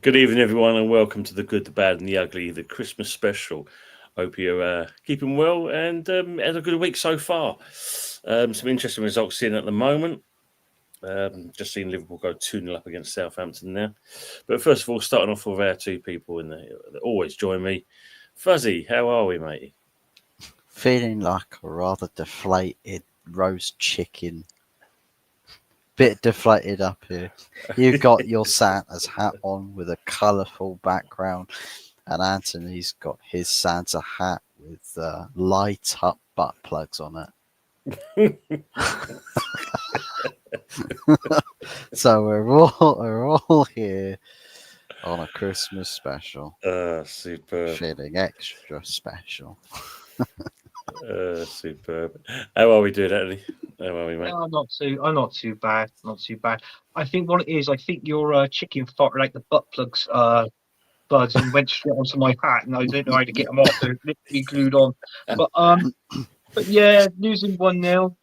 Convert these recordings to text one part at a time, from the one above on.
Good evening, everyone, and welcome to the Good, the Bad, and the Ugly, the Christmas special. Hope you're keeping well and had a good week so far. Some interesting results in at the moment. Just seen Liverpool go 2-0 up against Southampton now. But first of all, starting off with our two people that always join me. Fuzzy, how are we, matey? Feeling like a rather deflated roast chicken. Bit deflated up here. You've got your Santa's hat on with a colourful background, and Anthony's got his Santa hat with light up butt plugs on it. So we're all here on a Christmas special. Superb. Feeling extra special. Superb. How are we doing, Anthony? How are we, mate? I'm not too bad. Not too bad. I think what it is, I think your chicken farted like the butt plugs buds and went straight onto my hat, and I didn't know how to get them off. They're literally glued on. But yeah, losing 1-0.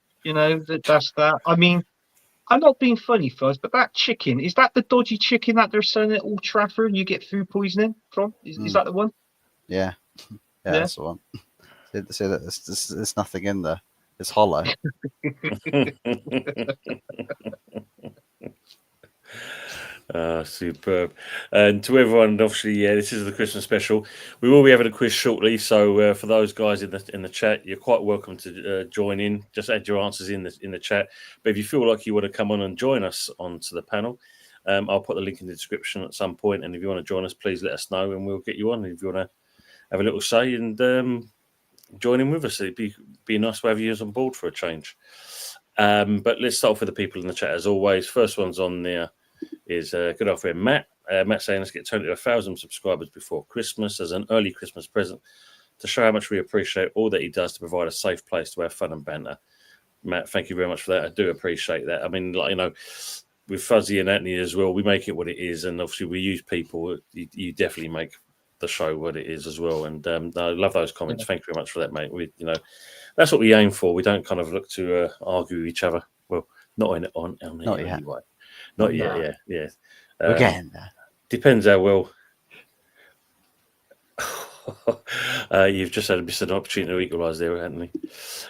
That's that. I mean, I'm not being funny, Fuzz, but that chicken, is that the dodgy chicken that they're selling at Old Trafford and you get food poisoning from? Is that the one? Yeah, that's the one. See that there's nothing in there. It's hollow. Superb. And to everyone, obviously, this is the Christmas special. We will be having a quiz shortly, so for those guys in the chat, you're quite welcome to join in. Just add your answers in the chat. But if you feel like you want to come on and join us onto the panel, I'll put the link in the description at some point. And if you want to join us, please let us know, and we'll get you on. If you want to have a little say and join in with us, it'd be nice to have you on board for a change. But let's start off with the people in the chat as always. First one's on there is good old friend Matt. Matt saying let's get 1,000 subscribers before Christmas as an early Christmas present to show how much we appreciate all that he does to provide a safe place to have fun and banter. Matt, thank you very much for that. I do appreciate that. I mean, with Fuzzy and Anthony as well, we make it what it is, and obviously we use people. You definitely make the show what it is as well, and I love those comments. Thank you very much for that, mate. That's what we aim for. We don't kind of look to argue with each other. Well, not on Not here yet. anyway. Not yet, yeah. We're getting there. Depends how well. You've just had a missed an opportunity to equalise there, Anthony.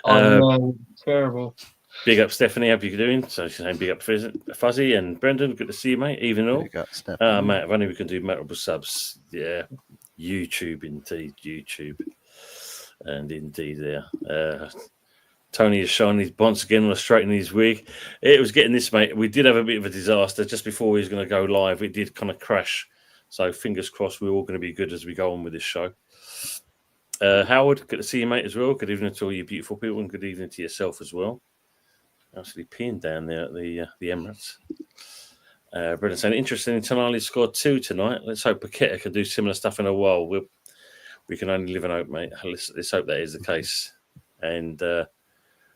No, terrible. Big up, Stephanie. How you doing? So she's saying big up, Fuzzy and Brendan. Good to see you, mate. Even all. Big up, Stephanie. Matt, if only we can do memorable subs. Yeah, YouTube indeed, YouTube, and indeed there. Tony is shining his bonds again on straightening his wig. It was getting this, mate. We did have a bit of a disaster just before he was going to go live. It did kind of crash. So fingers crossed we're all going to be good as we go on with this show. Howard, good to see you, mate, as well. Good evening to all you beautiful people and good evening to yourself as well. Actually peeing down there at the Emirates. Brendan saying, interesting, Tonali scored 2 tonight. Let's hope Paqueta can do similar stuff in a while. We can only live and hope, mate. Let's hope that is the case. And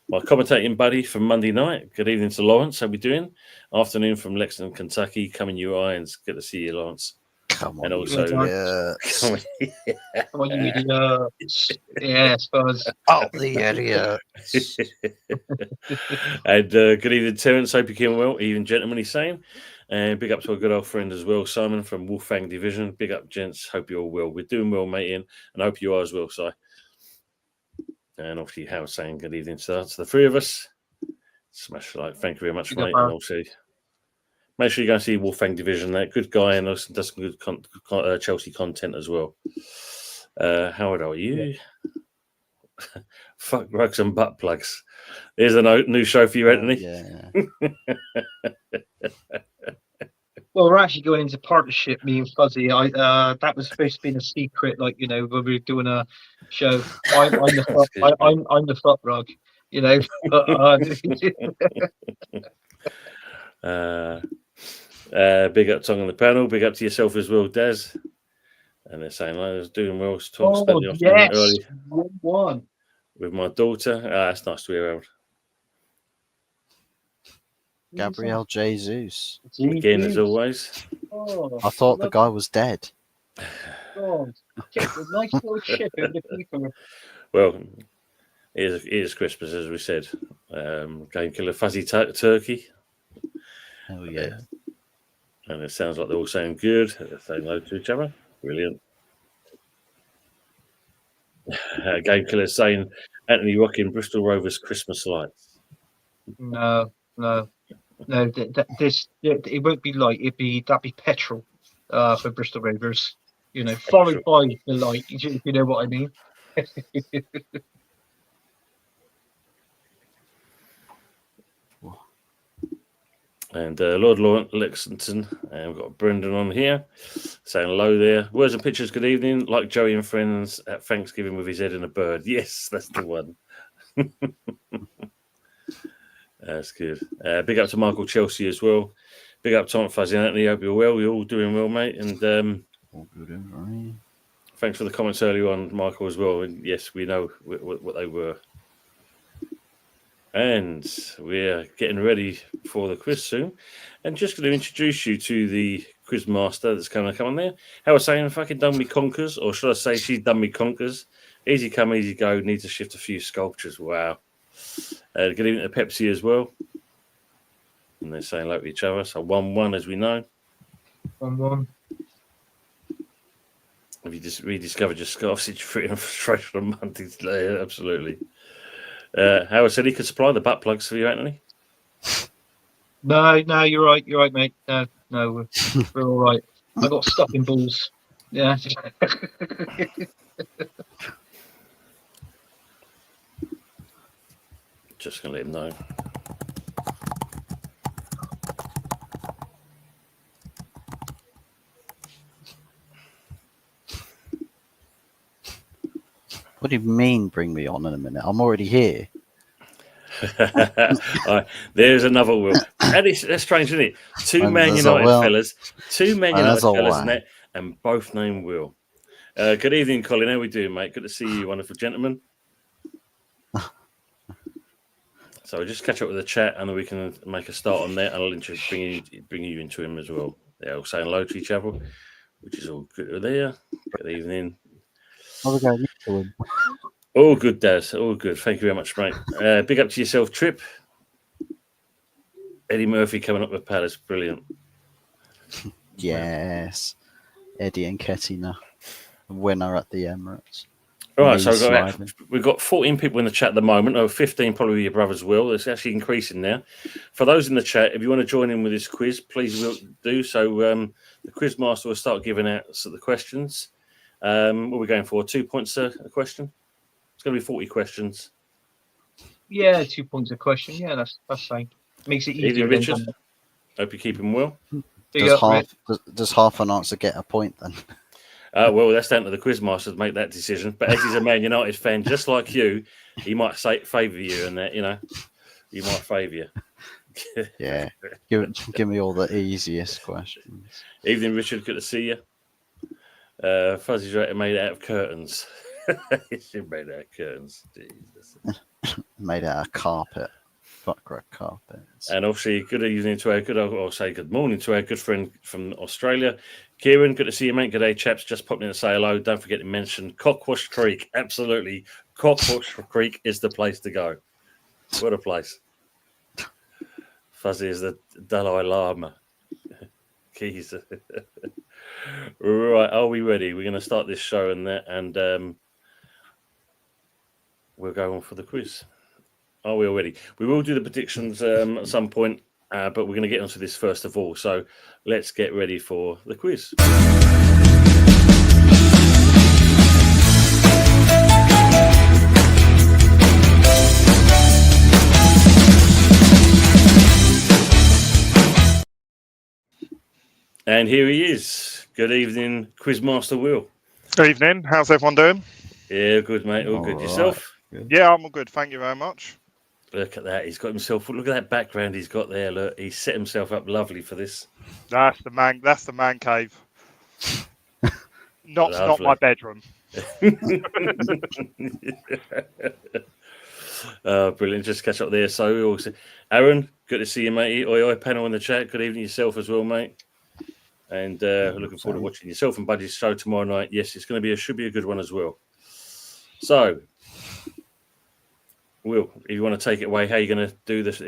my commentating buddy from Monday night. Good evening to Lawrence. How we doing? Afternoon from Lexington, Kentucky. Coming you Irons. Good to see you, Lawrence. Come on, and also, Come on, you idiots. Yes, Buzz. Oh, the idiot. And good evening, Terence. Hope you came well. Even gentlemen, he's saying. And big up to our good old friend as well, Simon from Wolfgang Division. Big up, gents. Hope you're all well. We're doing well, mate, Ian, and I hope you are as well, Si. And obviously, Howard saying good evening to the three of us. Smash the like. Thank you very much, mate. And also, make sure you go and see Wolfgang Division. That good guy and also does some good Chelsea content as well. Howard, how are you? Yeah. Fuck rugs and butt plugs. Here's a new show for you, Anthony. Yeah. Well, we're actually going into partnership, me and Fuzzy. That was supposed to be a secret, when we were doing a show. I'm the fuck rug, Big up Tongue on the panel. Big up to yourself as well, Des. And they're saying I was doing well. Tom spent the afternoon early 1-1 with my daughter. That's nice to be around. Gabriel Jesus. Again, as always. I thought the guy was dead. God. Nice little ship in the people. Well, it is Christmas, as we said. Go and kill a fuzzy turkey. Oh, yeah. And it sounds like they're all saying good. They're saying hello to each other. Brilliant. Game Killer saying Anthony rocking Bristol Rovers Christmas lights. No. It won't be light. That'd be petrol for Bristol Rovers. Followed by the light. If you know what I mean. And Lord Lexington, and we've got Brendan on here saying hello there. Words and pictures, good evening. Like Joey and friends at Thanksgiving with his head in a bird. Yes, that's the one. That's good. Big up to Michael Chelsea as well. Big up Tom Fuzzy Anthony. Hope you're well. You're all doing well, mate. And All good over here. thanks for the comments earlier on, Michael, as well. And yes, we know what they were. And we're getting ready for the quiz soon. And just going to introduce you to the quiz master that's going to come on there. How I was saying, fucking done me conkers, or should I say she's done me conkers. Easy come, easy go. Need to shift a few sculptures. Wow. Good evening to Pepsi as well. And they're saying hello to each other. So 1-1, as we know. 1-1. Have you just rediscovered your scarf situation fresh on Monday? Yeah, absolutely. Howard said he could supply the butt plugs for you, Anthony. No, you're right. You're right, mate. No, we're all right. I got stuck in balls. Yeah. Just gonna let him know. What do you mean, bring me on in a minute? I'm already here. There's another Will. That's strange, isn't it? Two Man United fellas, and both named Will. Good evening, Colin. How we doing, mate? Good to see you, wonderful gentlemen. So I'll just catch up with the chat, and then we can make a start on that. And I'll bring you into him as well. They're all saying hello to each other, which is all good there. Good evening. How's it going to him? All good, Daz. All good. Thank you very much, mate. Big up to yourself, Trip. Eddie Murphy coming up with Palace. Brilliant. Yes. Eddie and Kettina, winner at the Emirates. All right, so we've got 14 people in the chat at the moment. Oh, 15 probably your brothers will. It's actually increasing now. For those in the chat, if you want to join in with this quiz, please do so. The quiz master will start giving out the questions. What are we going for? 2 points a question? It's going to be 40 questions. Yeah, 2 points a question. Yeah, that's fine. Makes it easier. Richard, hope you keep him well. Does half an answer get a point then? Well, that's down to the quizmaster to make that decision. But as he's a Man United fan, just like you, he might favour you, and that he might favour you. Yeah, give me all the easiest questions. Evening, Richard. Good to see you. Fuzzy's right, made out of curtains. She made out of curtains. Jesus. Made out of carpet. Fuck red carpets. And obviously, good evening to good morning to our good friend from Australia, Kieran. Good to see you, mate. Good day, chaps. Just popping in to say hello. Don't forget to mention Cockwash Creek. Absolutely, Cockwash Creek is the place to go. What a place. Fuzzy is the Dalai Lama. Keys. Right, are we ready? We're going to start this show and we'll go on for the quiz. Are we all ready? We will do the predictions at some point, but we're going to get onto this first of all. So let's get ready for the quiz. And here he is. Good evening, Quizmaster Will. Good evening. How's everyone doing? Yeah, good, mate. All good. Yourself? Good. Yeah, I'm all good. Thank you very much. Look at that. He's got himself. Look at that background he's got there. Look, he's set himself up lovely for this. That's the man cave. Not my bedroom. Brilliant. Just catch up there. So we also, Aaron, good to see you, mate. Oi, panel in the chat. Good evening yourself as well, mate. And looking forward to watching yourself and Buddy's show tomorrow night. Yes, it's going to should be a good one as well. So, Will, if you want to take it away, how are you going to do this?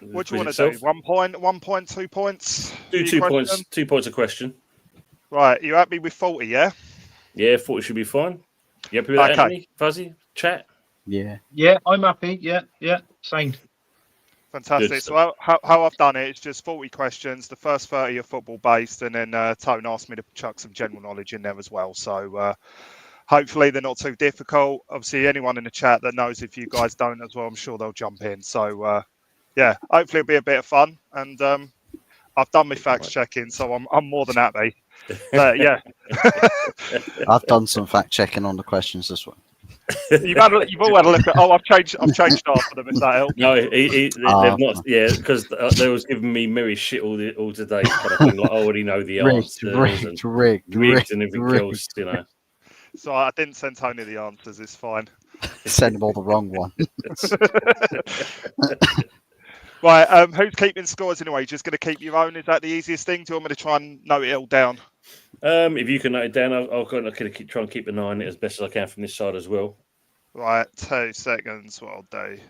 What do you want Quiz to do? itself. 1 point, 1 point, 2 points? Do for your 2 question? points. 2 points a question. Right, you happy with 40, yeah? Yeah, 40 should be fine. You happy with that, Okay. Anthony? Fuzzy? Chat? Yeah. Yeah, I'm happy. Yeah, same. Fantastic. Good So how I've done it is just 40 questions. The first 30 are football based, and then Tone asked me to chuck some general knowledge in there as well. So hopefully they're not too difficult. Obviously, anyone in the chat that knows if you guys don't as well, I'm sure they'll jump in. So yeah, hopefully it'll be a bit of fun. And I've done my facts checking, so I'm more than happy. But yeah, I've done some fact checking on the questions as well. you've all had a look at. Oh, I've changed half of them if that helps. No, they've not. Yeah, because they was giving me mirror shit all today, kind of thing. Like I already know the answers Rigged and everything else, you know. So I didn't send Tony the answers. It's fine. Send them all the wrong one. Right, who's keeping scores anyway? Just going to keep your own? Is that the easiest thing? Do you want me to try and note it all down? If you can note it down, I'll try and keep an eye on it as best as I can from this side as well. Right, 2 seconds. What I'll do.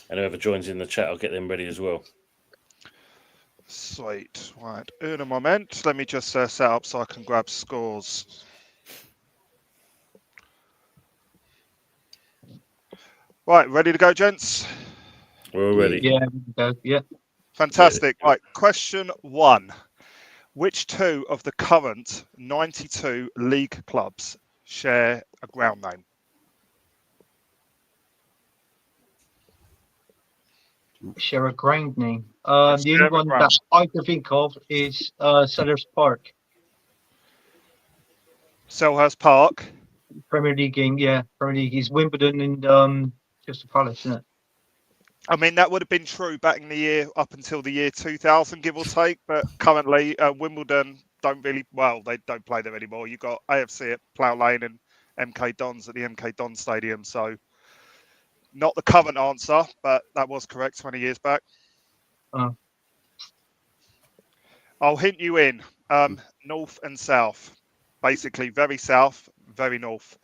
And whoever joins in the chat, I'll get them ready as well. Sweet. Right, in a moment. Let me just set up so I can grab scores. Right, ready to go, gents? We're all ready. Yeah. Fantastic. Right, question 1. Which 2 of the current 92 league clubs share a ground name? Share a ground name. The only one that I can think of is Sellers Park. Selhurst Park. Premier League game, yeah. Premier League is Wimbledon and Crystal Palace, isn't it? I mean, that would have been true back in the year up until the year 2000, give or take. But currently, Wimbledon don't really, well, they don't play there anymore. You've got AFC at Plough Lane and MK Dons at the MK Dons Stadium. So, not the current answer, but that was correct 20 years back. I'll hint you in north and south. Basically, very south, very north.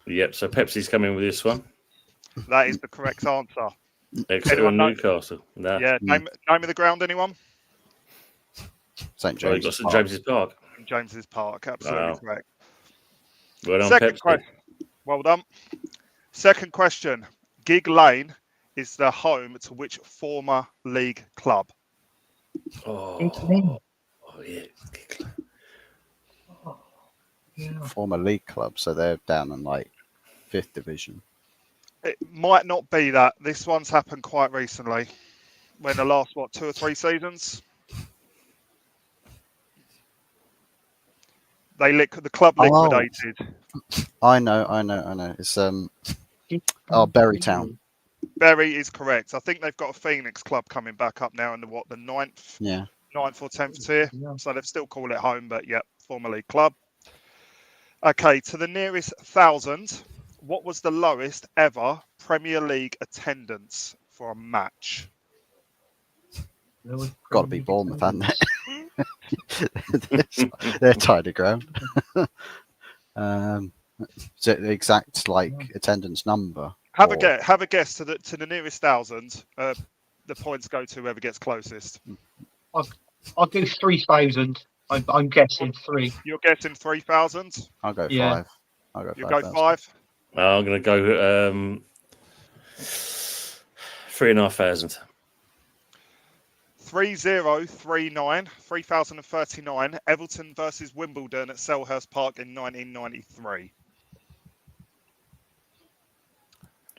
Yep, so Pepsi's coming with this one. That is the correct answer. Exeter and Newcastle. Nah. Yeah, name of the ground, anyone? St. Well, James's St. James's Park. St. James's Park, absolutely correct. Well done, Second Pepsi. question. Well done. Second question. Gig Lane is the home to which former league club? Oh yeah. Former league club, so they're down in like 5th division. It might not be that. This one's happened quite recently. When the last, 2 or 3 seasons? The club liquidated. I know. It's Bury Town. Bury is correct. I think they've got a Phoenix club coming back up now in the 9th? Yeah. 9th or 10th tier. Yeah. So they've still call it home, but yeah, former league club. Okay, to the nearest 1,000, what was the lowest ever Premier League attendance for a match? Got to be Bournemouth, haven't they? They're tidy ground. Is it the exact attendance number? Have a guess to the nearest 1,000. The points go to whoever gets closest. I'll do 3,000. I'm guessing 3. You're guessing 3,000? I'll go 5. Yeah. I'll go 5. You go 5? I'm going to go 3,500. 3,039. Everton versus Wimbledon at Selhurst Park in 1993.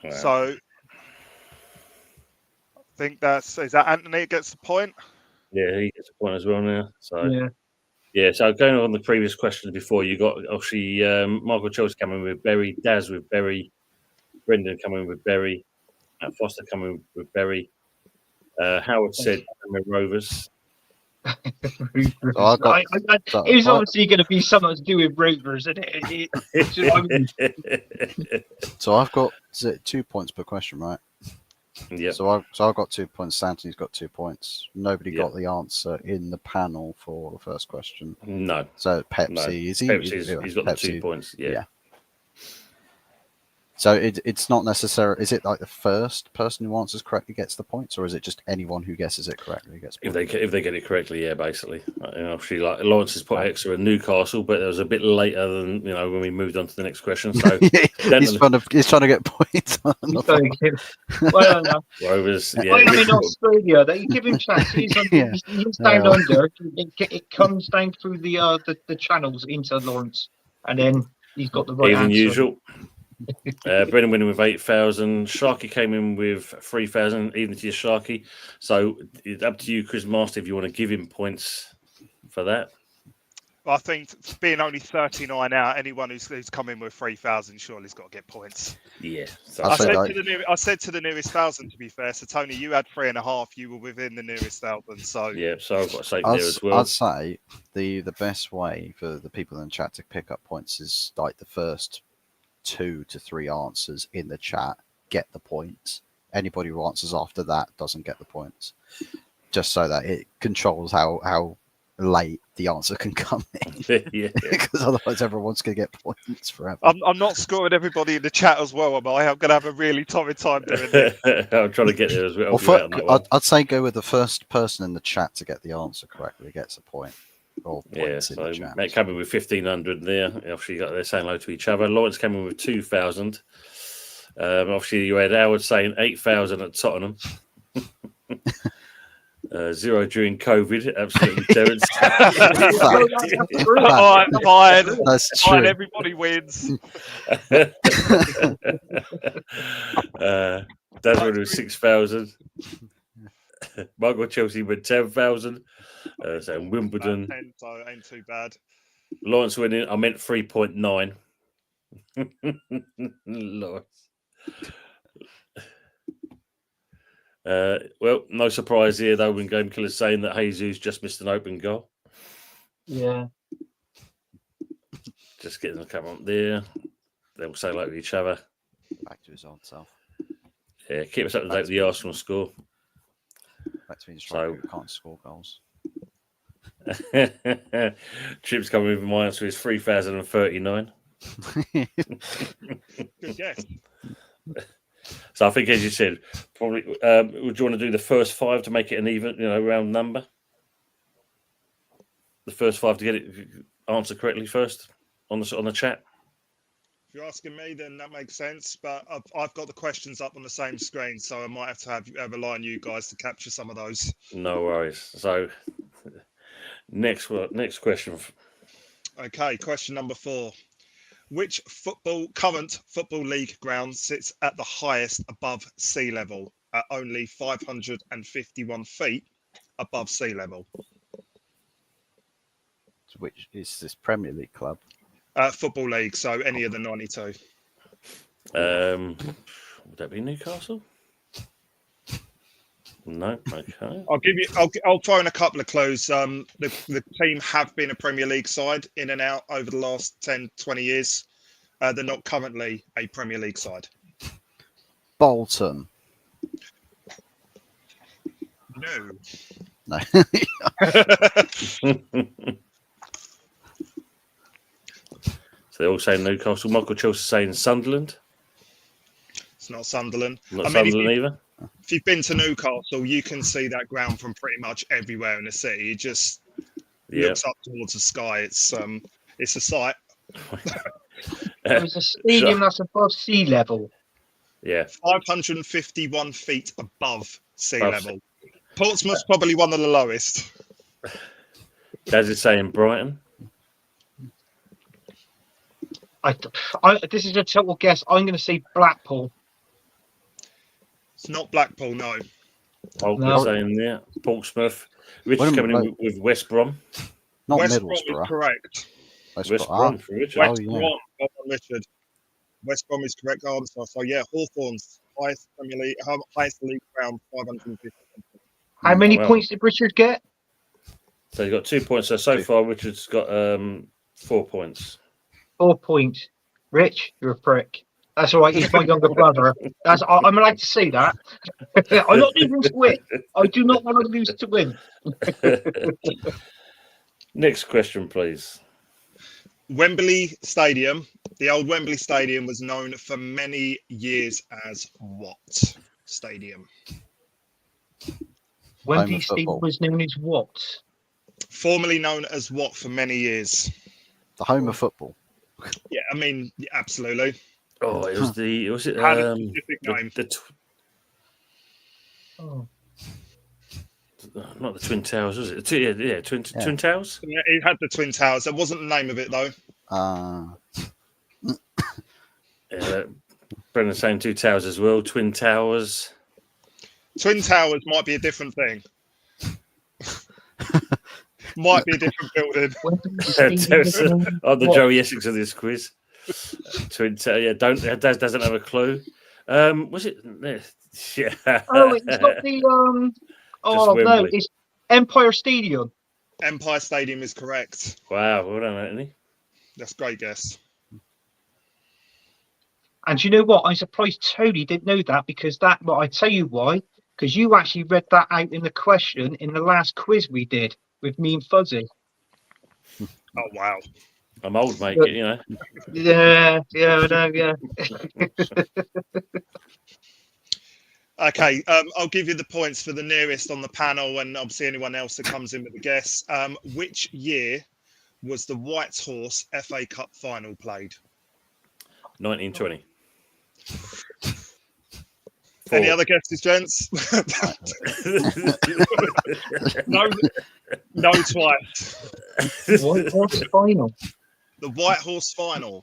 Wow. So, I think is that Anthony gets the point? Yeah, he gets a point as well now. So yeah. So going on the previous questions before, you got obviously Michael Chelsea coming with Bury, Daz with Bury, Brendan coming with Bury, Matt Foster coming with Bury, Howard said Rovers. It was obviously going to be something to do with Rovers, isn't it? So I've got 2 points per question, right? Yeah. So I've got 2 points. Anthony's got 2 points. Nobody got the answer in the panel for the first question. No. So Pepsi is he? He's got the 2 points. Yeah. So it's not necessary. Is it like the first person who answers correctly gets the points, or is it just anyone who guesses it correctly gets points? If they get it correctly, yeah, basically. Obviously, like Lawrence has put Exeter in Newcastle, but it was a bit later than when we moved on to the next question. So he's trying to get points. Well, no. Rovers, I am in Australia. They give him chance. He's down under. It comes down through the channels into Lawrence, and then he's got the right even answer. usual. Brennan winning with 8,000. Sharky came in with 3,000, even to your Sharky. So it's up to you, Chris Master, if you want to give him points for that. I think being only 39 out, anyone who's come in with 3,000 surely has got to get points. Yeah. So I said to the nearest 1,000, to be fair. So, Tony, you had 3.5. You were within the nearest 1,000. So yeah, so I've got to say there as well. I'd say the best way for the people in the chat to pick up points is like the first 2 to 3 answers in the chat get the points. Anybody who answers after that doesn't get the points. Just so that it controls how late the answer can come in. Yeah. Because otherwise everyone's going to get points forever. I'm not scoring everybody in the chat as well, am I? I'm going to have a really torrid time doing this. I'm trying to get there as well. I'd say go with the first person in the chat to get the answer correctly gets a point. Or points in the chat. Matt coming with 1,500 there. Obviously, they're saying hello to each other. Lawrence coming with 2,000. Obviously, you had Howard saying 8,000 at Tottenham. 0 during COVID. Absolutely, Terence. Fine. That's Fine, true. everybody wins. That's one with 6,000. Michael Chelsea with 10,000. So Wimbledon. 10, so ain't too bad. Lawrence winning. I meant 3.9. Lawrence. Well, no surprise here though when Game Killer's saying that Jesus just missed an open goal. Yeah. Just getting them to come up there. They'll say like each other. Back to his old self. Yeah, keep us up to date with the Arsenal score. Back to being striker who can't score goals. Chip's coming with my answer is 3,039. Good guess. So I think, as you said, probably would you want to do the first 5 to make it an even, round number? The first 5 to get it answer correctly first on the chat. If you're asking me, then that makes sense. But I've got the questions up on the same screen, so I might have to rely on you guys to capture some of those. No worries. So next question. Okay, question number 4. Which current football league ground sits at the highest above sea level at only 551 feet above sea level? Which is this Premier League club? Football league, so any of the 92. Would that be Newcastle? No. Okay. I'll throw in a couple of clues. The team have been a Premier League side in and out over the last 10, 20 years. They're not currently a Premier League side. Bolton. No. So they're all saying Newcastle. Michael Chelsea saying Sunderland. It's not Sunderland. Sunderland either. If you've been to Newcastle, you can see that ground from pretty much everywhere in the city. It just looks up towards the sky. It's a sight. There's a stadium that's above sea level. Yeah. 551 feet above sea level. Portsmouth's probably one of the lowest. As it's saying Brighton. This is a total guess. I'm going to say Blackpool. It's not Blackpool, no. We're saying there. Portsmouth. Rich is coming in with West Brom. Not West Brom Middlesbrough. is correct. West Brom for Richard. West Brom, Richard. West Brom is correct answer. So yeah, Hawthorn's highest league ground, 550. How many points did Richard get? So he's got 2 points. So far, Richard's got 4 points. 4 points. Rich, you're a prick. That's all right. He's my younger brother. I'm allowed to say that. I'm not losing to win. I do not want to lose to win. Next question, please. Wembley Stadium, the old Wembley Stadium, was known for many years as what stadium? Wembley of Stadium football. was known as what? Formerly known as what for many years? The home of football. Yeah, I mean, yeah, absolutely. Oh, it was Had a specific name. Oh. Not the Twin Towers, was it? Twin Towers. Yeah, it had the Twin Towers. That wasn't the name of it though. Brendan saying 2 towers as well. Twin Towers. Twin Towers might be a different thing. Might be a different building. On the Joey Essex of this quiz. Twin Tower. Yeah, Daz doesn't have a clue. Was it? Yeah. Oh, it's not the Oh no, it's Empire Stadium. Empire Stadium is correct. Wow, well done, Anthony. That's a great guess. And you know what? I'm surprised Tony didn't know that because I tell you why. Because you actually read that out in the question in the last quiz we did with me and Fuzzy. Oh wow. I'm old, mate. But, you know. Yeah, I know, yeah. Okay, I'll give you the points for the nearest on the panel, and obviously anyone else that comes in with a guess. Which year was the White Horse FA Cup final played? 1920. Any other guesses, gents? No, twice. White Horse final. The White Horse final.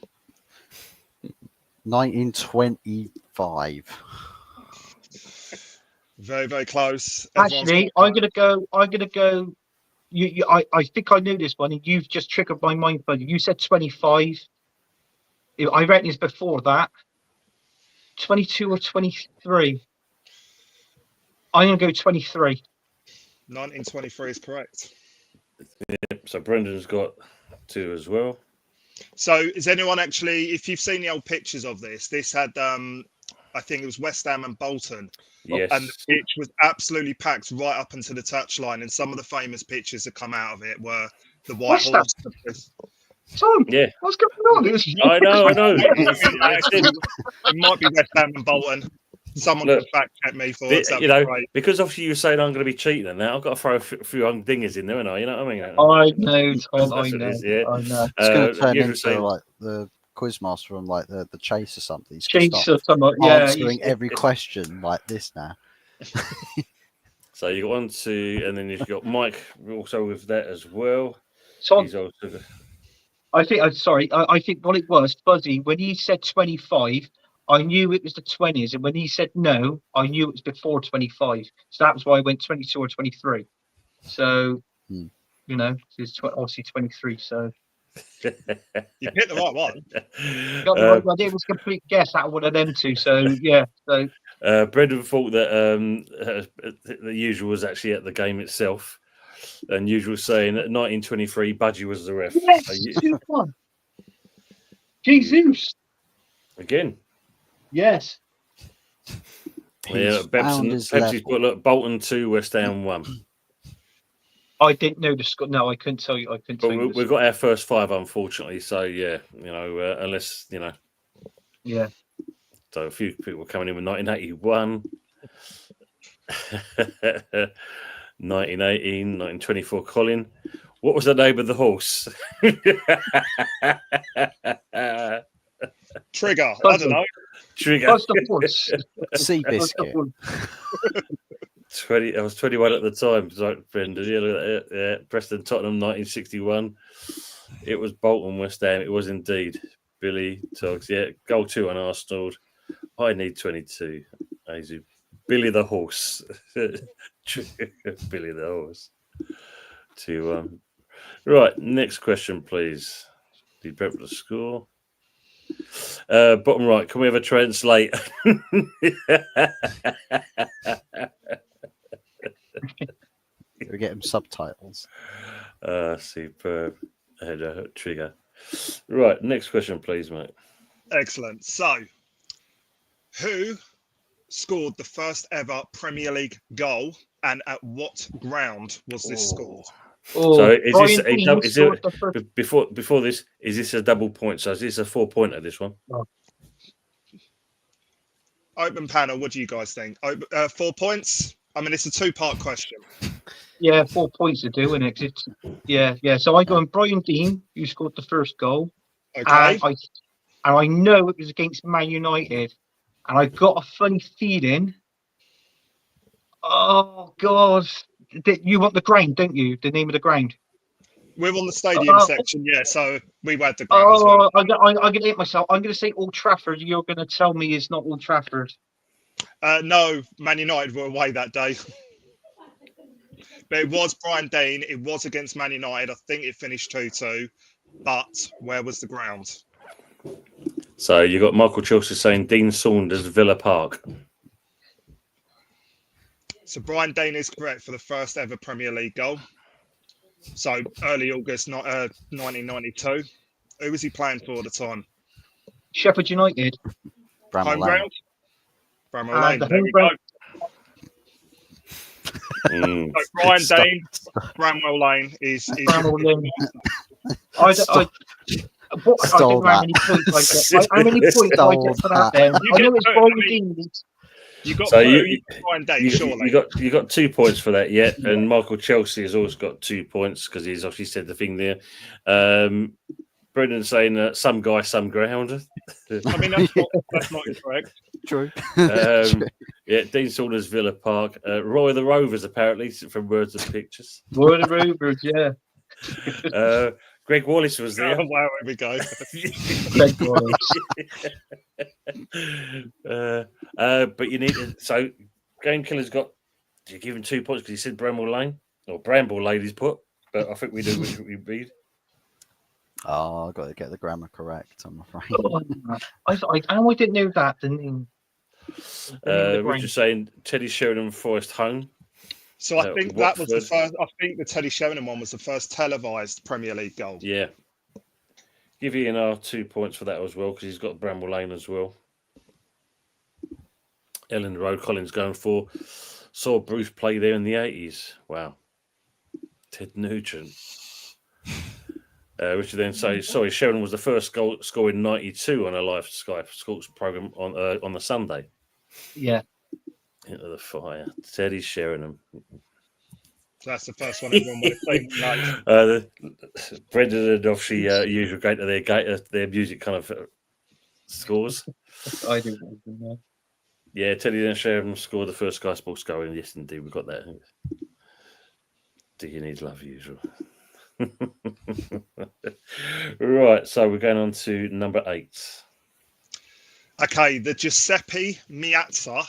1925. Very, very close. Actually, I'm gonna go. I think I knew this one, and you've just triggered my mind. But you said 25. I reckon it's before that. 22 or 23. I'm gonna go 23. 1923 is correct. Yep. So Brendan's got 2 as well. So is anyone actually? If you've seen the old pictures of this had I think it was West Ham and Bolton. Yes. And the pitch was absolutely packed right up into the touchline. And some of the famous pictures that come out of it were the White Horse. Tom, yeah. What's going on? I know. It might be West Ham and Bolton. Someone could fact check me for it. You know, because obviously you're saying I'm going to be cheating and that, I've got to throw a few dingers in there, and you know what I mean? I know, Tom. I know. I know. It's going to turn into like the quizmaster on like the chase or something. He's going to start answering every question like this now. So you got 1, 2, and then you've got Mike also with that as well. So he's also. I think what it was, Fuzzy, when he said 25, I knew it was the 20s, and when he said no, I knew it was before 25. So that was why I went 22 or 23. So, you know, it's obviously 23. So you hit the right one. Got the right one. It was a complete guess out of one of them two. So yeah. So Brendan thought that the usual was actually at the game itself, and usual saying that 1923 Budgie was the ref. Yes, 2-1. Jesus. Again. Yes. Yeah, Pepsi's got Bolton 2, West Ham 1. I didn't know the score. No, I couldn't tell you. We've got our first 5, unfortunately. So yeah, you know, unless you know. Yeah. So a few people coming in with 1981, 1918, 1924. Colin, what was the name of the horse? Trigger. I don't know. Trigger. What's the horse? Seabiscuit. 20. I was 21 at the time. So, Brendan, yeah, Preston Tottenham, 1961. It was Bolton West Ham. It was indeed Billy Togs. Yeah, goal 2 on Arsenal. I need 22. Azu. Billy the horse. Billy the horse. 2-1. Right, next question, please. The Brentford score. Bottom right, can we have a translate? We get him subtitles. Superb. Trigger. Right, next question, please, mate. Excellent. So, who scored the first ever Premier League goal, and at what ground was this scored? Oh, So is this Brian Dean is scored it the first. before this? Is this a double point? So is this a 4-pointer? This one? Open panel. What do you guys think? 4 points. I mean, it's a 2-part question. Yeah, 4 points to do, and it's yeah. So I go on Brian Dean, who scored the first goal, Okay. and I know it was against Man United, and I got a funny feeling. Oh God, you want the ground, don't you? The name of the ground. We're on the stadium Uh, section, yeah. So we had the ground as well. I'm gonna hit myself. I'm gonna say Old Trafford. You're gonna tell me it's not Old Trafford. No, Man United were away that day. But it was Brian Dean. It was against Man United. I think it finished 2-2. But where was the ground? So you got Michael Chelsea saying Dean Saunders, Villa Park. So Brian Dean is correct for the first ever Premier League goal. So early August 1992. Who was he playing for at the time? Sheffield United. Bramall Home Lane. ground? Bramall And Lane. the There home we go. Mm. So Brian Dean, Bramall Lane is Bramall Lane. I don't Stole know how that. many points I get. How many points do I get for that? Then I know it's Brian Dean. You got So Brian Dean, surely. you got 2 points for that, yeah. And Michael Chelsea has also got 2 points because he's obviously said the thing there. Brendan saying some guy, some ground. I mean, that's not incorrect. True. Yeah, Dean Saunders, Villa Park. Roy the Rovers, apparently, from Words and Pictures. Roy the Rovers, yeah. Greg Wallace was there. Oh, wow, here we go. Greg Wallace. But you need so Game Killer's got. Do you give him 2 points because he said Bramall Lane or Bramble Lane? He's put, but I think we do what we read. Oh, I've got to get the grammar correct, I'm afraid. I didn't know that. The name. Richard saying Teddy Sheringham, Forest Home. So I think that was the Watford. first. I think the Teddy Sheringham one was the first televised Premier League goal. Yeah. Give Ian R 2 points for that as well because he's got Bramble Lane as well. Ellen Road Collins going for. Saw Bruce play there in the 80s. Wow. Ted Nugent. Richard then says, sorry, Sheringham was the first goal scorer in 92 on a live Sky Sports program on the Sunday. Yeah. Into the fire. Teddy Sheringham. So that's the first one everyone would have seen. Brendan and obviously usual gate of their music kind of scores. I do. Yeah, Teddy and Sheringham scored the first Sky Sports goal, and yes, indeed, we've got that. Do you need love, usual? Right, so we're going on to number 8. Okay, the Giuseppe Meazza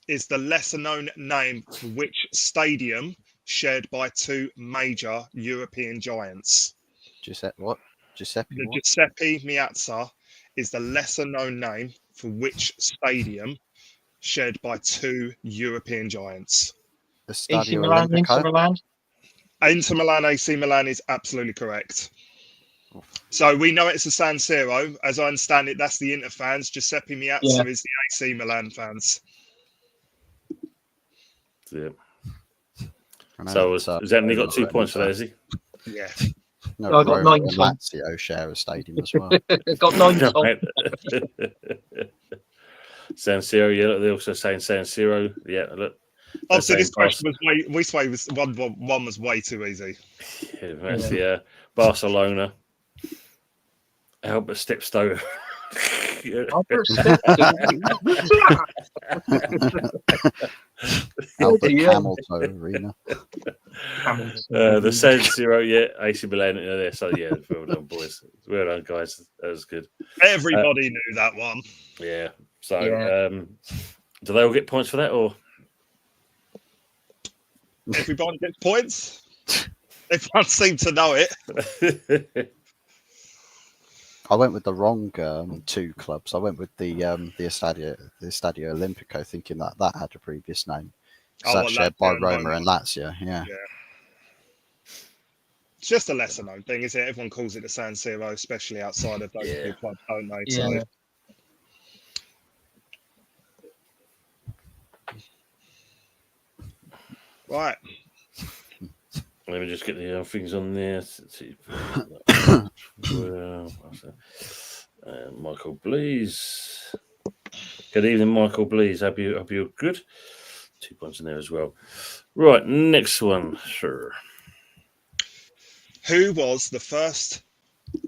is the lesser-known name for which stadium shared by 2 major European giants? Giuseppe what? Giuseppe The what? Giuseppe Meazza is the lesser-known name for which stadium shared by 2 European giants? The AC Stadio Milan, Inter Olimpico? Milan. Inter Milan, AC Milan is absolutely correct. So we know it's a San Siro. As I understand it, that's the Inter fans. Giuseppe Meazza is the AC Milan fans. Yeah. So has Anthony got 2 points for that, has he? Yeah. No, I got Roma 9 and Lazio share a stadium as well. Got 9 Tom. San Siro, yeah. They're also saying San Siro. Yeah, look. Obviously, this question was one was way too easy. Yeah, that's Barcelona. Albert Stepstone. Albert Yeah. Camel Toe Arena. The San Siro, yeah, AC Milan there. So yeah, well done, boys. Well done, guys. That was good. Everybody knew that one. Yeah. So, do they all get points for that, or everybody gets points? Everyone seemed to know it. I went with the wrong 2 clubs. I went with the Stadio Olimpico, thinking that had a previous name. That's shared by Roma and Lazio. Yeah. It's just a lesser known thing, isn't it? Everyone calls it the San Siro, especially outside of those 2 clubs, don't they? Yeah. So. Right. Let me just get the things on there. Michael Blees. Good evening, Michael Blees. Hope you're good. 2 points in there as well. Right, next one, sir. Who was the first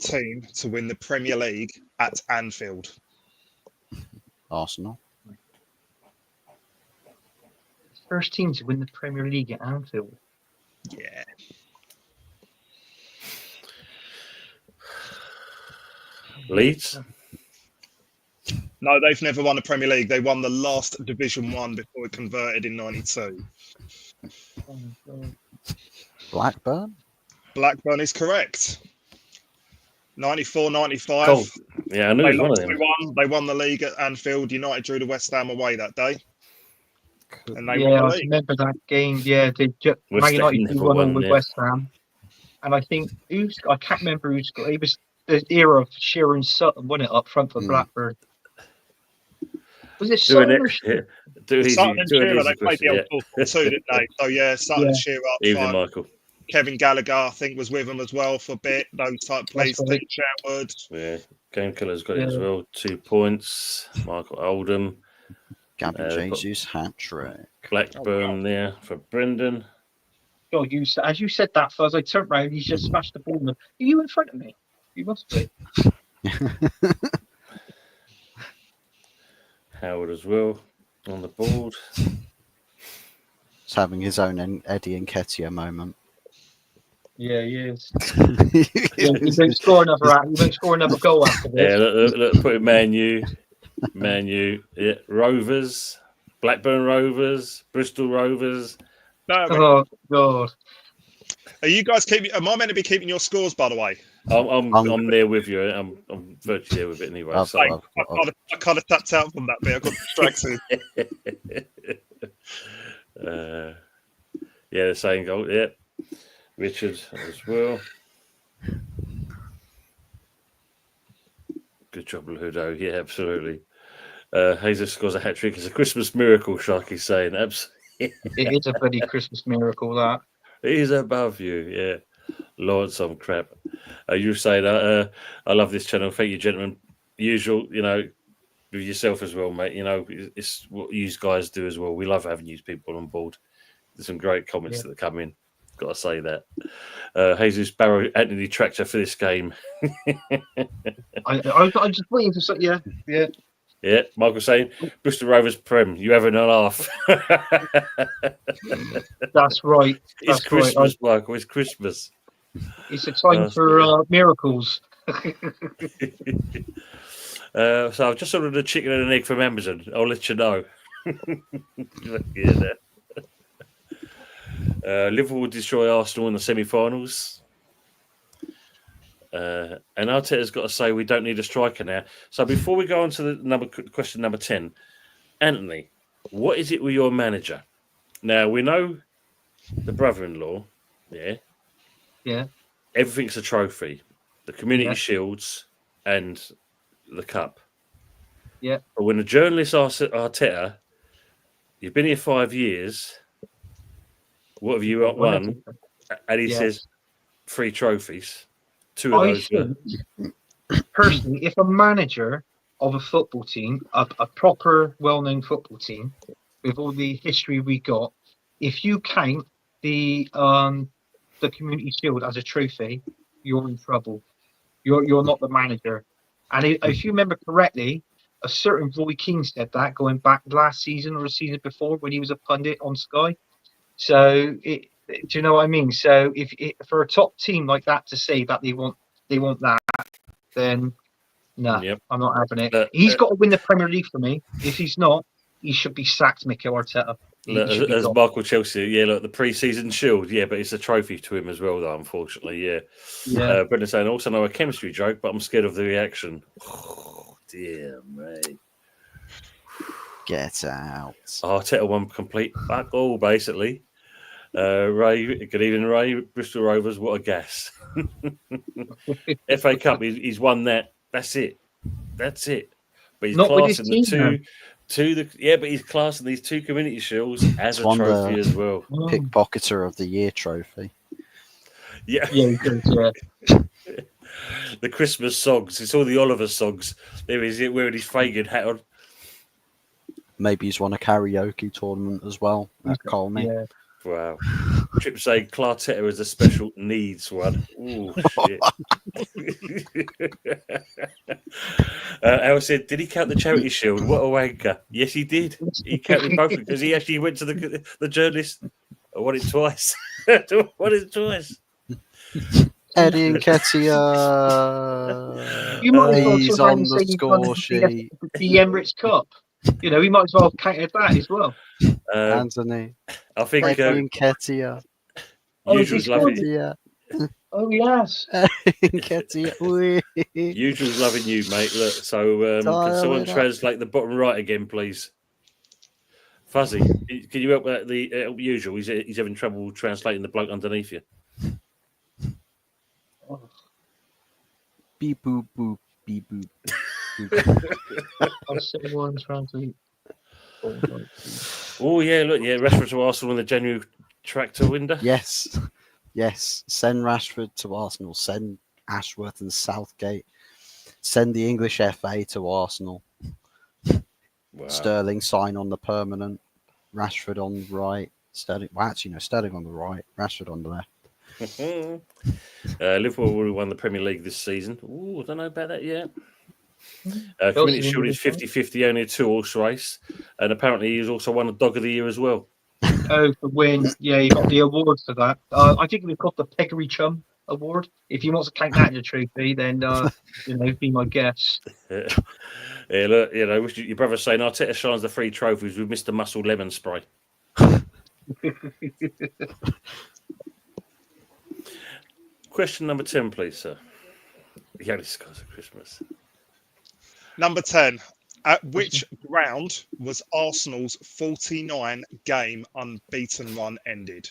team to win the Premier League at Anfield? Arsenal. First team to win the Premier League at Anfield. Yeah. Leeds? No, they've never won the Premier League. They won the last Division 1 before it converted in 92. Blackburn. Blackburn is correct. 94, 95. Cool. Yeah, I knew it was one of them. They won the league at Anfield. United drew the West Ham away that day. And they Yeah, won I the league. remember that game. Yeah, Man United never won won, with yeah. West Ham, and I think I can't remember who's got. It was the era of Shearer and Sutton, won it up front for Blackburn. Was it Do Sutton it or next. Yeah. Do it easy. Sutton and Do it Shearer, easy, they played Christian, the old 4-4-2, didn't they? So yeah, Sutton and Shearer up Evening, front. Michael. Kevin Gallagher, I think, was with them as well for a bit. Those type plays. That's right. Steve Sherwood. Yeah, Game Killer's got it as well. 2 points. Michael Oldham. Gavin Jesus hat trick. Blackburn there for Brendan. Oh, as you said that, Fuzz, I turned round. He's just smashed the ball. Are you in front of me? You must be. Howard as well on the board. He's having his own Eddie Nketiah moment. Yeah, he is. He won't score another goal after this. Yeah, look, put it Man U. Yeah, Rovers, Blackburn Rovers, Bristol Rovers. No, Oh God! are you guys keeping? Am I meant to be keeping your scores, by the way? I'm there with you. I'm virtually there with it anyway. I've So. got- I kind of tapped out from that bit. I got distracted. Yeah, the same goal. Yeah, Richard as well. Good job, Ludo. Yeah, absolutely. Jesus scores a hat trick. It's a Christmas miracle, Sharky's saying. Absolutely. It is a bloody Christmas miracle, that. He's above you. Yeah. Lord, some crap. You say that. I love this channel. Thank you, gentlemen. Usual, with yourself as well, mate. It's what you guys do as well. We love having you people on board. There's some great comments that come in. Got to say that. Jesus Barrow, Anthony Tractor for this game. I'm just waiting for something. Yeah. Yeah, Michael saying, Bristol Rovers Prem, you having a laugh? That's right. It's Christmas, Michael. It's Christmas. It's a time for miracles. So I've just ordered a chicken and an egg from Amazon. I'll let you know. Liverpool destroy Arsenal in the semi-finals. And Arteta's got to say we don't need a striker now. So before we go on to the question number 10, Anthony, what is it with your manager? Now we know the brother-in-law, Yeah. Everything's a trophy, the Community Shields and the cup. Yeah. But when the journalist asks Arteta, you've been here 5 years, what have you won? And he says 3 trophies. 2 of those. Personally, if a manager of a football team, a proper, well-known football team, with all the history we got, if you count the Community Shield as a trophy, you're in trouble. You're not the manager. And if you remember correctly, a certain Roy Keane said that going back last season or the season before when he was a pundit on Sky. So do you know what I mean? So if for a top team like that to say that they want that, then no, I'm not having it. He's got to win the Premier League for me. If he's not, he should be sacked, Mikel Arteta. As Michael Chelsea, look, the pre-season shield, but it's a trophy to him as well, though, unfortunately, Brendan saying, also know a chemistry joke, but I'm scared of the reaction. Oh, dear me. Get out. Arteta won complete back all, basically. Ray, good evening, Ray. Bristol Rovers, what a gas. FA Cup, he's won that. That's it. But he's not classing with his team, but he's classing these 2 community shields as a trophy as well. Pickpocketer of the year trophy. Yeah. Yeah, he does, yeah. The Christmas songs. It's all the Oliver songs. There he is wearing his Fagin hat on. Maybe he's won a karaoke tournament as well at Colney. Yeah. Wow. Trip say Clartetta is a special needs one. Ooh, shit. Al said, did he count the charity shield? What a wanker. Yes, he did. He counted both because he actually went to the journalist. I won it twice. Won it twice. Eddie Nketiah. You might as well He's turn around on and the say he's won score sheet. the Emirates Cup. You know, he might as well have counted that as well. Anthony. I think Eddie Nketiah. Usual's loving you. Nketiah. Oh, yes. Nketiah. Usual's loving you, mate. Look, so can someone translate the bottom right again, please? Fuzzy, can you help the Usual? He's having trouble translating the bloke underneath you. Beep boop boop beep boop. I'll say one translate. Oh yeah, look, yeah, Rashford to Arsenal in the January tractor window. Yes. Send Rashford to Arsenal. Send Ashworth and Southgate. Send the English FA to Arsenal. Wow. Sterling sign on the permanent. Rashford on the right. Sterling. Well, actually, no. Sterling on the right. Rashford on the left. Liverpool will won the Premier League this season. Oh, I don't know about that yet. Community Shield is 50-50, only a 2-horse race, and apparently he's also won a Dog of the Year as well. Oh, for win. Yeah, he got the award for that. I think we've got the Peggery Chum Award. If you want to count that in a trophy, then be my guess. Yeah, look, your brother's saying Arteta shines the 3 trophies with Mr. Muscle Lemon Spray. Question number 10, please, sir. Yeah, this guy's at Christmas. Number 10. At which ground was Arsenal's 49-game unbeaten run ended?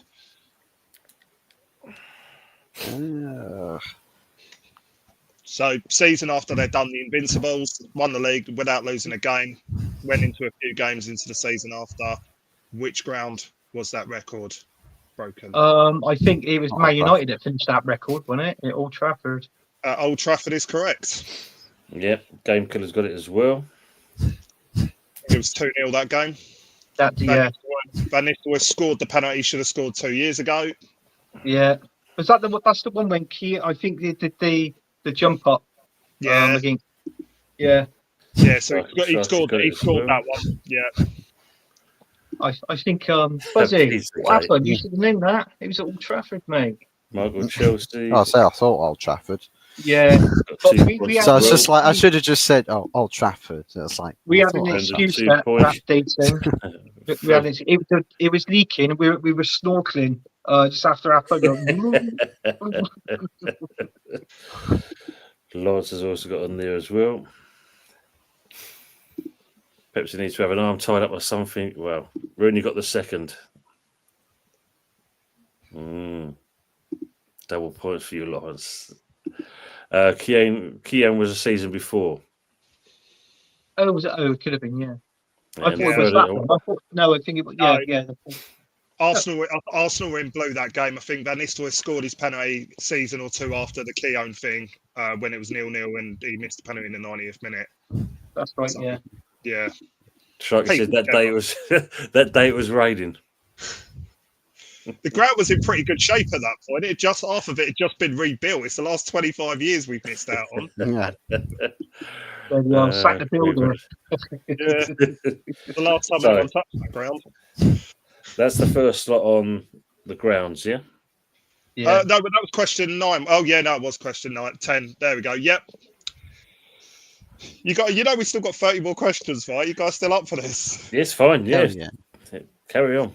So, season after they'd done the Invincibles, won the league without losing a game, went into a few games into the season after. Which ground was that record broken? I think it was Man United that finished that record, wasn't it? At Old Trafford. Old Trafford is correct. Yeah, Game Killer's got it as well. It was 2-0 that game. Van Nistelrooy scored the penalty he should have scored 2 years ago. Yeah. Was that that's the one when I think they did the jump up? Yeah. Yeah. Yeah, so he scored that one. Yeah. I think Fuzzy, what happened? You should have known that. It was at Old Trafford, mate. Michael Chelsea. I thought Old Trafford. Yeah. So it's just like I should have just said, Old Trafford. So it's like we had an excuse that dating. It was leaking. We were snorkeling just after our phone. Lawrence has also got on there as well. Pepsi needs to have an arm tied up or something. Well, Rooney got the second. Double points for you, Lawrence. Keane was a season before. Oh, was it? Oh, it could have been, yeah. I thought it was that one. I think it was, yeah. Arsenal were in blue that game. I think Van Nistelrooy scored his penalty season or two after the Keown thing when it was 0-0 and he missed the penalty in the 90th minute. That's right, yeah. Yeah. Sharky said that day it was raining. The ground was in pretty good shape at that point. Half of it had just been rebuilt. It's the last 25 years we've missed out on. Yeah. Sack the builder. The last time anyone touched that ground. That's the first slot on the grounds, yeah? Yeah. No, but that was question 9. Oh, yeah, no, it was question 9. 10. There we go. Yep. We still got 30 more questions, right? You guys still up for this? Yes, fine. Yeah. Carry on.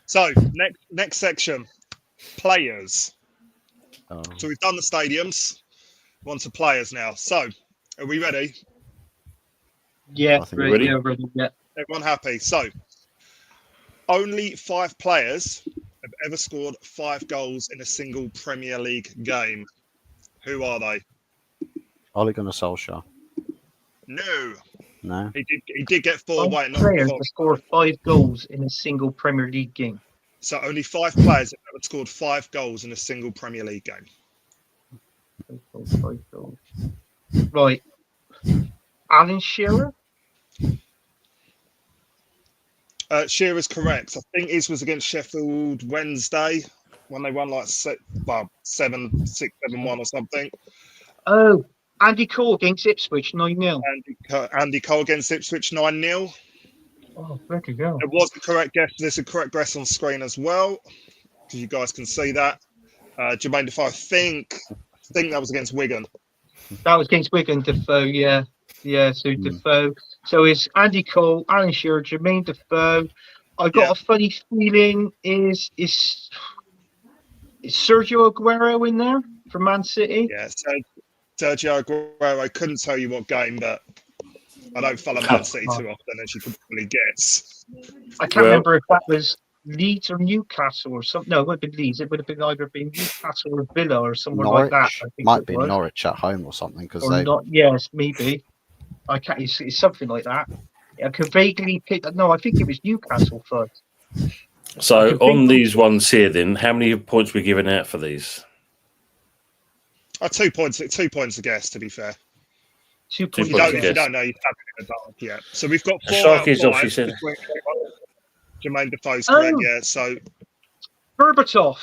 So, next section, players. So we've done the stadiums. We're on to players now. So, are we ready? Yeah, ready. Yeah. Everyone happy? So, only 5 players have ever scored 5 goals in a single Premier League game. Who are they? Ole Gunnar Solskjaer. No. He did get 4 away. Players have scored 5 goals in a single Premier League game. So only 5 players have ever scored 5 goals in a single Premier League game. Right. Alan Shearer? Shearer's correct. I think his was against Sheffield Wednesday when they won like 7-6-7-1 or something. Oh, Andy Cole against Ipswich, 9-0. Andy Cole against Ipswich 9-0. Oh, bloody hell. It was the correct guess. There's a correct guess on screen as well, because you guys can see that. Jermaine Defoe, I think that was against Wigan. That was against Wigan, Defoe, yeah. Yeah, so Defoe. So it's Andy Cole, Alan Shearer, Jermaine Defoe. I've got a funny feeling is Sergio Aguero in there from Man City? Yeah, so Sergio Aguero, I couldn't tell you what game, but I don't follow Man City too often, as you could probably guess. I can't remember if that was Leeds or Newcastle or something. No, it would have been Leeds. It would have been either Newcastle or Villa or somewhere like that. I think might be Norwich at home or something, because they. Not, yes, maybe. I can't. It's something like that. I could vaguely pick. No, I think it was Newcastle first. So on these ones here, then, how many points we giving out for these? 2 points. 2 points a guess, to be fair. 2 points. If you don't know, you're tapping in the dark. Yeah. So we've got 4 out of 5. Said. Jermaine Defoe's correct. Yeah. So Berbatov.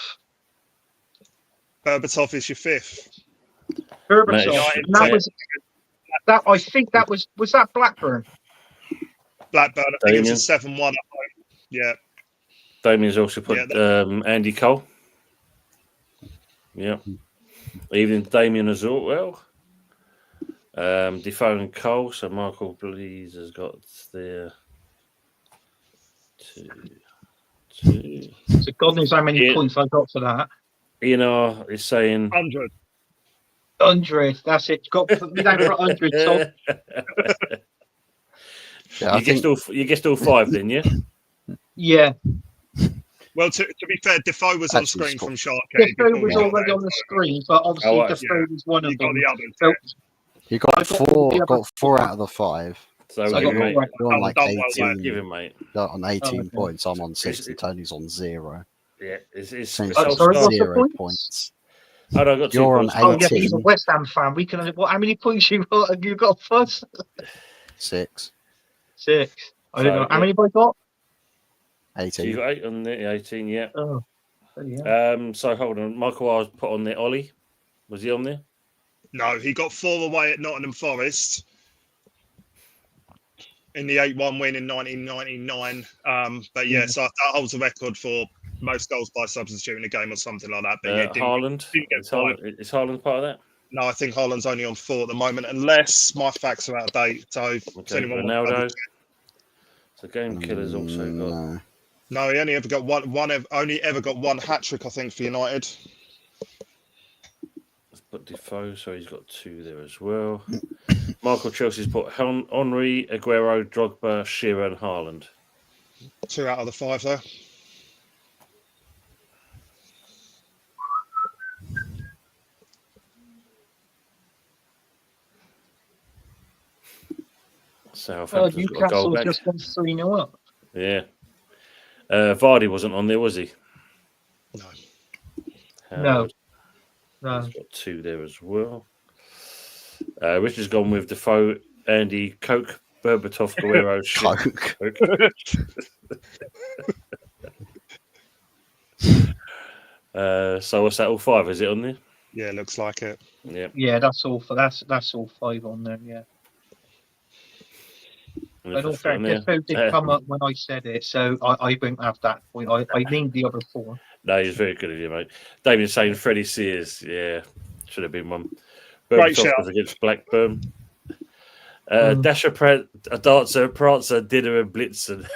Berbatov is your 5th. Berbatov. That I think that was that Blackburn. Blackburn. I think it was a 7-1 at home. Yeah. Damien's also put Andy Cole. Yeah. Even Damien as well. Defoe and Cole. So Michael Blees has got their 2. So God knows how many points I got for that. Ian R is saying 100. 100. That's it. Got put me down for 100. So. Yeah, you guessed all 5 then, yeah? Yeah. Well, to be fair, Defoe was on screen from Shark. Defoe was already on the screen, but obviously Defoe was one of them. You got the others. So, you got 4 out of the 5. So I got mate. You're on like 18. Give him, mate. On 18 points. I'm on 6 and Tony's on 0. Yeah, it's sorry, what's 0 the points. Oh, no, I got 2 You're on points. 18. Oh, yeah, he's a West Ham fan. We can. How many points you got? Have you got first? 6. 6. I don't know. How many have I got? 18. So you got 8 on the 18, yeah. Oh, yeah. So hold on. Michael, I was put on there. Ollie, was he on there? No, he got 4 away at Nottingham Forest in the 8-1 win in 1999. But yeah, so that holds a record for most goals by substitute in a game or something like that. But yeah, Haaland. Is Haaland part of that? No, I think Haaland's only on 4 at the moment, unless my facts are out of date. So Ronaldo. So Game Killer's also got. No, he only ever got one hat trick, I think, for United. Let's put Defoe, so he's got 2 there as well. Michael Chelsea's put Henry, Aguero, Drogba, Shearer, and Haaland. 2 out of the 5 there. Southampton's got a goal Newcastle back. just won 3-0 up. Yeah. Vardy wasn't on there, was he? No. He's got 2 there as well. Richard's gone with Defoe, Andy, Coke, Berbatov, Guerrero, Coke. So what's that? All 5? Is it on there? Yeah, looks like it. Yeah. Yeah, that's all for that's all 5 on there. Yeah. I don't think Defoe did come up when I said it, so I won't have that point. I named the other 4. No, he's very good of you, mate. David's saying Freddie Sears. Yeah, should have been one. Great Berbatov shout. was against Blackburn. Dasher, Dancer, Prancer, Dinner, and Blitzen.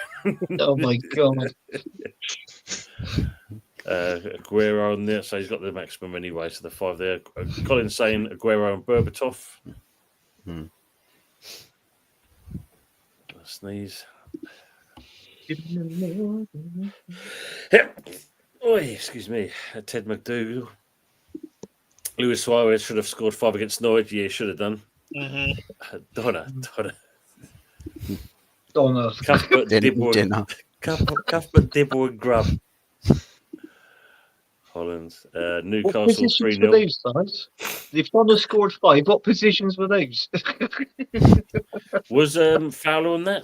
Oh my god. Aguero on there, so he's got the maximum anyway, so the 5 there. Colin's saying Aguero and Berbatov. Sneeze. Oh, excuse me. Ted McDougall. Luis Suarez should have scored 5 against Norwich. Yeah, should have done. Donna. Donna. Cuthbert, Dinner. Cuthbert, Dibble, and Grub. Holland. What Newcastle positions were 3-0. those, guys? If Donald scored 5, what positions were those? Was Fowler on that?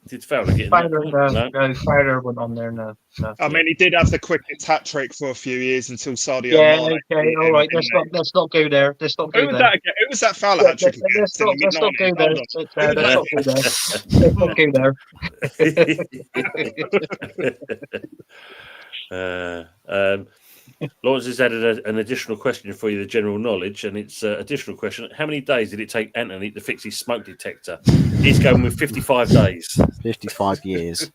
Did Fowler get in that Fowler, point? no, Fowler went on there. No. I mean, he did have the quickest hat trick for a few years until Sadio Yeah, Mane. okay, all right. Let's not go there. Let's not go Who was there. that again? Who was that Fowler Yeah, hat trick against in the let's not go there. mid-90s? Let's not go there. Lawrence has added an additional question for you, the general knowledge, and it's additional question. How many days did it take Anthony to fix his smoke detector? He's going with 55 days. 55 years.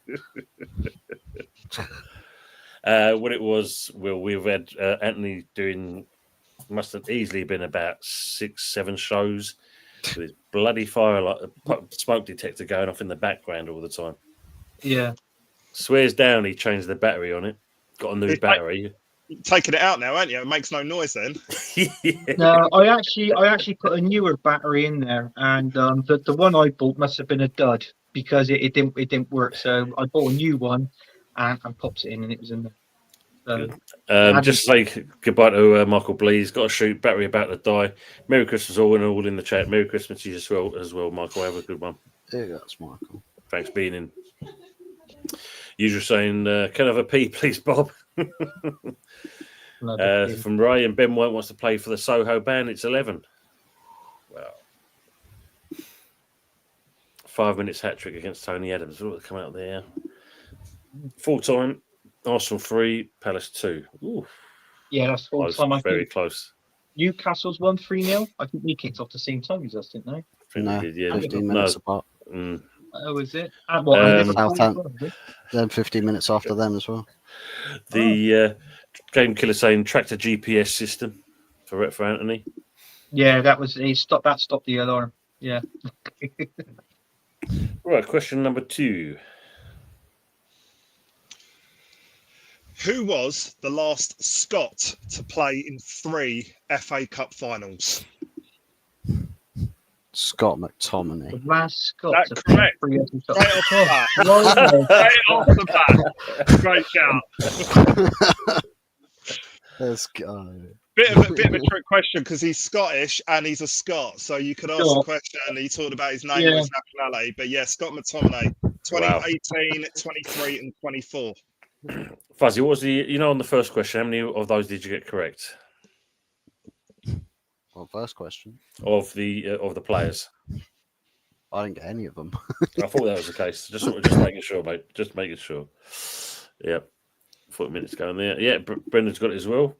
What it was, well, we've had Anthony doing, must have easily been about 6-7 shows with his bloody smoke detector going off in the background all the time. Yeah. Swears down he changed the battery on it, got a new battery. Taking it out now, aren't you? It makes no noise then. Yeah. No, I actually put a newer battery in there, and the one I bought must have been a dud because it didn't work. So I bought a new one and popped it in, and it was in there. So, just say goodbye to Michael Blees. Got to shoot, battery about to die. Merry Christmas all in the chat. Merry Christmas to you as well, Michael. Have a good one. Yeah, that's Michael. Thanks for being in. Usual saying, can I have a pee, please, Bob? From Ray and Ben White wants to play for the Soho band. It's 11. Wow. 5 minutes hat trick against Tony Adams. What come out there? Full time. Arsenal 3, Palace 2. Ooh. Yeah, that's full Close, time. I very think close. Newcastle's won 3-0. I think we kicked off the same time as us, didn't they? No, Did, yeah. 15 minutes apart. Oh, is it? And what? And Liverpool as Southampton. well, is it? Then 15 minutes after them as well. The game killer saying tractor GPS system for Anthony. Yeah, that stopped the alarm. Yeah. Right, question number 2. Who was the last Scot to play in 3 FA Cup finals? Scott McTominay. The last Scott. That's correct. Free Right off the bat. Great shout. Let's go. Bit of a trick question because he's Scottish and he's a Scot. So you could ask the question and he talked about his name or his nationality. But yeah, Scott McTominay, 2018, 23 and 24. Fuzzy, what was on the first question, how many of those did you get correct? Well, first question. Of the players? I didn't get any of them. I thought that was the case. Just making sure, mate. Just making sure. Yeah. 40 minutes going there. Yeah, Brendan's got it as well.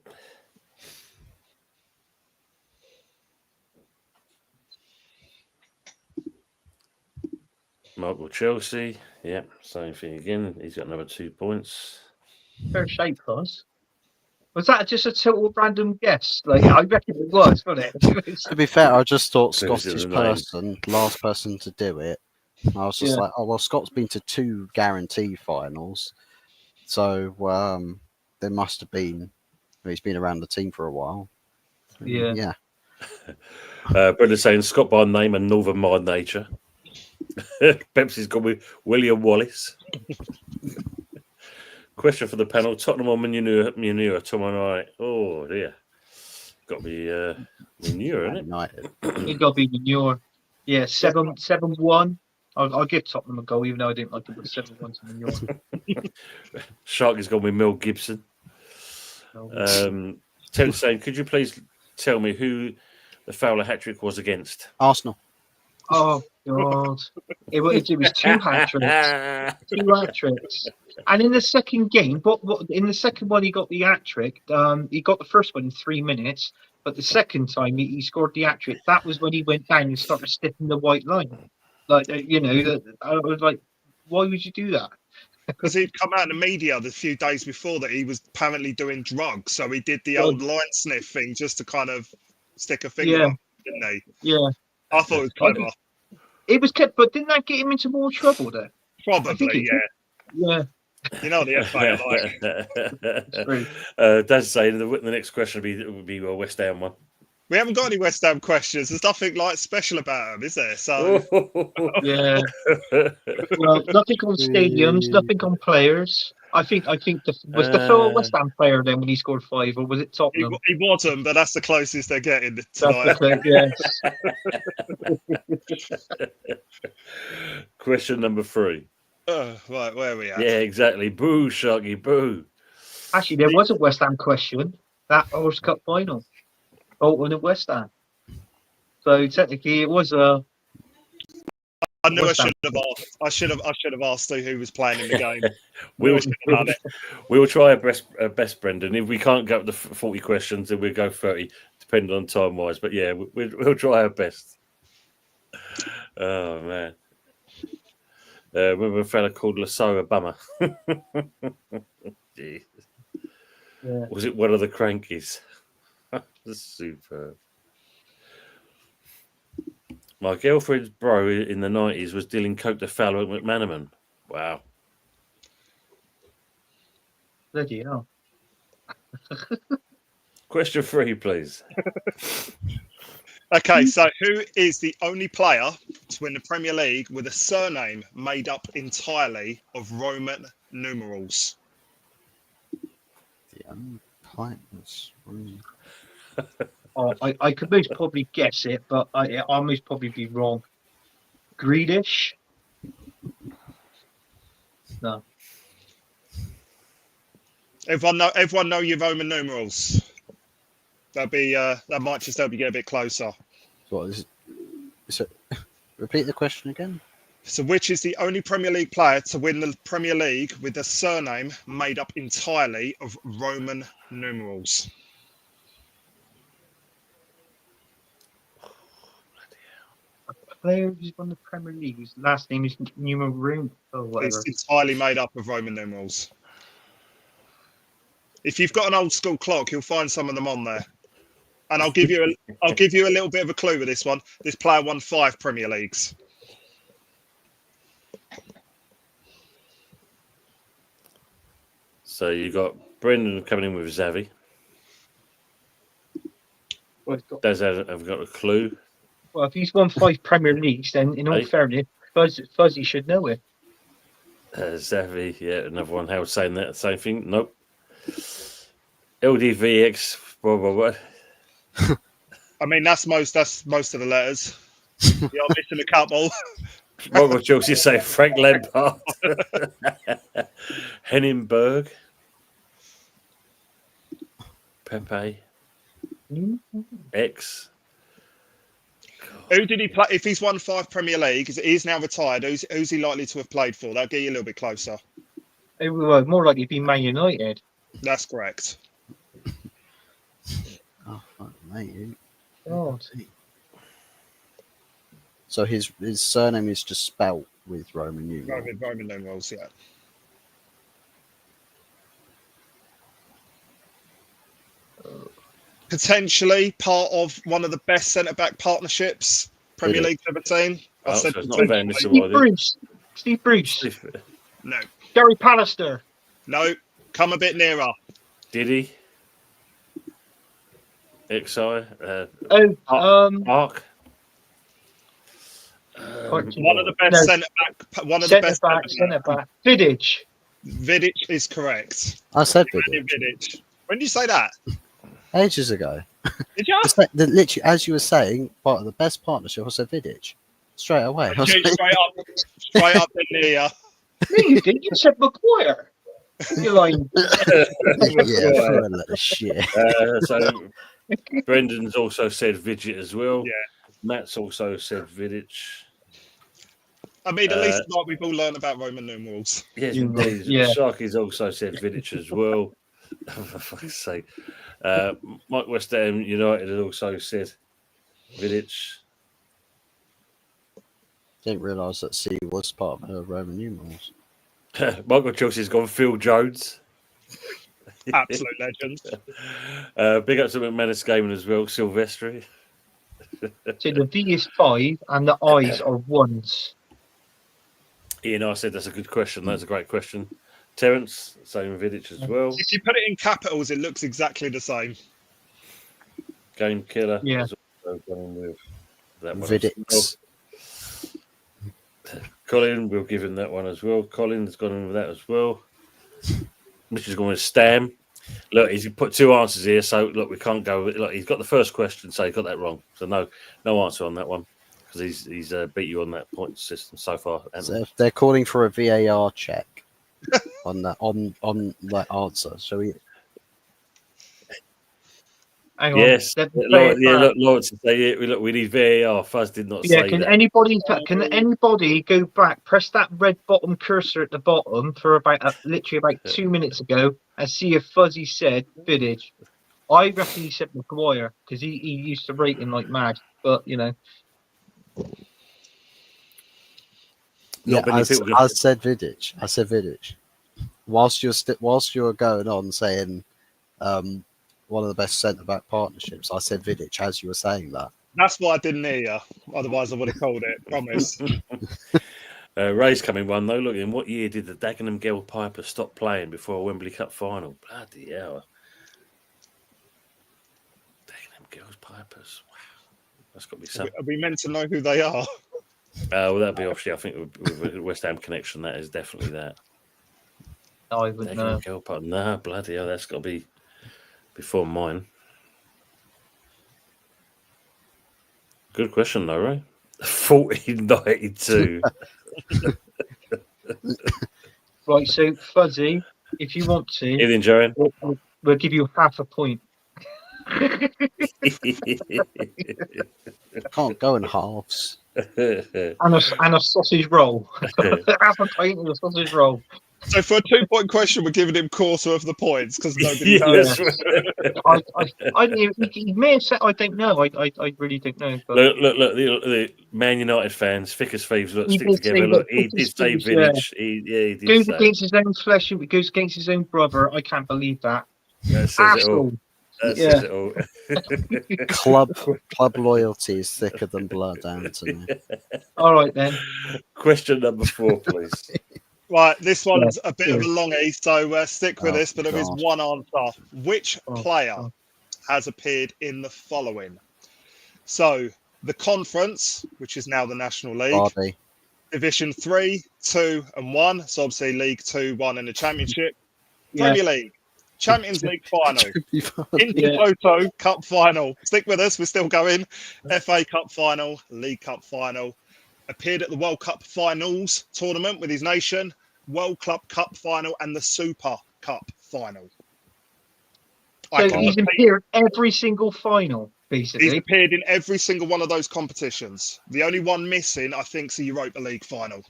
Michael Chelsea. Yeah, same thing again. He's got another 2 points. Fair shape, was that just a total random guess? Like, I reckon it was, wasn't it? To be fair, I just thought Scottish Scottish last person to do it. And I was just like, oh, well, Scott's been to 2 guarantee finals. So there must have been, he's been around the team for a while. Yeah. Brendan's saying Scott by name and Northern by nature. Pepsi's gone with William Wallace. Question for the panel: Tottenham or Munira tomorrow night? Oh dear, got to be Munira, isn't it? United. It's got to be Munira. Yeah, 7-1. I'll give Tottenham a goal, even though I didn't like it, but 7-1 to Munira. Shark has gone with Mel Gibson. Terry's saying, could you please tell me who the Fowler hat trick was against? Arsenal. Oh God! It was 2 hat tricks. 2 hat tricks. And in the second game, what in the second one he got the hat trick. He got the first one in 3 minutes, but the second time he scored the hat trick. That was when he went down and started sniffing the white line. Like I was like, why would you do that? Because he'd come out in the media the few days before that he was apparently doing drugs, so he did the old line sniff thing just to kind of stick a finger up, didn't he? Yeah. I thought it was clever. It was kept, but didn't that get him into more trouble though? Probably, yeah. Yeah. You know the FA are like. Dad's saying the next question would be a West Ham one. We haven't got any West Ham questions. There's nothing like special about them, is there? So yeah. Well, nothing on stadiums, nothing on players. I think was the Phil a West Ham player then when he scored 5, or was it Tottenham? He wasn't, but that's the closest they're getting That's tonight. the yes. Question number 3. Right, where are we at? Yeah, exactly. Boo, Sharky, boo. Actually, there was a West Ham question. That World Cup final, Bolton and West Ham. So technically, it was a. I knew West I Ham. should have asked. I should have asked who was playing in the game. We'll, should have done it. we'll try our best, Brendan. If we can't get up to 40 questions, then we'll go 30, depending on time-wise. But yeah, we'll try our best. Oh, man. Remember a fella called Lasso Obama? Yeah. Was it one of the crankies? Superb. My girlfriend's bro in the 90s was dealing coke to Fowler at McManaman. Wow. Bloody hell. Question 3, please. Okay, so who is the only player to win the Premier League with a surname made up entirely of Roman numerals? The unplightness. Oh, I could most probably guess it, but I'll most probably be wrong. Greedish? No. Everyone know your Roman numerals. That might just help you get a bit closer. What is it? Repeat the question again. So, which is the only Premier League player to win the Premier League with a surname made up entirely of Roman numerals? Player who's won the Premier League, whose last name is Numeroom or whatever. It's entirely made up of Roman numerals. If you've got an old school clock, you'll find some of them on there. And I'll give you a little bit of a clue with this one. This player won 5 Premier Leagues. So you got Brendan coming in with Xavi. Well, I've got a clue. well, if he's won 5 Premier Leagues, then in all fairness, Fuzzy should know it. Xavi, yeah, another one. Howard saying that same thing. Nope. LDVX, blah, blah, blah. I mean, that's most of the letters. You're missing a couple. What would Chelsea say? Frank Lampard. Henningberg. Pepe. X. Who did he play? If he's won 5 Premier Leagues, he's now retired. Who's he likely to have played for? That'll get you a little bit closer. It would more likely be Man United. That's correct. Oh, fuck, mate. Oh, So his surname is just spelt with Roman numerals. Roman numerals, yeah. Potentially part of one of the best centre-back partnerships Premier Really? League's ever seen. I said so it's not Van potentially. Nistelrooy. Steve Bruce. No. Gary Pallister. No. Come a bit nearer. Diddy. XI. Mark. One of the best centre-back. One of the best centre-back. Vidic. Vidic is correct. I said Vidic. When did you say that? ages ago. Did you? Literally, as you were saying, part of the best partnership, I said Vidic. Straight away. I was like, Straight up in the. No, you didn't. You said McGuire. You're lying. yeah, for a lot of shit. So Brendan's also said Vidget as well. Yeah. Matt's also said Vidic. I mean, at least like we've all learned about Roman numerals. Yes, indeed. yeah. Sharky's also said Vidic as well. For fuck's sake. Mike West Ham United has also said Vidic. Didn't realise that C was part of her Roman numerals. Michael Chelsea's gone Phil Jones. Absolute legend. Big up to McManus Gaming as well, Silvestri. So the V is 5 and the I's are 1s. Ian, I said that's a good question. That's a great question. Terence, same Vidic as well. If you put it in capitals, it looks exactly the same. Game Killer. Yeah. Has also gone with that one. Vidic. Colin, we'll give him that one as well. Colin's gone in with that as well. Which is going to Stam. Look, he's put 2 answers here, so look, we can't go. Look, he's got the first question, so he got that wrong. So no answer on that one because he's beat you on that point system so far. So if they're calling for a VAR check on that answer, so we. Hang on. Yes, Let me Lord, play it back. Lawrence to say it. Look, we need VAR. Fuzz did not Yeah, say can that. anybody go back, press that red bottom cursor at the bottom for literally about 2 minutes ago and see if Fuzzy said Vidic. I reckon he said Maguire because he used to rate him like mad, but you know. Yeah, Not many people I said Vidic. I said Vidic. Whilst you're going on saying one of the best centre back partnerships, I said Vidic as you were saying that. That's why I didn't hear you. Otherwise, I would have called it. Promise. Ray's coming one though. Look, in what year did the Dagenham Girl Pipers stop playing before a Wembley Cup final? Bloody hell! Dagenham Girls Pipers. Wow, that's got to be something. Are we meant to know who they are? Well, that'd be obviously. I think with a West Ham connection, that is definitely that. I would know. Dagenham Girl Pipe. Nah, bloody hell, that's got to be before mine. Good question, though, right? 1492. Right, so Fuzzy, if you want to, Ian Joan. we'll give you half a point. Can't go in halves. And a sausage roll. Half a pint and a sausage roll. So for a 2-point question, we're giving him quarter of the points because nobody knows. I he may have said I don't know. I really don't know. But Look, the Man United fans, thick as thieves, look, He stick did say together. that Look, he thick did as say thieves, Village. He did goes say. against his own flesh, it goes against his own brother. I can't believe that. That says it all. Asshole. That Yeah. says it all. Club loyalty is thicker than blood, Anthony. All right then. Question number 4, please. Right, this one's a bit of a longie, so stick with Oh, this, but there is God. one answer. Which Oh, player God. has appeared in the following? So, the Conference, which is now the National League, Vardy. Division 3, 2 and 1, so obviously League 2, 1 and the Championship, Yeah. Premier League, Champions League final, Vardy. Intertoto Cup final. Stick with us, we're still going. FA Cup final, League Cup final. Appeared at the World Cup finals tournament with his nation, World Club Cup final, and the Super Cup final. So he's appeared every single final, basically. He's appeared in every single one of those competitions. The only one missing, I think, is the Europa League final.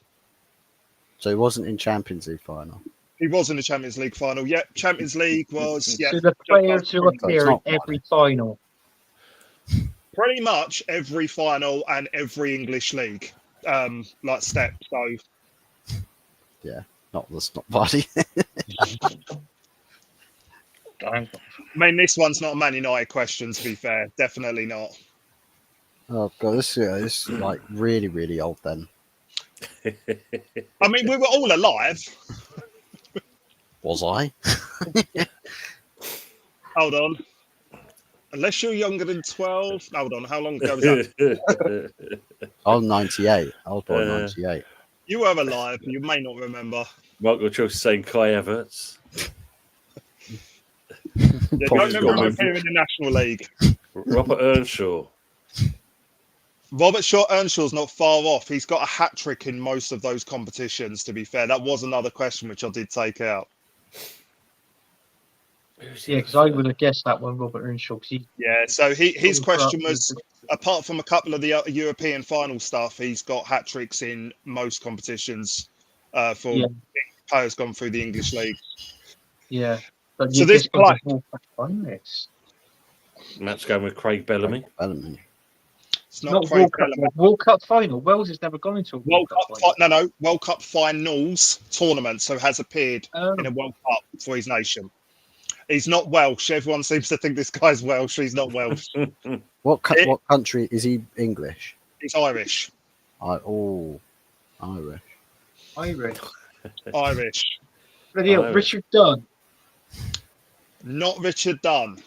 So he wasn't in Champions League final. He was in the Champions League final. Yep, Champions League was. Yeah, So the players who appear in not every final. pretty much every final and every English league, like step. So Yeah, not Vardy. I mean, this one's not a Man United question. To be fair, definitely not. Oh god, this is like really, really old then. I mean, we were all alive. Was I? Hold on. Unless you're younger than 12. Hold on. How long ago was that? I was 98. I was born 98. You were alive. You may not remember. Michael Chelsea saying Kai Havertz. Yeah, Probably don't remember got him appearing in the National League. Robert Earnshaw. Robert Shaw Earnshaw's not far off. He's got a hat trick in most of those competitions, to be fair. That was another question which I did take out. Yeah, because I would have guessed that one, Robert Earnshaw. Yeah, so his question was, apart from a couple of the European final stuff, he's got hat tricks in most competitions for players gone through the English league. Yeah. But So this player, Matt's going with Craig Bellamy. Bellamy. it's not Craig World Cup, Bellamy. World Cup final. Wales has never gone into a World Cup, World Cup finals tournament, so has appeared in a World Cup for his nation. He's not Welsh. Everyone seems to think this guy's Welsh. He's not Welsh. What country is he? English? He's Irish. Irish. Irish. Irish. Bloody hell, Richard Dunn. Not Richard Dunn.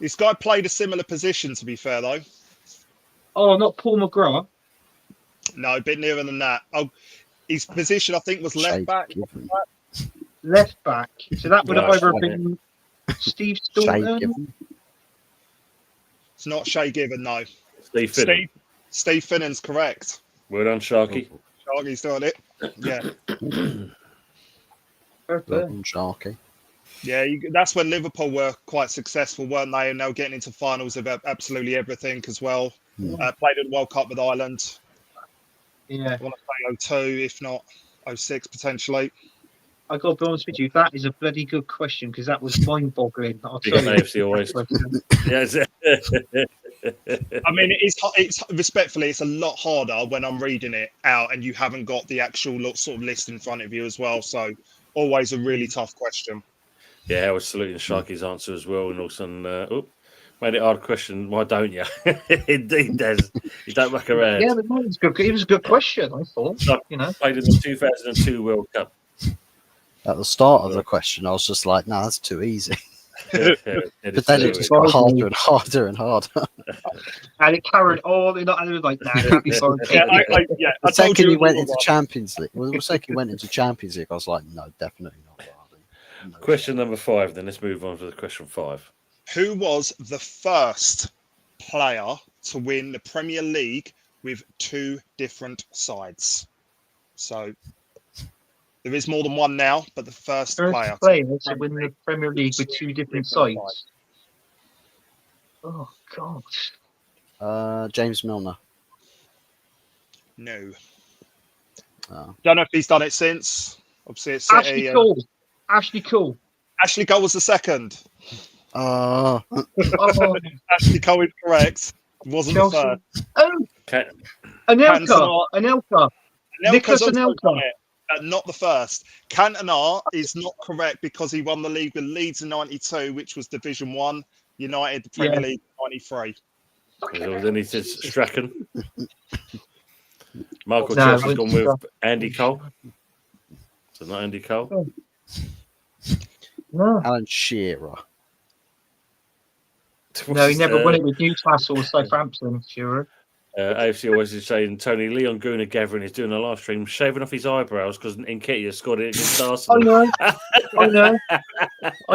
This guy played a similar position, to be fair, though. Oh, not Paul McGrath. No, a bit nearer than that. Oh, his position, I think, was left back. Left back. So that would have Right, either right. been Steve Shay Staunton. Given. It's not Shay Given, no. Steve Finnan. Steve Finnan's correct. Well done, Sharky. Sharky's doing it. Yeah. Well done, Sharky. Yeah, that's when Liverpool were quite successful, weren't they? And they were getting into finals of absolutely everything as well. Played in the World Cup with Ireland. Yeah. I want to say 02, if not 06 potentially. I got to be honest with you, that is a bloody good question because that was mind-boggling. I'll Big tell you. AFC always. Yes. I mean, it's respectfully, it's a lot harder when I'm reading it out and you haven't got the actual sort of list in front of you as well. So always a really tough question. Yeah, I was saluting Sharky's answer as well, and also made it a hard question. Why don't you? Indeed, Des. You don't muck around. Yeah, but no, it was a good question. I thought. So, You know. played in the 2002 World Cup. At the start of the question, I was just like, "No, that's too easy." But But then it just got harder and harder and harder. And it carried on, and it was like, nah, can't be sorry. I The told second you you went it into was Champions League, well, the second you went into Champions League, I was like, "No, definitely not." Vardy. No Question number 5. Then let's move on to the question 5. Who was the first player to win the Premier League with 2 different sides? So there is more than one now, but the first player to win the Premier League with 2 different sides. Oh God. James Milner. No. Oh. Don't know if he's done it since. Obviously, it's Ashley City. Cole. Ashley Cole. Ashley Cole was the second. Oh, Ashley Cole is correct. Wasn't Chelsea. the first. Oh, Cantona. Anelka. Nicholas also Anelka. done it, not the first. Cantona is not correct because he won the league with Leeds in '92, which was Division 1. United, the Premier League, '93. Then he said Strachan. Michael No, Chelsea's gone with Andy Cole. So not Andy Cole. No. Alan Shearer. No, he never won it with Newcastle or Southampton, sure. AFC always is saying Tony Leon Guna Gavin is doing a live stream, shaving off his eyebrows because Nketiah scored it against Arsenal. I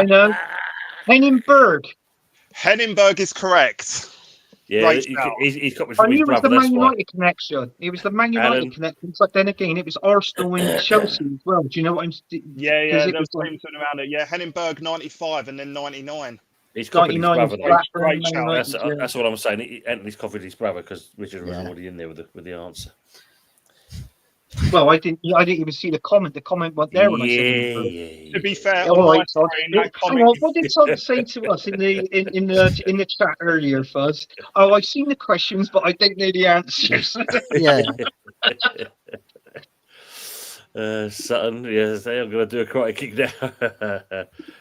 know. Henningberg is correct. Yeah, Right he's got me I from knew his it was brother. the That's Man why. United connection. It was the Man United connection. But then again, it was Arsenal and Chelsea as well. Do you know what I'm saying? Yeah, there was teams around it. Yeah, Henningberg 95 and then 99. He's copied his brother. Great shout. That's what I'm saying. Anthony's copied his brother because Richard was already in there with the answer. Well, I didn't even see the comment. The comment went there when I said it. To be fair, All right, hang on. What did someone say to us in the chat earlier, Fuzz? Oh, I've seen the questions, but I don't know the answers. Sutton, yes, they are going to do a karate kick now.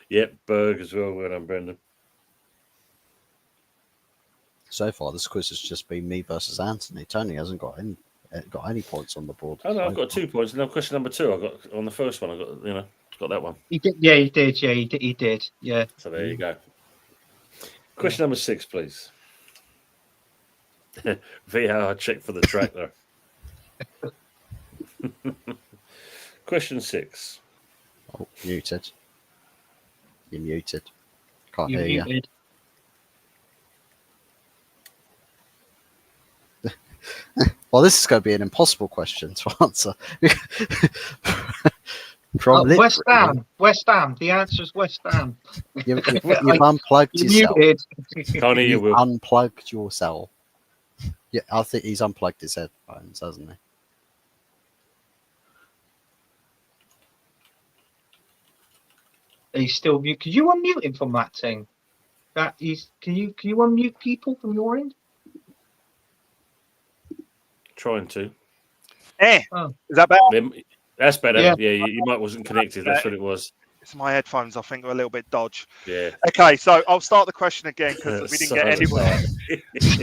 Yep, Berg as well. Well done, Brendan. So far, this quiz has just been me versus Anthony. Tony hasn't got any points on the board. Oh no, I've got 2 points. Now, question number 2, I got on the first one. I got that one. He did. Yeah, he did. Yeah. So there you go. Question number 6, please. VAR check for the track there. Question 6. Oh, muted. You're muted. Can't You're hear muted. Well, this is going to be an impossible question to answer. From West Ham. West Ham. The answer is West Ham. You've unplugged yourself. Can't hear you, Will. Unplugged yourself. Yeah, I think he's unplugged his headphones, hasn't he? He's still mute. Could you unmute him from that thing? Can you unmute people from your end? Trying to. Oh. Is that better? That's better. Yeah. Your mic wasn't connected. That's what it was. It's my headphones, I think, are a little bit dodge. Yeah. Okay, so I'll start the question again because we didn't get anywhere.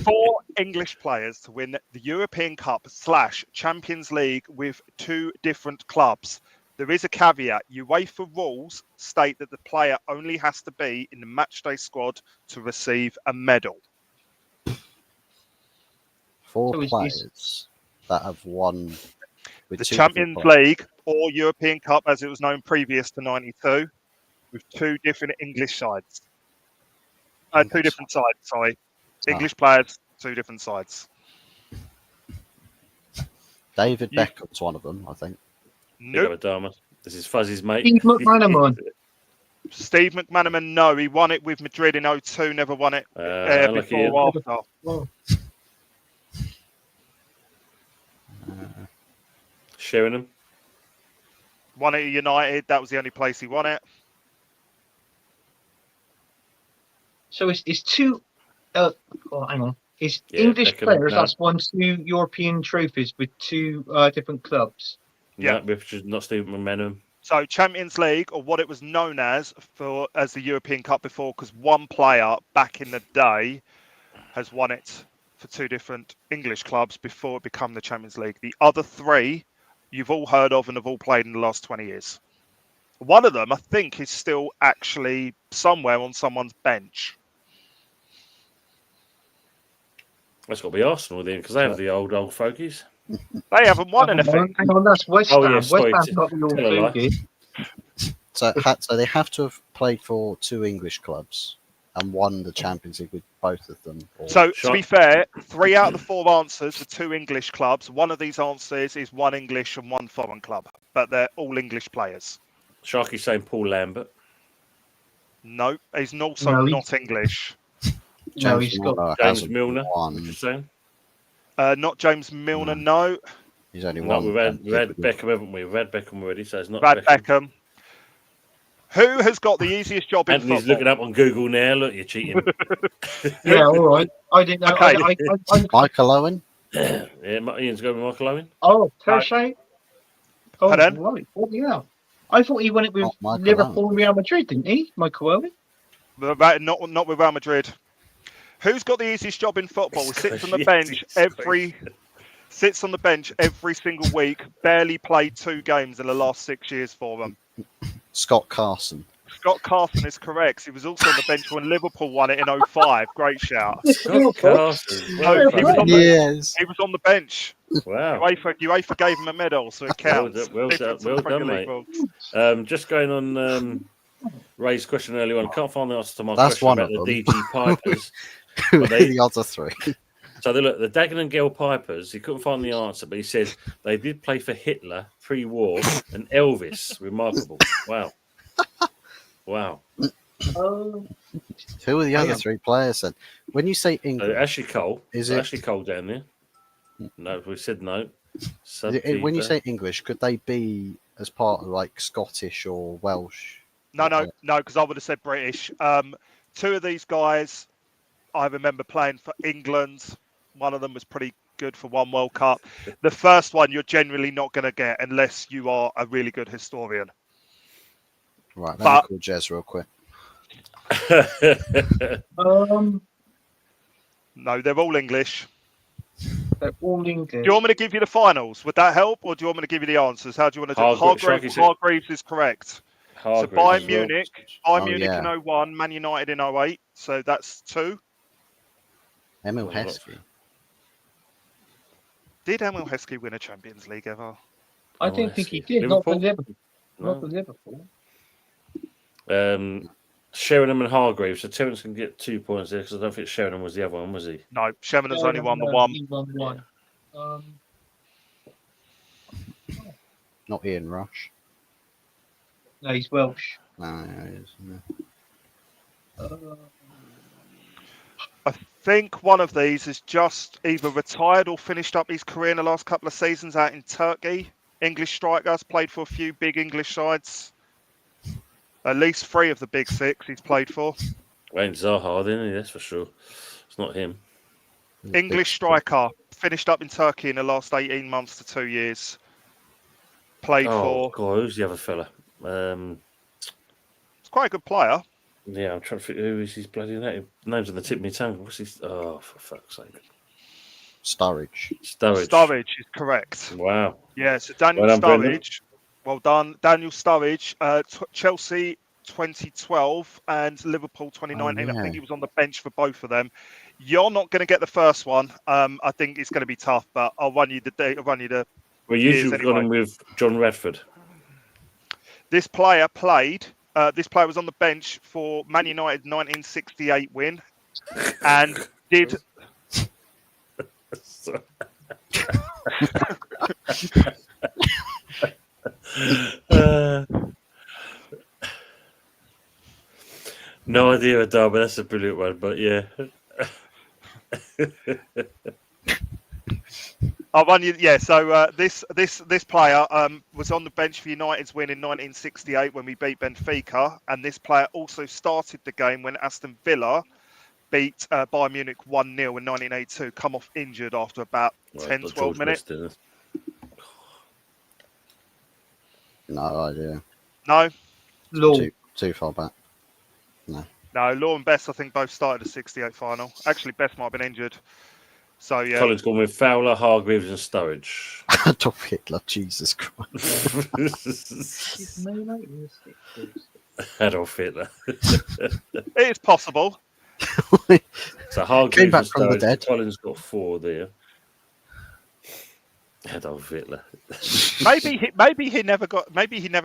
4 English players to win the European Cup / Champions League with 2 different clubs. There is a caveat. UEFA rules state that the player only has to be in the matchday squad to receive a medal. 4 players that have won. with The two Champions different clubs. League or European Cup, as it was known previous to '92, with two different English sides. Two English different sides. Sorry, Ah. English players, two different sides. David You- Beckham's one of them, I think. Big Nope. up Adama. This is Fuzzy's mate. Steve McManaman. Steve McManaman, no, he won it with Madrid in '02. Never won it Unlucky before Ian. or after. Well, Sheringham. Won it at United. That was the only place he won it. so it's two. Hang on. It's Yeah, English Beckham, players no. that's won 2 European trophies with 2 different clubs. Yeah. No, which is not Steve McManaman. So Champions League, or what it was known as the European Cup before, because one player back in the day has won it for 2 different English clubs before it became the Champions League. The other 3 you've all heard of and have all played in the last 20 years. One of them, I think, is still actually somewhere on someone's bench. That's got to be Arsenal then, because they have the old fogies. They haven't won anything. Hang on, that's West Oh, Ham. yeah, West sorry, Ham's not the old tell a lie. fogey. So they have to have played for 2 English clubs and won the Champions League with both of them. Or... So, to Sure. be fair, 3 out of the 4 answers were 2 English clubs. One of these answers is 1 English and 1 foreign club, but they're all English players. Sharky's saying Paul Lambert. No, he's also No, not English. No, he's got. Milner James hasn't Milner. What won. you saying? Not James Milner, no. He's only No, won. we've had with- Beckham, haven't we? We've had Beckham already, so it's not Brad Beckham. Beckham. Who has got the easiest job in Anthony's football? looking up on Google now. Look, you're cheating. Yeah, all right. I didn't know. Okay. Michael Owen. Yeah, Ian's going with Michael Owen. Oh, Tertiary? Oh, Pardon? right. What the hell? I thought he won it with Not Michael Liverpool and Real Madrid, didn't he? Michael Owen? Not with Real Madrid. Who's got the easiest job in football? Sits on the Yes, bench it's sits on the bench every single week. Barely played 2 games in the last 6 years for them. Scott Carson. Scott Carson is correct. He was also on the bench when Liverpool won it in '05. Great shout. Scott Carson. No, Well he was done. on the- Yes. He was on the bench. Wow. UEFA gave him a medal, so it counts. Well done, Difference in well Premier done, League mate. rules. Just going on Ray's question earlier on. I can't find the answer to my That's question one about of the them. DG Pipers. Who are they- the other 3? So the Dagenham and Gale Pipers, he couldn't find the answer, but he said they did play for Hitler pre-war and Elvis. Remarkable. Wow. Wow. Who are the other Yeah. 3 players then? When you say So England, Ashley Cole. Is Is it- Ashley Cole down there? No, we said no. when you Subkeeper. say English, could they be as part of like Scottish or Welsh? No, because I would have said British. 2 of these guys, I remember playing for England. One of them was pretty good for 1 World Cup. The first one you're generally not going to get unless you are a really good historian. Right, let But- me call Jez real quick. No, they're all English. They're all English. Do you want me to give you the finals? Would that help? Or do you want me to give you the answers? How do you want to do it? Sharky said- Hargreaves is correct. Hargreaves Bayern as well. Munich, Oh, Munich yeah. in 01, Man United in 08. So that's 2. Emil Oh, Heskey. Did Emil Heskey win a Champions League ever? I Oh, don't I think he see. did. Not for Liverpool? Liverpool. Not for Liverpool. Sheringham and Hargreaves. So Terence can get 2 points there because I don't think Sheringham was the other one, was he? No, Sherinham's only won the No, 1. He won 1. Not Ian Rush. No, he's Welsh. No, yeah, he is, yeah. I think one of these is just either retired or finished up his career in the last couple of seasons out in Turkey. English strikers, played for a few big English sides. At least 3 of the big 6 he's played for. Ain't Zaha, isn't he? That's for sure. It's not him. English striker, finished up in Turkey in the last 18 months to 2 years. Played Oh, for. God, who's the other fella? It's quite a good player. Yeah, I'm trying to figure who is his bloody name. Name's on the tip of my tongue. What's his? Oh, for fuck's sake. Sturridge. Sturridge. Sturridge is correct. Wow. Yeah, so Daniel Well done, Brendan. Sturridge. Well done. Daniel Sturridge, Chelsea 2012 and Liverpool 2019. Oh, yeah. I think he was on the bench for both of them. You're not going to get the first one. I think it's going to be tough, but I'll run you the Well, you years should have gone anyway. in with John Radford. This player played. This player was on the bench for Man United 1968 win, and did. No idea, Adama. That's a brilliant one, but yeah. I won you. Yeah. So this player was on the bench for United's win in 1968 when we beat Benfica, and this player also started the game when Aston Villa beat Bayern Munich 1-0 in 1982. Come off injured after about 10-12 minutes. No idea. No. Law. Too far back. No, Law and Best, I think, both started the 68 final. Actually, Best might have been injured. So, yeah. Colin's gone with Fowler, Hargreaves, and Sturridge. Adolf Hitler, Jesus Christ. Adolf Hitler. It is possible. So Hargreaves Came back and from the Sturridge. dead. Colin's got 4 there. Adolf Hitler. Maybe he never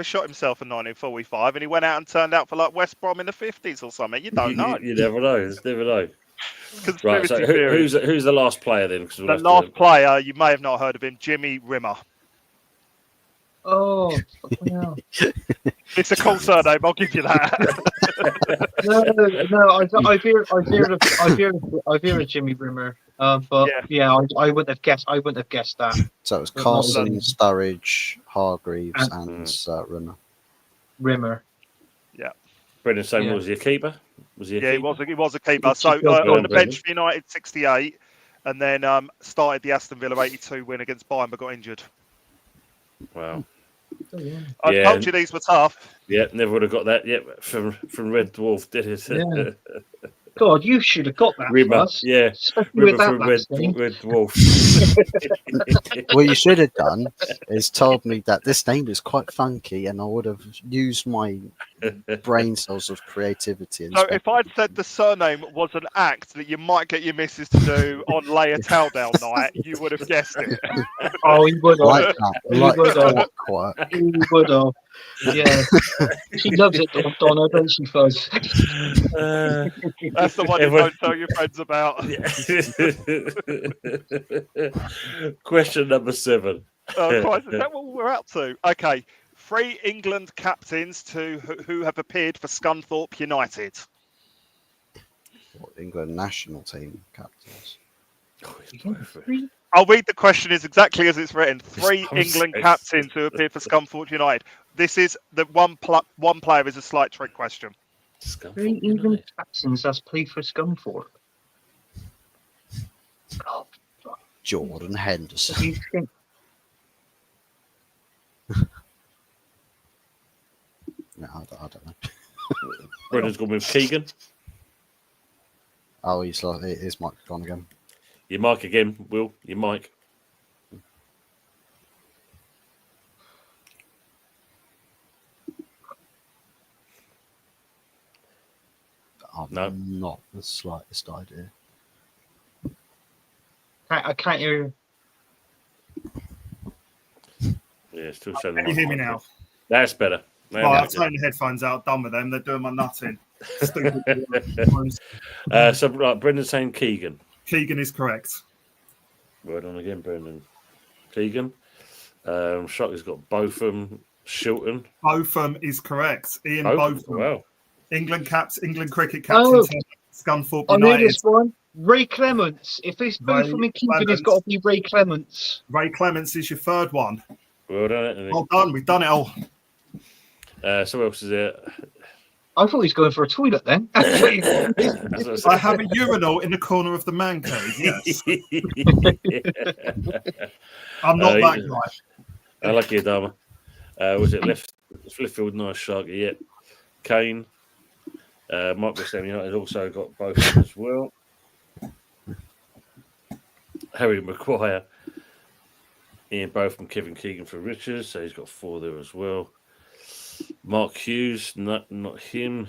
shot himself in 1945, and he went out and turned out for like West Brom in the 50s or something. You don't know. You never know. You never know. Right. So Conspiracy theory. who's the last player then? Because The last player, you may have not heard of him, Jimmy Rimmer. Oh, fucking hell. It's a cool surname. I'll give you that. No. I've heard of Jimmy Rimmer. But yeah, I wouldn't have guessed. I wouldn't have guessed that. So it was Carson, Sturridge, Hargreaves, and Rimmer. Rimmer. Yeah. Brendan saying, was he a keeper? Was he? He was a keeper. So on the bench for United 68, and then started the Aston Villa 82 win against Bayern, but got injured. Wow. I told you these were tough. Yeah, never would have got that. Yeah, from Red Dwarf did it. Yeah. God, you should have got that. Rimmer, yeah. Rimmer from Red Dwarf. What you should have done is told me that this name is quite funky, and I would have used my brain cells of creativity. So if I'd said the surname was an act that you might get your missus to do on Lay a Towel Down night, you would have guessed it. Oh, he would have. Like that. He would have. Yeah. She loves it, Donna, don't she, Fuzz? That's the one you don't tell your friends about. Question number 7. Oh, Christ, is that what we're up to? Okay. 3 England captains who have appeared for Scunthorpe United. England national team captains. I'll read the question is exactly as it's written. 3 England captains who appeared for Scunthorpe United. This is the one player is a slight trick question. 3 England captains that's played for Scunthorpe. God. Jordan Henderson. No, I don't know. Brendan's gone with Keegan. Oh, he's like, his mic gone again. Your mic again, Will. Your mic. I've not the slightest idea. I can't hear you. Yeah, still showing. Can you hear me now? That's better. Right, I've turned the headphones out. Done with them. They're doing my nutting. So, right, Brendan's saying Keegan. Keegan is correct. Word on again, Brendan. Keegan. Shotty's got Botham, Shilton. Botham is correct. Ian Botham. Wow. England cricket captain. Scunthorpe United. I know this one. Ray Clements. If it's Botham and Keegan, it's got to be Ray Clements. Ray Clements is your third one. Well done. Well done. We've done it all. So what else is there? I thought he was going for a toilet then. I have a urinal in the corner of the man cave. Yes. I'm not that guy. I like you, Dama. Was it left field? Nice Sharky. Yeah. Kane. Mike West Ham United also got both as well. Harry Maguire. Ian Botham, Kevin Keegan for Richards, so he's got 4 there as well. Mark Hughes, not him.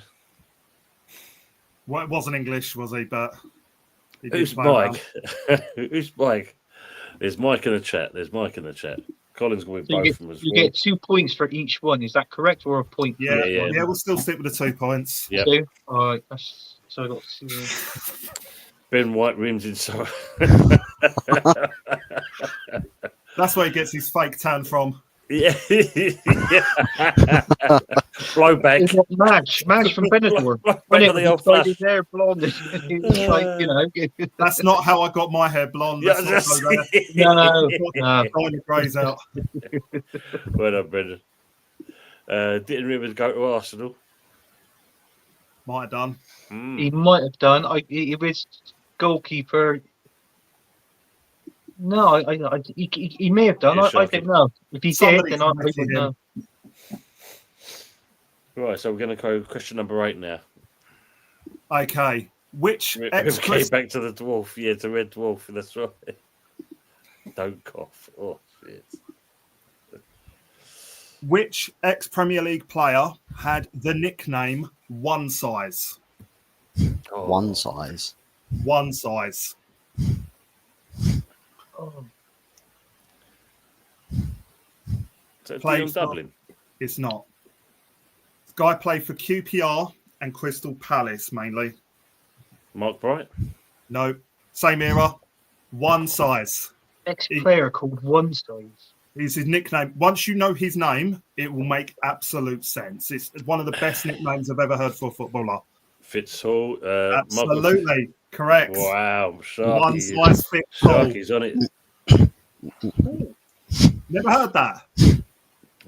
Well, it wasn't English, was he? But who's Mike? Who's Mike? There's Mike in the chat. Colin's going to So win both of them as you well. get 2 points for each one. Is that correct, or a point? Yeah, for each Yeah, one? yeah, we'll still stick with the 2 points. Yeah. Two? All right. So I got 2. Ben White rims in so. That's where he gets his fake tan from. Yeah. Blow back. Is it Madge from Benidorm? Blow When back it on the was old dyed flush. his hair blonde, it was like, you know. That's not how I got my hair blonde. Yeah, Let's not go there. No. Trying to graze out. Well done, Brendan. Didn't Rivers go to Arsenal? Might have done. He might have done. He was goalkeeper. No, he may have done. Yeah, I shocking. don't know. If he Somebody did, then I committed wouldn't know. Right, so we're going to go question number 8 now. Okay. Which ex Okay, back to the dwarf. Yeah, to Red Dwarf. That's right. Don't cough. Oh, shit. Which ex-Premier League player had the nickname One Size? Oh. One size. One Size. Oh, So Played Dion for- Dublin. It's not. This guy played for QPR and Crystal Palace mainly. Mark Bright. No, same era. One Size. ex-player called One Size. Is his nickname. Once you know his name, it will make absolute sense. It's one of the best nicknames I've ever heard for a footballer. Fitzhall. Absolutely correct. Wow. One Sharky. Size fits all. Sharky's on it. Never heard that.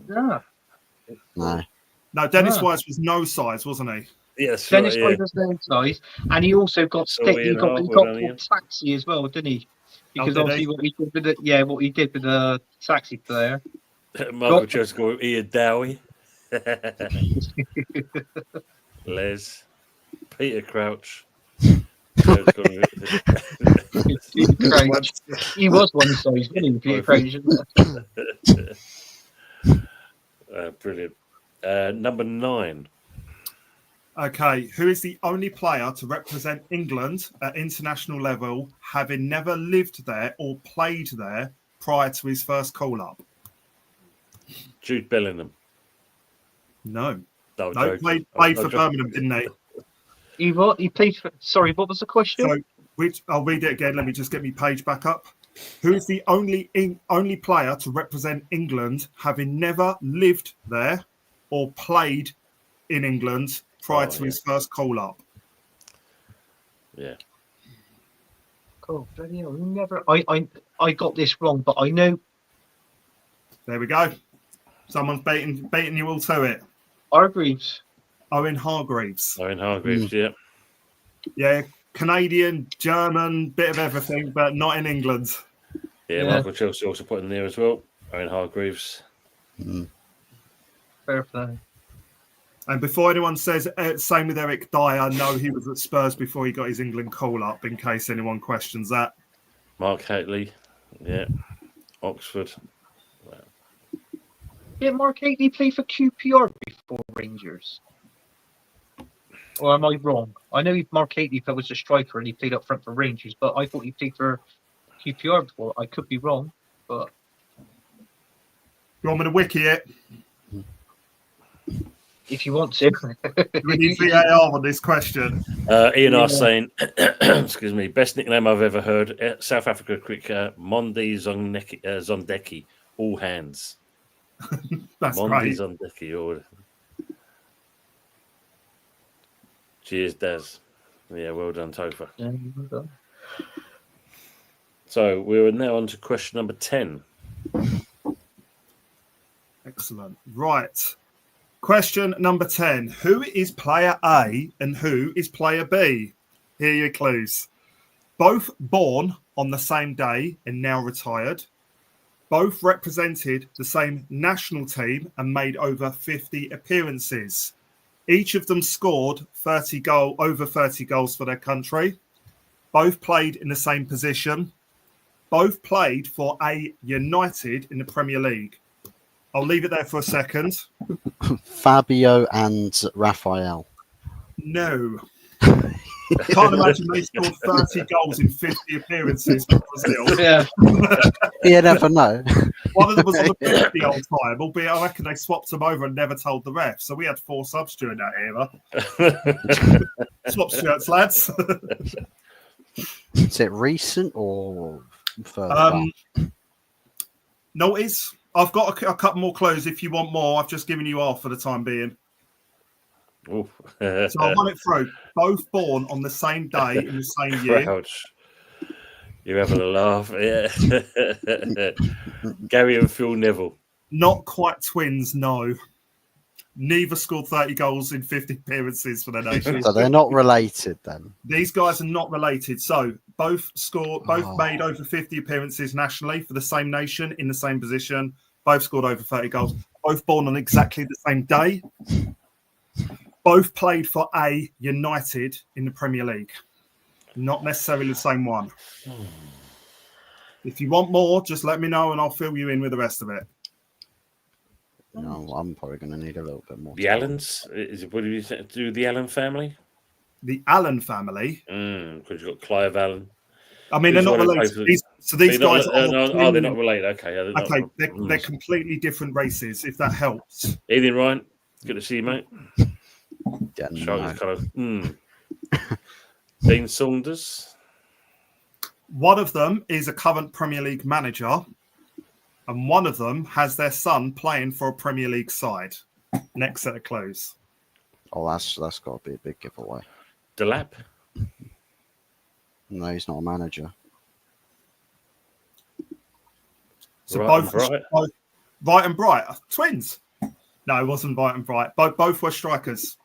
Yeah. No. No, Dennis Ah. Wise was no size, wasn't he? Yes, Dennis right, yeah. Wise was no size, and he also got So stick. we He know, got well done, called Ian. taxi as well, didn't he? Because did obviously he? what he did with the taxi player. Michael Chelsea called Ian Dowie. Les. Peter Crouch. Peter Crouch. He was one size, didn't he? Peter Crouch. Brilliant. Number 9. Okay, who is the only player to represent England at international level, having never lived there or played there prior to his first call-up? Jude Bellingham. No. No, No, joking. played No, for joking. Birmingham, didn't he? He played for. Sorry, what was the question? So, I'll read it again. Let me just get my page back up. Who is the only player to represent England, having never lived there or played in England prior to his first call-up? Yeah. Oh, bloody hell, never. I got this wrong, but I know There we go. Someone's baiting you all to it. Hargreaves. Owen Hargreaves. Owen Hargreaves, yeah. Yeah, Canadian, German, bit of everything, but not in England. Yeah, Yeah. Michael Chelsea also put in there as well. Owen Hargreaves. Fair play. And before anyone says, same with Eric Dyer, no, he was at Spurs before he got his England call-up, in case anyone questions that. Mark Hatley. Yeah. Oxford. Yeah, Mark Haley played for QPR before Rangers. Or am I wrong? I know Mark Haley was a striker and he played up front for Rangers, but I thought he played for QPR before. I could be wrong, but You want me to wiki it? if you want to. We need VAR on this question. Ian R. saying, excuse me, best nickname I've ever heard. South Africa cricketer, Mondi Zondeki. All hands. That's Mondi great. Zondeki. All... Cheers, Daz. Yeah, well done, Topher. So we're now on to question number 10. Excellent. Right. Question number 10. Who is player A and who is player B? Here are your clues. Both born on the same day and now retired. Both represented the same national team and made over 50 appearances. Each of them scored over 30 goals for their country. Both played in the same position. Both played for a United in the Premier League. I'll leave it there for a second. Fabio and Raphael. No. Can't imagine they scored 30 goals in 50 appearances for Brazil. Yeah. You never know. One of them was on the bench the old time, albeit I reckon they swapped them over and never told the ref. So we had 4 subs during that era. Swap shirts, lads. Is it recent or further back? Notice, I've got a couple more clues if you want more. I've just given you half for the time being. Oof. So I'll run it through. Both born on the same day in the same year. Crouch. You're having a laugh. Yeah. Gary and Phil Neville. Not quite twins, no. Neither scored 30 goals in 50 appearances for the nation. So they're not related then. These guys are not related. So both made over 50 appearances nationally for the same nation in the same position. Both scored over 30 goals. Both born on exactly the same day. Both played for A United in the Premier League. Not necessarily the same one. If you want more, just let me know and I'll fill you in with the rest of it. No, I'm probably going to need a little bit more. The Allens? What do you do with the Allen family? The Allen family. Because you've got Clive Allen. I mean, they're not related. These guys are. They're not related. Okay. Okay, they're completely different races, if that helps. Ethan Ryan, good to see you, mate. Yeah, Dean Saunders. One of them is a current Premier League manager, and one of them has their son playing for a Premier League side. Next set of clues. Oh, that's got to be a big giveaway. Delap. No, he's not a manager. So Bright both Bright and Bright twins. No, it wasn't Bright and Bright. Both were strikers.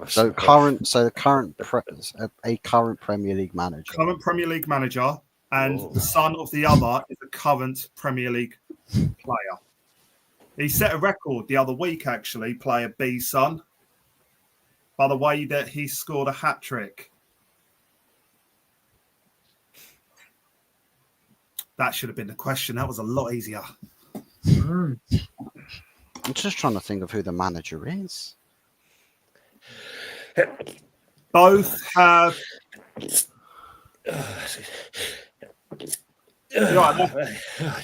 So a current Premier League manager. Current Premier League manager, and the son of the other is a current Premier League player. He set a record the other week, actually, player B's son, by the way that he scored a hat-trick. That should have been the question. That was a lot easier. I'm just trying to think of who the manager is. Both have.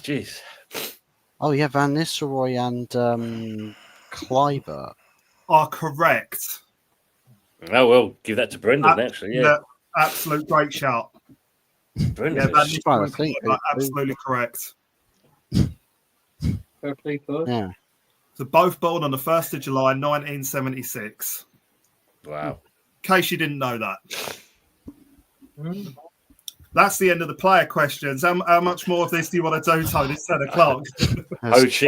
Jeez. Oh yeah, Van Nistelrooy and Kluivert are correct. Oh well, give that to Brendan. Actually, yeah, absolute great shout. Brendan, Van Nistelrooy, absolutely correct. Perfectly good. Yeah. So both born on the 1st of July, 1976. Wow. In case you didn't know that. That's the end of the player questions. How much more of this do you want to do, Tony? It's 10 o'clock. Ho Chi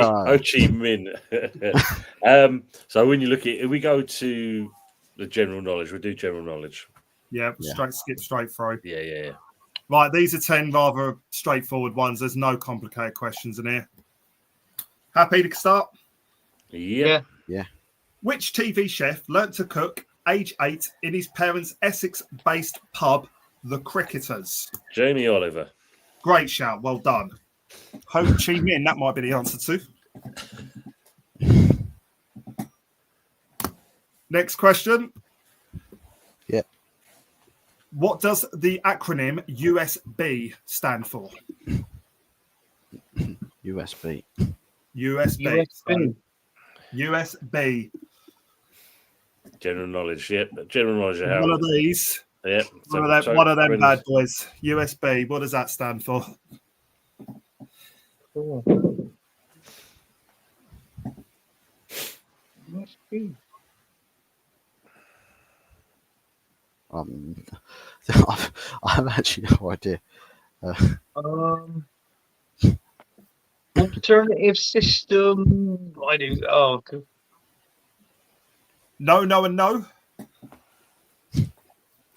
Minh. So when you look at if we go to the general knowledge, we do general knowledge. Yeah, skip straight through. Yeah. Right, these are 10 rather straightforward ones. There's no complicated questions in here. Happy to start? Yeah. Which TV chef learnt to cook age 8 in his parents' Essex-based pub, The Cricketers? Jamie Oliver. Great shout. Well done. Ho Chi Minh, that might be the answer to. Next question. Yeah. What does the acronym USB stand for? USB. USB. General knowledge. Yep. General knowledge. One of these. Yep. One of them bad boys. USB. What does that stand for? I've actually no idea. Alternative system. I do. Oh, good. No, and no.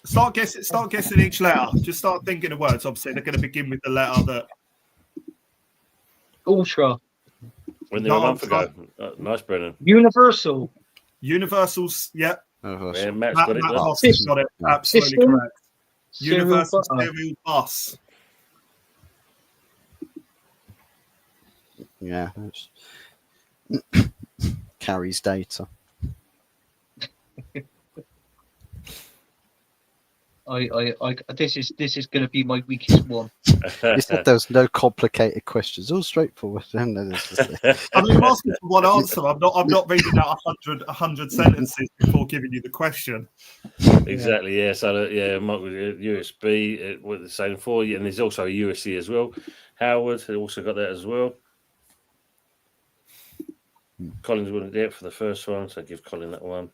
Start guessing each letter. Just start thinking of words. Obviously, they're going to begin with the letter that. Ultra. When they were a month ago. Nice, Brennan. Universal. Universal's, yep. Yeah, Matt's got it. Got it. Absolutely System? correct. Universal Serial Bus. Yeah. Carries data. This is going to be my weakest one. You said there was no complicated questions, all straightforward. And then it's just I mean, I'm asking for one answer. I'm not reading out 100 sentences before giving you the question. Exactly, yeah. So, yeah, USB, what they're saying for you, and there's also a USC as well. Howard had also got that as well. Collins wouldn't get it for the first one, so I give Colin that one.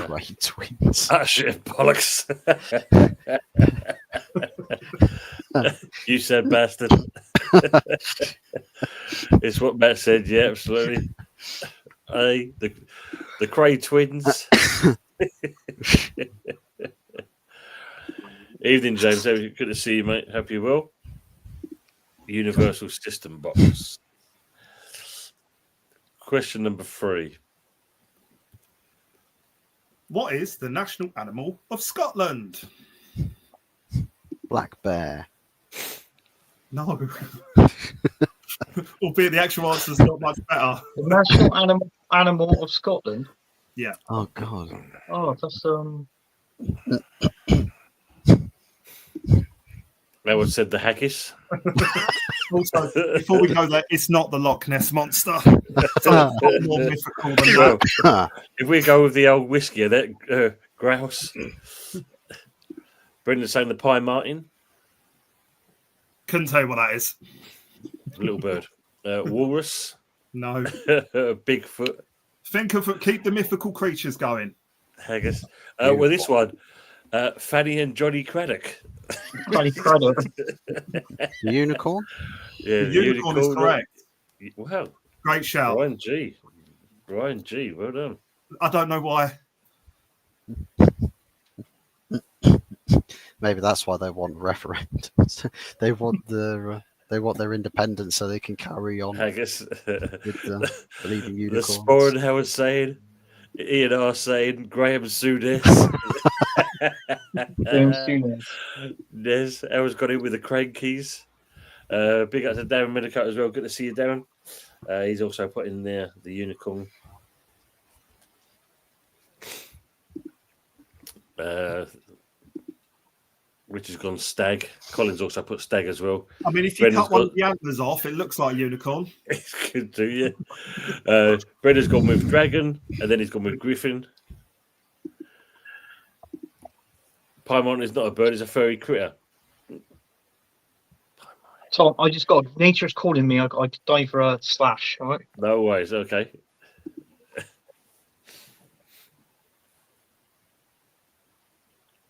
great twins. Ah, shit, bollocks. You said bastard. It's what Matt said, yeah, absolutely. Hey, the Cray twins. Evening, James. Good to see you, mate. Hope you're well. Universal System Box. Question number 3. What is the national animal of Scotland? Black bear. No. Albeit the actual answer is not much better. The national animal of Scotland. Yeah. Oh God. Oh, that's That was said the haggis. Also, before we go there, it's not the Loch Ness monster. So it's a lot more mythical than that. Well, if we go with the old whiskey, that grouse. Brendan's saying the pie martin. Couldn't tell you what that is. Little bird. Walrus. No. Bigfoot. Think of it. Keep the mythical creatures going. Haggis. Well, this one. Fanny and Johnny Craddock. Johnny Craddock. Unicorn? Yeah, The unicorn is correct. Wow. Great shout. Ryan G. Well done. I don't know why. Maybe that's why they want referendums. They want their independence so they can carry on Haggis. with believing The unicorns. Sporn Howard saying. Ian R saying. Graham Souness. Des, El's got in with the Crankies. Big up to Darren Middlecote as well. Good to see you, Darren. He's also put in there the unicorn. Rich has gone stag. Colin's also put stag as well. I mean, if you cut one of the antlers off, it looks like a unicorn. It's good too, yeah. Brendan's gone with dragon, and then he's gone with griffin. Paimon is not a bird; it's a furry critter. Tom, I just got nature's calling me. I dive for a slash. All right. No worries. Okay.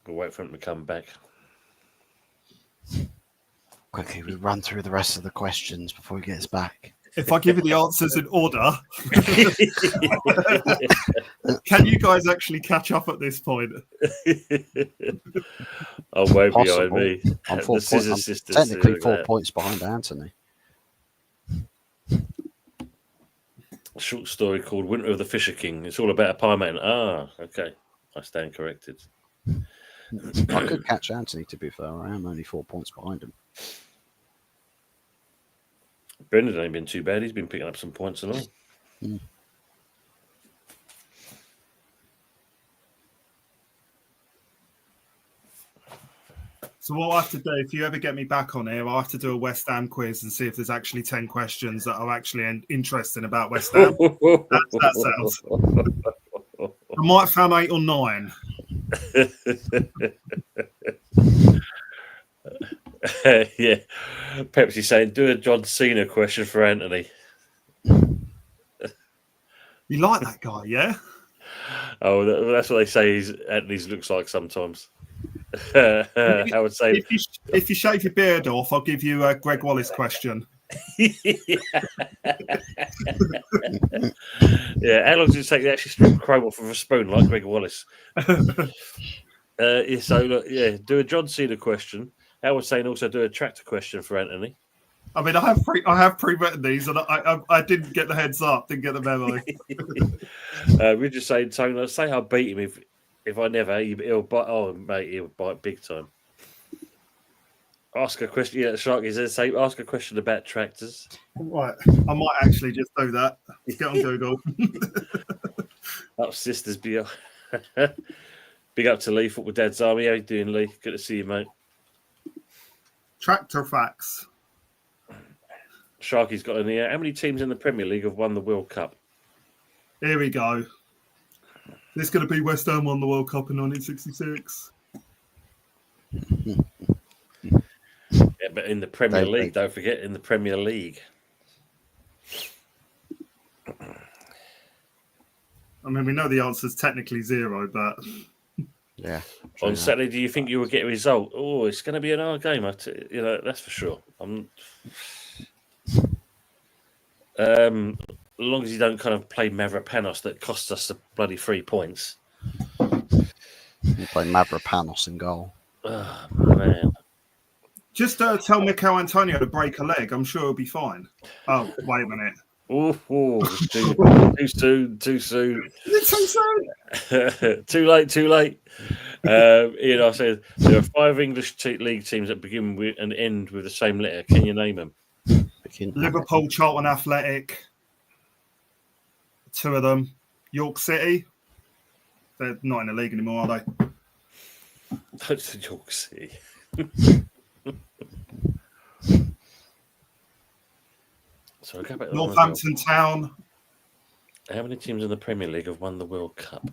We'll wait for him to come back. Quickly, we run through the rest of the questions before he gets back. If I give you the answers in order, can you guys actually catch up at this point? Oh, way behind Possible. me. I'm The technically 4 points behind Anthony. A short story called Winter of the Fisher King. It's all about a pie man. Ah, okay. I stand corrected. I could catch Anthony, to be fair. I am only 4 points behind him. Brendan ain't been too bad. He's been picking up some points and all. Mm. So what I have to do, if you ever get me back on here, I have to do a West Ham quiz and see if there's actually 10 questions that are actually interesting about West Ham. That sounds. I might have found 8 or 9. Yeah. Pepsi saying, do a John Cena question for Anthony. You like that guy, yeah? Oh, that's what they say Anthony's looks like sometimes. I would say. If you shave your beard off, I'll give you a Greg Wallace question. Yeah, how long does it take to actually strip chrome off of a spoon like Greg Wallace? Yeah, so look, yeah, do a John Cena question. Howard saying also do a tractor question for Anthony. I mean, I have pre-written these, and I didn't get the heads up, didn't get the memo. We're just saying, Tony, say I beat him if I never, he'll bite. Oh, mate, he'll bite big time. Ask a question. Yeah, Shark is the same. Ask a question about tractors. Right, I might actually just do that. Get on Google. Up sisters, big up. Big up to Lee, Football Dad's Army. How you doing, Lee? Good to see you, mate. Tractor facts. Sharky's got in here. How many teams in the Premier League have won the World Cup? Here we go. This is going to be West Ham won the World Cup in 1966. Yeah, but in the Premier League, don't forget, in the Premier League. I mean, we know the answer is technically 0, but Yeah. On Saturday, do you think you will get a result? Oh, it's going to be an hard game. That's for sure. As long as you don't kind of play Mavropanos that costs us the bloody 3 points. You play Mavropanos in goal. Oh, man. just tell Mikel Antonio to break a leg. I'm sure he'll be fine. Oh, wait a minute. Too soon. Is it too soon? Too late. I said there are 5 English league teams that begin with and end with the same letter. Can you name them? Liverpool, Charlton Athletic. 2 of them. York City. They're not in the league anymore, are they? That's York City. So go back to Northampton Town. How many teams in the Premier League have won the World Cup?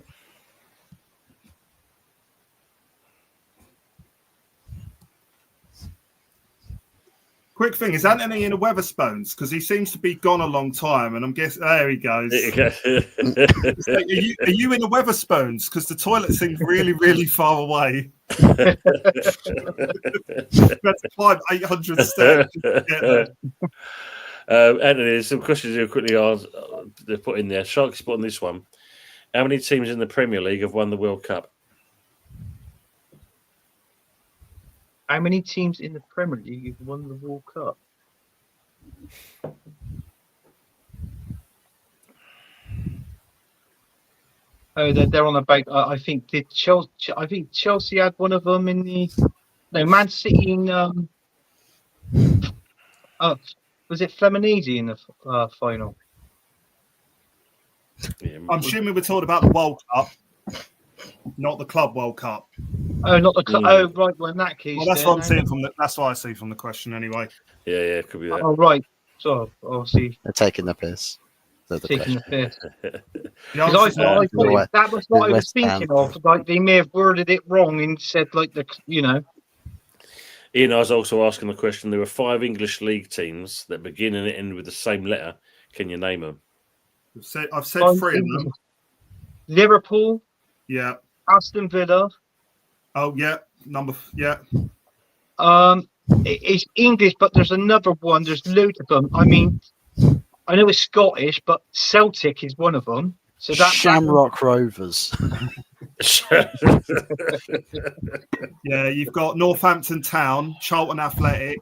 Quick thing, is Anthony in a Weatherspoons? Because he seems to be gone a long time, and I'm guessing there he goes. There you go. It's like, are you in a Weatherspoons? Because the toilet seems really, really far away. You had to climb 800 steps to get there. Anthony, there's some questions you quickly they put in there. Sharky's put on this one. How many teams in the Premier League have won the World Cup? How many teams in the Premier League have won the World Cup? Oh, they're on about. I think Chelsea. I think Chelsea had one of them in the. No, Man City in. Was it Flaminides in the final? Yeah, I'm assuming we're talking about the World Cup, not the Club World Cup. Oh, not the. Oh, right. Well, in that case, Well, that's what I'm seeing from that's what I see from the question anyway. Yeah, could be that. Oh, right. So obviously They're taking the piss. taking the piss. The answer's no. That was what I was thinking of. Like they may have worded it wrong and said like Ian, I was also asking the question. There are 5 English league teams that begin and end with the same letter. Can you name them? I've said 3 of them. Liverpool. Yeah. Aston Villa. Oh yeah, yeah. It's English, but there's another one. There's loads of them. I mean, I know it's Scottish, but Celtic is one of them. So that's Shamrock Rovers. Yeah, you've got Northampton Town, Charlton Athletic,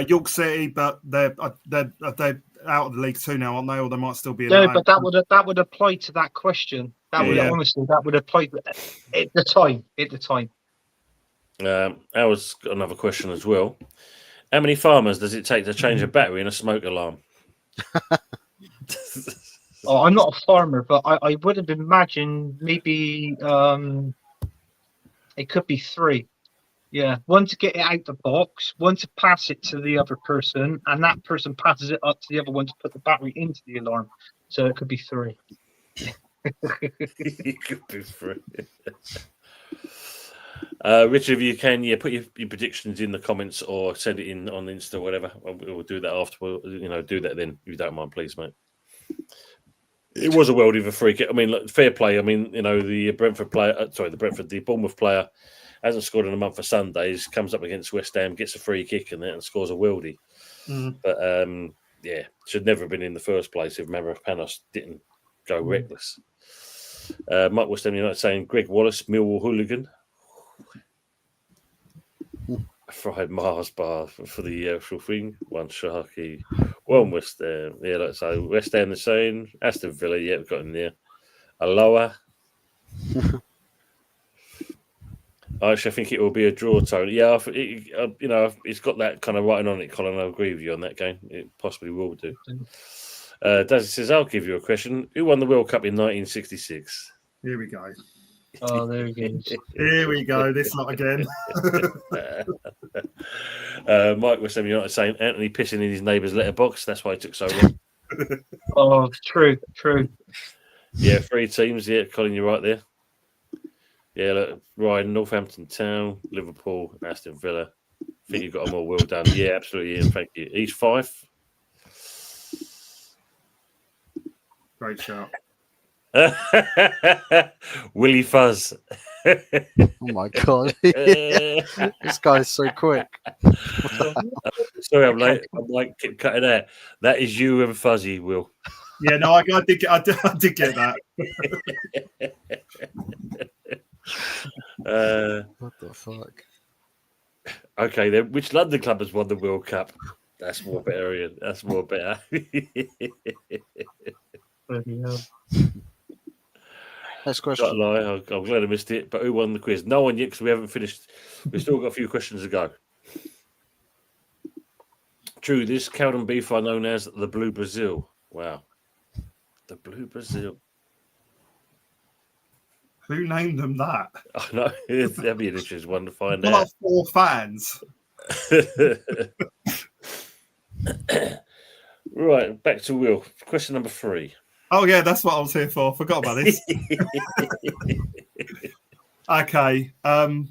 York City, but they're out of the League 2 now, aren't they? Or they might still be. No, but that would apply to that question. Honestly, that would apply at the time. I was got another question as well. How many farmers does it take to change a battery in a smoke alarm? I'm not a farmer, but I would have imagined maybe it could be 3. Yeah, one to get it out the box, one to pass it to the other person, and that person passes it up to the other one to put the battery into the alarm. So it could be 3. It could be 3. Richard, if you can, put your predictions in the comments or send it in on Insta or whatever. We'll do that after. We'll, do that then, if you don't mind, please, mate. It was a world of a free kick. I mean, look, fair play. I mean, the the Bournemouth player hasn't scored in a month for Sundays, comes up against West Ham, gets a free kick and scores a worldie. But should never have been in the first place if Mavropanos didn't go reckless. Mike West Ham United saying Greg Wallace, Millwall hooligan. Fried Mars bar for the actual thing. One Sharky, one West Ham. Yeah, like so. West Ham the same. Aston Villa, we've got in there. Aloha. Actually, I think it will be a draw, Tony. Yeah, it's got that kind of writing on it, Colin. I agree with you on that game. It possibly will do. Dazzy says, I'll give you a question. Who won the World Cup in 1966? Here we go. Oh, there he goes. Here we go. This lot again. Mike was saying Anthony pissing in his neighbour's letterbox. That's why it took so long. Oh, true. Yeah, 3 teams. Yeah, Colin, you're right there. Yeah, look, Ryan, Northampton Town, Liverpool, Aston Villa. I think you've got them all well done. Yeah, absolutely, Ian. Thank you. East Fife. Great shout. Willie Fuzz. Oh my god, this guy's so quick. Sorry, I'm late. I'm like keep cutting out. That is you and Fuzzy, Will. Yeah, no, I did get that. What the fuck? Okay, then which London club has won the World Cup? That's more better, Ian. That's more better. Next Not question. a lie, I'm glad I missed it. But who won the quiz? No one yet, because we haven't finished. We've still got a few questions to go. True, this cow and beef are known as the Blue Brazil. Wow. The Blue Brazil. Who named them that? I know. That'd be an interesting one to find Not out. 4 fans. Right, back to Will. Question number 3. Oh yeah, that's what I was here for. Forgot about this. Okay. The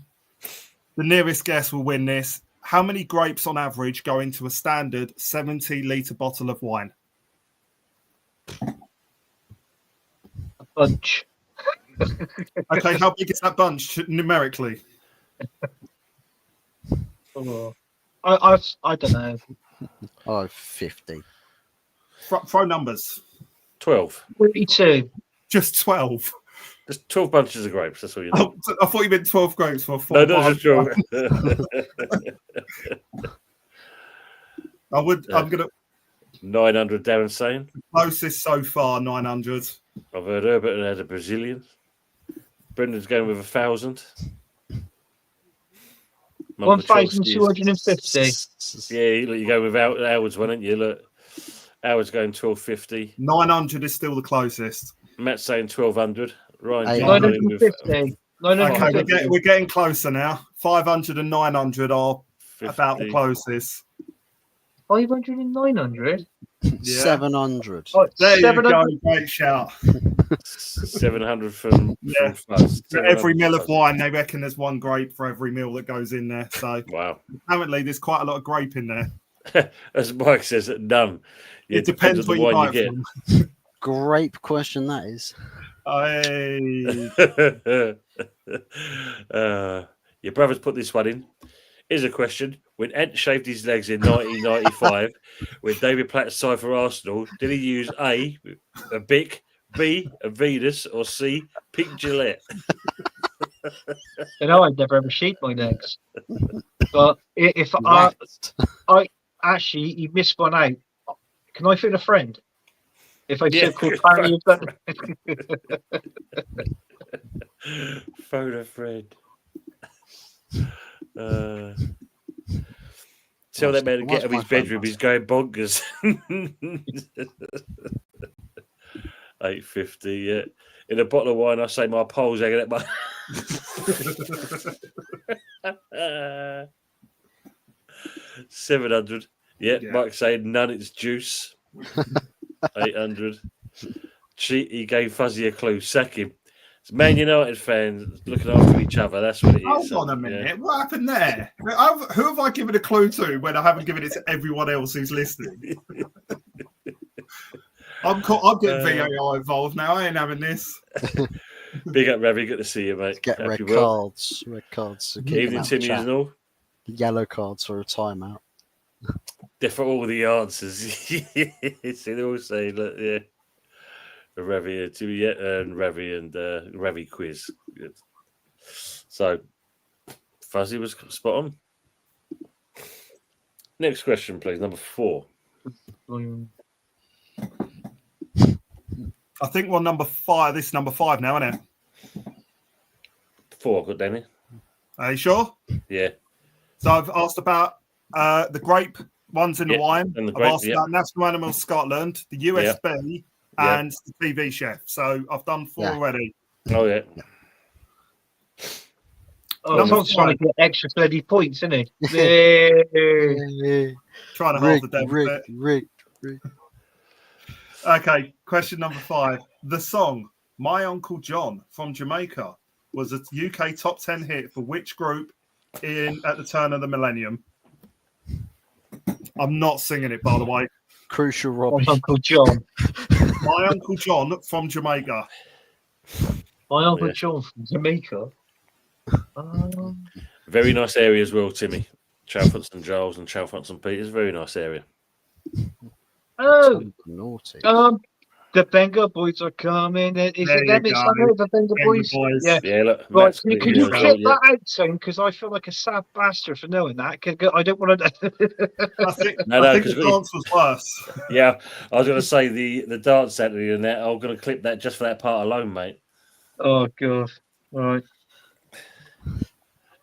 nearest guess will win this. How many grapes on average go into a standard 70-litre bottle of wine? A bunch. Okay, how big is that bunch numerically? Oh, I don't know. Oh, 50. Throw numbers. 12. 32. Just 12. Just 12 bunches of grapes. That's all you Oh, know. I thought you meant 12 grapes for 4. No, not just 12. I'm gonna 900, Darren saying. closest so far 900. I've heard Herbert had a Brazilian. Brendan's going with 1,000. 1,250. Yeah, look, you go with Howard's one, ain't you? Look, Howard's going 1,250. 900 is still the closest. Matt's saying 1,200. Ryan, 950. 950. Okay, we're getting closer now. 500 and 900 are 50. about the closest. 500 and 900? Yeah. 700. Oh, There you 700. go. Great shout. 700 from Yeah. Fuzz. For every 700 mill of Fuzz. wine, they reckon there's 1 grape for every meal that goes in there. So Wow. apparently there's quite a lot of grape in there. As Mike says, none. Yeah, It depends on what the you wine buy you it get. from. Grape question that is. Your brother's put this one in. Here's a question. When Ant shaved his legs in 1995, when David Platt's side for Arsenal, did he use A, a Bic, B, a Venus, or C, Pink Gillette? You know, I'd never ever shaved my legs. But if Waxed. actually, you missed one out. Can I phone a friend? If I Yeah. so-called apparently you've done Phone a friend. Tell that man to get out of his bedroom. He's going bonkers. 850. Yeah. In a bottle of wine, I say my pole's hanging at my. 700. Yeah, Yeah. Mike saying none. It's juice. 800. Cheat. He gave Fuzzy a clue. Sack him. It's Man United fans looking after each other. That's what it is. Hold on a minute. What happened there? Who have I given a clue to when I haven't given it to everyone else who's listening? I'm getting VAR involved now. I ain't having this. Big up, Ravi. Good to see you, mate. Get Hope red you're well. cards. Red cards. To keep them Evening, out of the Timmy, chat. and all. Yellow cards for a timeout. They're for all the answers. See, they're all saying, look, yeah. Ravi, Timmy, yeah, and Ravi and Ravi quiz. Good. So, Fuzzy was spot on. Next question, please. Number 4. I think we're number 5. This is number 5 now, isn't it? 4, got Danny. Are you sure? Yeah. So I've asked about the grape One's in Yeah, Hawaiian. and the I've grape, asked yeah. about National Animal Scotland, the USB, Yeah. and the TV chef. So I've done 4 Yeah. already. Oh yeah. Oh, Number Tom's trying to 5. get extra bloody points, isn't he? Trying to halve the deficit. Rigged. Okay, question number 5. The song My Uncle John from Jamaica was a UK top 10 hit for which group at the turn of the millennium? I'm not singing it, by the way. Crucial My Robbie. Uncle John. My Uncle John from Jamaica. My Uncle Yeah. John from Jamaica. Very nice area as well, Timmy. Chalfont St Giles and Chalfont St Peters. Very nice area. Oh, Naughty. the Benga Boys are coming. Is There it them? you It's go. the Benga Benga Boys. Boys. Yeah. Yeah, look. Right, Matt's can got you it, clip yeah. that out, son? Because I feel like a sad bastard for knowing that. 'Cause I don't want to. I think, No, I think 'cause the dance was worse. Yeah, I was going to say the dance Saturday and that. I'm going to clip that just for that part alone, mate. Oh god! Right,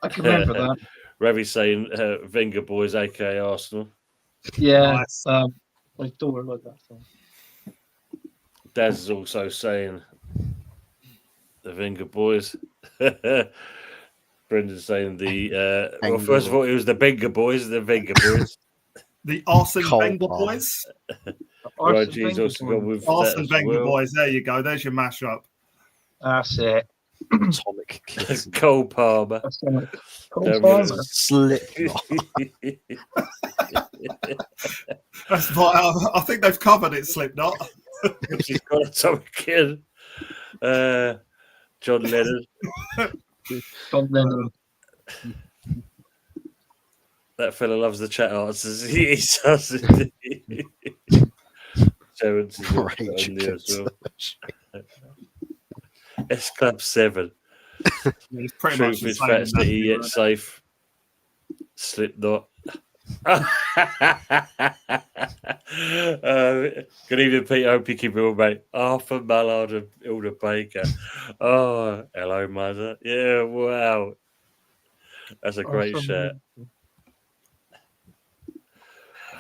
I can remember that. Ravi saying Wenger boys, aka Arsenal. Yeah, Nice. my daughter liked that song. Daz is also saying the Wenger boys. Brendan's saying the well, first of all, it was the Wenger boys, the Wenger boys. The Arsene Cold Wenger Bar. Boys. Right, Arsene G's Wenger also Boys. gone with Arsene that as Wenger well. Boys. There you go. There's your mashup. That's it. Atomic Kiss. Cole Palmer. That's it. Cole Don't Palmer. really- Slipknot. That's right. I think they've covered it, Slipknot. She's got a Atomic Kid. John Lennon. John Lennon. That fella loves the chat answers. He does. Terence is also Rage on there as Against well. S Club 7. It's pretty much Truth the is same. fat, in sticky that, yet right? safe. Slipknot. Good evening, Peter. Hope you keep it all, mate. Arthur Mallard and Hilda Baker. Oh, hello, mother. Yeah, wow. That's a great shout.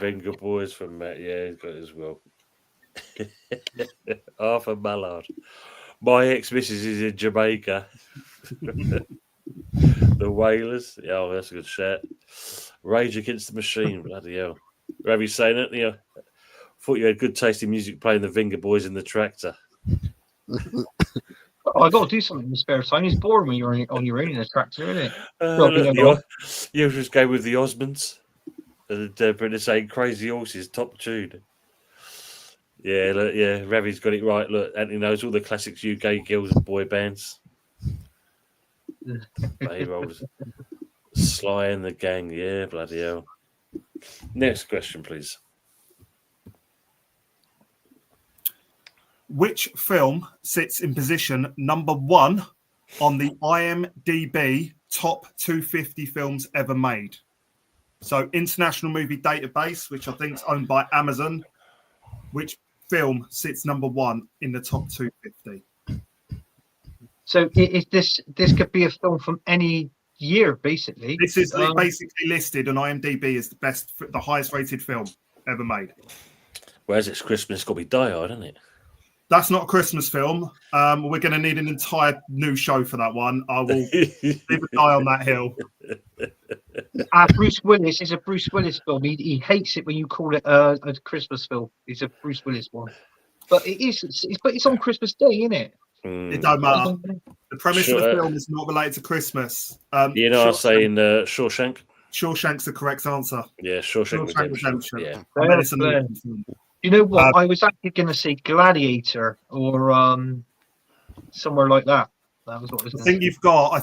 Wenger boys from Matt. Yeah, he's got it as well. Arthur Mallard. My ex-missus is in Jamaica. The Whalers. Yeah, oh, that's a good shout. Rage Against the Machine. Bloody hell. Ravi's saying it. Yeah. Thought you had good taste in music playing the Wenger boys in the tractor. Oh, I got to do something in the spare time. It's boring when you're on your own in a tractor, isn't it? You just go with the Osmonds. And British saying Crazy Horses, top tune. Yeah, look, yeah, Ravi's got it right. Look, Anthony knows all the classics UK girls and boy bands. Bay Rollers. Sly and the Gang, yeah, bloody hell. Next question, please. Which film sits in position number 1 on the IMDb top 250 films ever made? So, International Movie Database, which I think is owned by Amazon. Which film sits number 1 in the top 250? So this could be a film from any year, basically. This is basically listed on IMDb as the highest rated film ever made. Whereas it's Christmas, it's got to be Die Hard, isn't it? That's not a Christmas film. We're going to need an entire new show for that one. I will leave a die on that hill. Bruce Willis is a Bruce Willis film. He hates it when you call it a Christmas film. It's a Bruce Willis one, but it's on Christmas Day, isn't it? It don't matter. The premise of the film is not related to Christmas. You know, I was saying Shawshank. Shawshank's the correct answer. Yeah, Shawshank Redemption. Yeah. I bet it's an American film. You know what? I was actually going to say Gladiator or somewhere like that. That was what I was I gonna think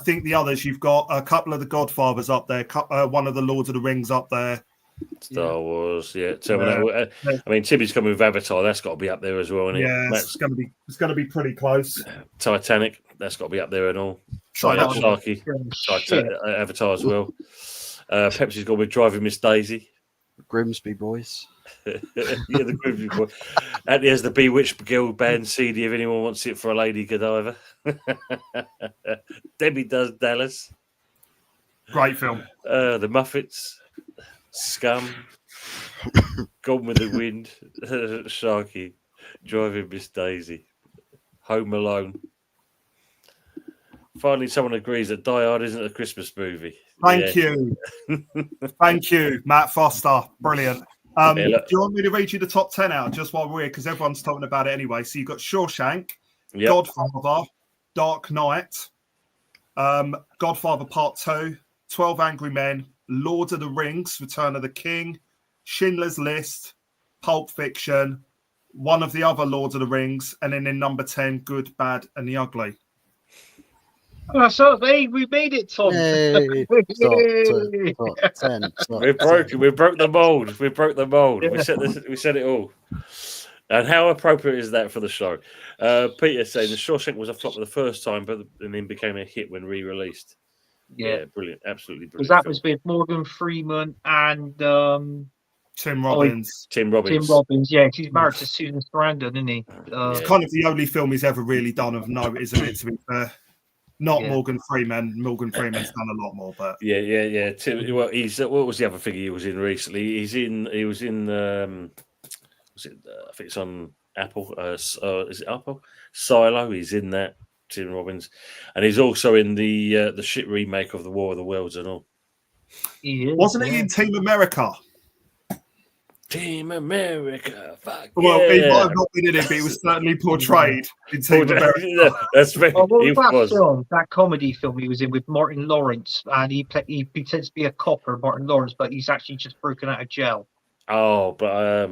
say. the others. You've got a couple of the Godfathers up there. One of the Lords of the Rings up there. Star Wars, yeah. Terminator. I mean, Timmy's coming with Avatar. That's got to be up there as well, isn't it? Yeah, it's going to be pretty close. Titanic. That's got to be up there and all. Titanic. Avatar as well. Pepsi's gone with Driving Miss Daisy. Grimsby Boys. Yeah, the Grimsby Boy. And there's the Bewitched Girl Band CD if anyone wants it for a Lady Godiva. Debbie Does Dallas. Great film. The Muppets. Scum. Gone with the Wind, Sharky, Driving Miss Daisy, Home Alone. Finally, someone agrees that Die Hard isn't a Christmas movie. Thank you. Thank you, Matt Foster. Brilliant. Do you want me to read you the top 10 out just while we're here? Because everyone's talking about it anyway. So you've got Shawshank, Godfather, Dark Knight, Godfather Part 2, 12 Angry Men, Lord of the Rings, Return of the King, Schindler's List, Pulp Fiction, one of the other Lords of the Rings, and then in number 10, Good, Bad, and the Ugly. Oh, so hey, we made it, Tom. Yay. Top 10. We broke the mold. We broke the mold. Yeah. We said it all. And how appropriate is that for the show? Peter saying the Shawshank was a flop the first time, but and then became a hit when re-released. Yeah, brilliant, absolutely brilliant. Because that was with Morgan Freeman and Tim Robbins. Tim Robbins. Yeah, he's married to Susan Sarandon, isn't he? It's kind of the only film he's ever really done of note, isn't it? To be fair. Not Morgan Freeman. Morgan Freeman's done a lot more, but yeah. Tim, well, he's what was the other thing he was in recently? He was in. Was it? I think it's on Apple. Is it Apple? Silo. He's in that. Tim Robbins, and he's also in the shit remake of the War of the Worlds and all. Wasn't he in Team America? Team America, fuck well, yeah. He might have not been in it, but he was certainly portrayed in Team America. That's very. What was that film? That comedy film he was in with Martin Lawrence, and he pretends to be a copper, Martin Lawrence, but he's actually just broken out of jail. Oh, but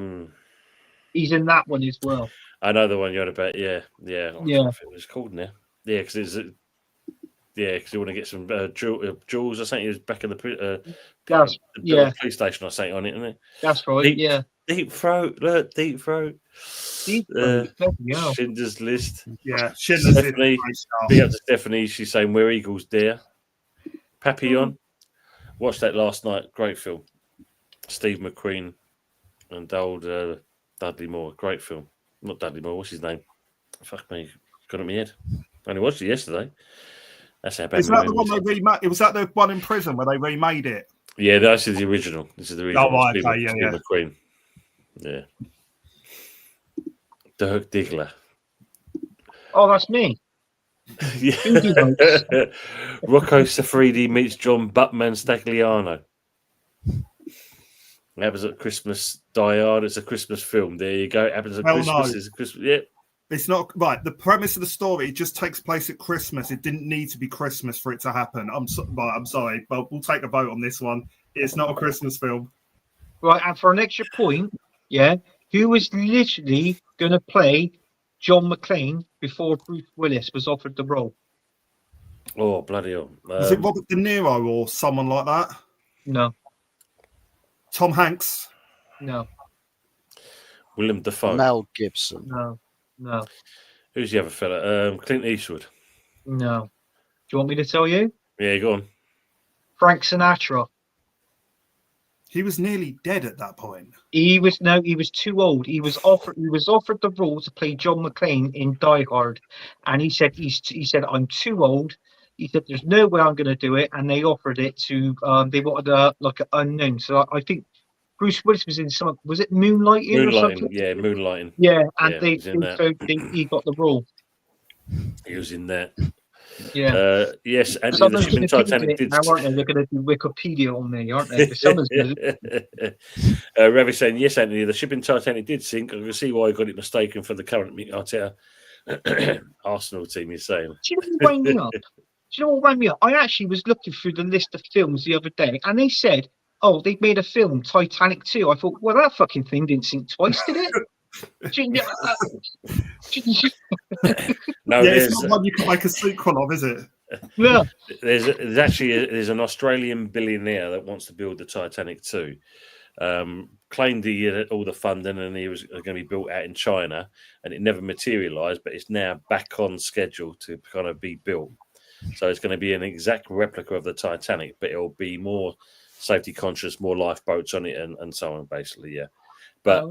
he's in that one as well. I know the one you're on about. Yeah. Yeah. What it was called now. Yeah, because because you want to get some jewels or something. He was back in the police station or something on it, isn't it? That's right. Deep Throat. Look, Deep Throat. Yeah. Schindler's List. Yeah, Schindler's Stephanie. Big up to Stephanie. She's saying Where Eagles Dare. Papillon. Watched that last night. Great film. Steve McQueen and old Dudley Moore. Great film. Not Dudley Moore. What's his name? Fuck me. Got it in my head. I only watched it yesterday. That's how bad. Is that the one they remade? Was that the one in prison where they remade it? Yeah, this is the original. This is the original. Oh, right, okay, Steve McQueen. Yeah. Dirk Diggler. Oh, that's me. Yeah. Rocco Siffredi meets John Buttman Stagliano. It happens at Christmas. Die Hard. It's a Christmas film. There you go. It happens at Christmas. No. It's a Christmas. Yeah. It's not right. The premise of the story, it just takes place at Christmas. It didn't need to be Christmas for it to happen. I'm sorry, but we'll take a vote on this one. It's not a Christmas film. Right, and for an extra point, who was literally going to play John McClane before Bruce Willis was offered the role? Oh, bloody hell. Was it Robert De Niro or someone like that? No. Tom Hanks? No. Willem Dafoe? Mel Gibson? No. Who's the other fella? Clint Eastwood? No. Do you want me to tell you? Yeah, go on. Frank Sinatra. He was nearly dead at that point. He was too old. He was offered the role to play John McClane in Die Hard, and he said I'm too old. He said there's no way I'm going to do it, and they offered it to they wanted like an unknown. So I think Bruce Willis was in some. Was it Moonlighting or something? Yeah, Moonlighting. Yeah, and he got the role. He was in that. Yeah. Yes, and the shipping Titanic did. Now, aren't they? They're going to do Wikipedia on me, aren't they? Someone's Ravi saying yes, Anthony. The shipping Titanic did sink. I can see why I got it mistaken for the current Arteta Arsenal team. You're saying. Do you know what wound me up? I actually was looking through the list of films the other day, and they said, "Oh, they've made a film, Titanic 2." I thought, well, that fucking thing didn't sink twice, did it? No, it's not one you can make a sequel of, is it? Yeah. There's actually an Australian billionaire that wants to build the Titanic 2. Claimed he had all the funding and he was going to be built out in China, and it never materialised. But it's now back on schedule to kind of be built. So it's going to be an exact replica of the Titanic, but it'll be more safety conscious, more lifeboats on it, and so on. Basically, yeah. But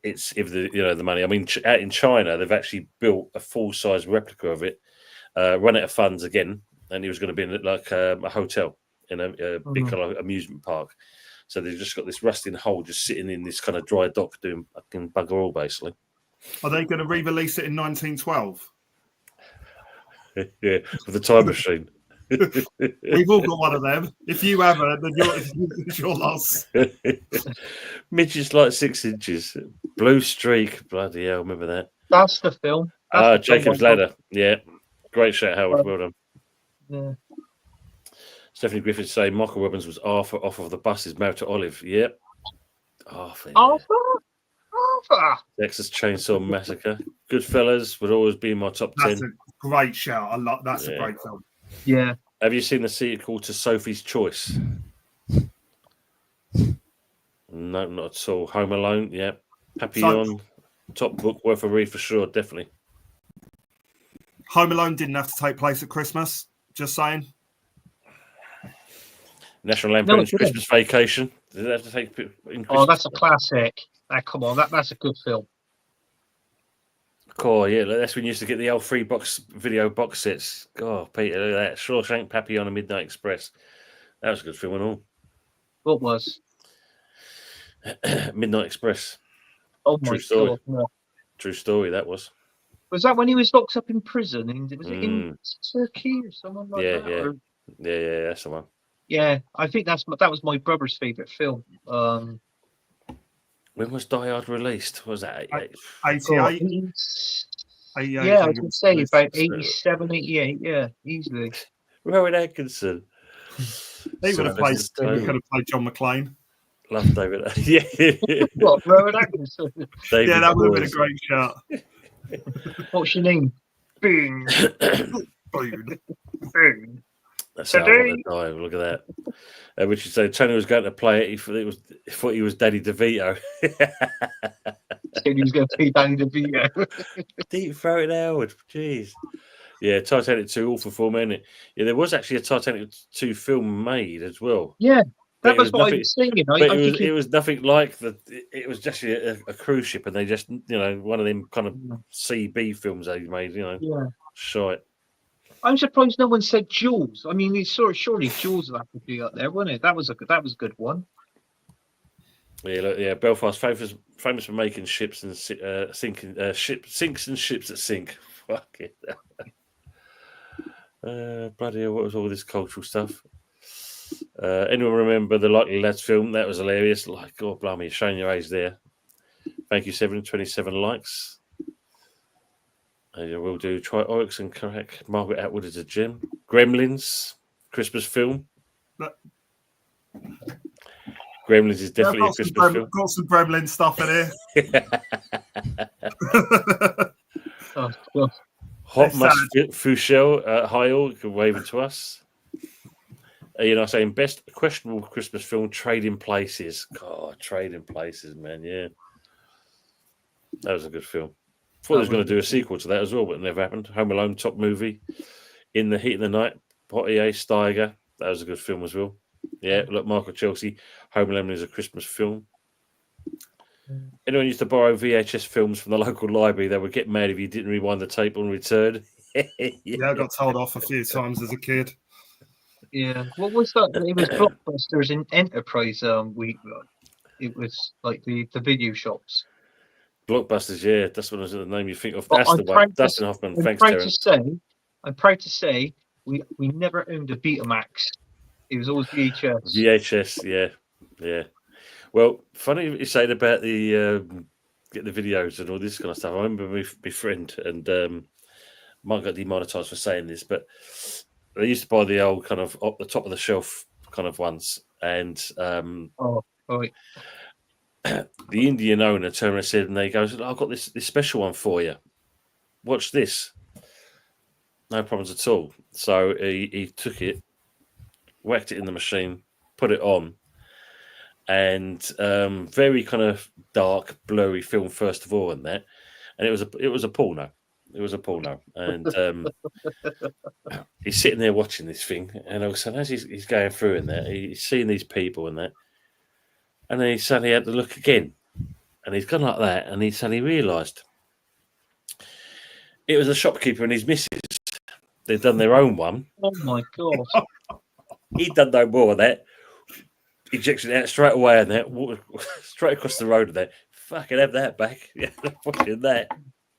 it's if the money. I mean, out in China, they've actually built a full size replica of it. Run out of funds again, and it was going to be in like a hotel in a big kind of amusement park. So they've just got this rusting hole just sitting in this kind of dry dock doing fucking bugger all, basically. Are they going to re-release it in 1912? Yeah, with the time machine. We've all got one of them. If you haven't, then it's your loss. Midget's like 6 inches. Blue Streak. Bloody hell, remember that? That's the film. That's the film Jacob's I- Ladder. Yeah. Great shout, Howard. Well done. Yeah. Stephanie Griffith saying Michael Robbins was Arthur off of the buses married to Olive. Yep. Arthur. Yeah. Arthur. Texas Chainsaw Massacre. Goodfellas would always be in my top 10. That's a great shout. I love. That's a great film. Yeah. Have you seen the sequel to Sophie's Choice? No, not at all. Home Alone, yeah. Papillon, top book, worth a read for sure, definitely. Home Alone didn't have to take place at Christmas. Just saying. National Lampoon's it didn't. Christmas Vacation. Did it have to take in Christmas? Oh, that's a classic. Come on, that's a good film. Cool, yeah. That's when you used to get the old 3-box video box sets. God, Peter, look at that. Shawshank, Papillon, and Midnight Express. That was a good film and all. What was? Midnight Express. Oh my True story. god! No. True story, that was. Was that when he was locked up in prison? Was it in Turkey or something like Yeah, that? yeah. Or- Yeah, that's the one. yeah. I think that was my brother's favourite film. When was Die Hard released? What was that? 88. Yeah, I was going to say about So- 87, 88. Yeah, easily. Rowan Atkinson. He would have played. Sylvester He Stallone. could have played John McClane. Love David. Yeah. What, Rowan Atkinson? David Yeah, that would have been a Boyd. great shout. What's your name? Boom. Boom. Boom. That's how I want to die. Look at that. Which you say Tony was going to play it. He thought he was Daddy DeVito. He was going to be Danny DeVito. Deep throated Howard. Jeez. Yeah, Titanic 2, awful film, isn't it? Yeah, there was actually a Titanic 2 film made as well. Yeah, But that it was what I nothing- was saying. But I it was think it was nothing like the. It was just a cruise ship, and they just one of them kind of CB films they made. yeah. Shite. I'm surprised no one said Jules. I mean, it's surely Jules will have to be up there, wouldn't it? That was a good one. Yeah, look, yeah. Belfast famous for making ships and sinking sinks and ships that sink. Fuck it. Bloody hell, what was all this cultural stuff? Anyone remember the Likely Lads film? That was hilarious. Like, God, blimey, showing your age there. Thank you, 727 likes. We'll do Try Oryx and correct Margaret Atwood as a gem. Gremlins, Christmas film. But- Gremlins is definitely a Christmas film. Got some Gremlin stuff in here. Oh, well, Hot It's Must Fuchel Heil waving to us. Saying best questionable Christmas film, Trading Places. God, Trading Places, man, yeah. That was a good film. Thought they was going to do a sequel to that as well, but it never happened. Home Alone, top movie. In the Heat of the Night, Potier, Steiger. That was a good film as well. Yeah, look, Michael Chelsea, Home Alone is a Christmas film. Anyone used to borrow VHS films from the local library, they would get mad if you didn't rewind the tape on return. Yeah, I got told off a few times as a kid. yeah. What was that? It was Blockbusters in Enterprise. It was like the video shops. Blockbusters, yeah, that's what was the name you think of. But That's I'm the one. proud to- Dustin Hoffman. I'm Thanks, proud Terence. to say, we never owned a Betamax. It was always VHS. VHS, yeah. Well, funny what you saying about the get the videos and all this kind of stuff. I remember my friend and might got demonetized for saying this, but they used to buy the old kind of up the top of the shelf kind of ones, and Oh, right. the Indian owner turned around and said, and they goes, "I've got this special one for you. Watch this." No problems at all. So he took it, whacked it in the machine, put it on, and very kind of dark, blurry film first of all, and that, and it was a porno. It was a porno, and he's sitting there watching this thing, and all of a sudden, as he's going through in there, he's seeing these people and that, and then he suddenly had to look again, and he's gone like that, and he suddenly realised it was a shopkeeper and his missus. They'd done their own one. Oh my god. He'd done no more of that. Ejection out straight away and that, straight across the road and that. Fucking have that back. Yeah, fucking that.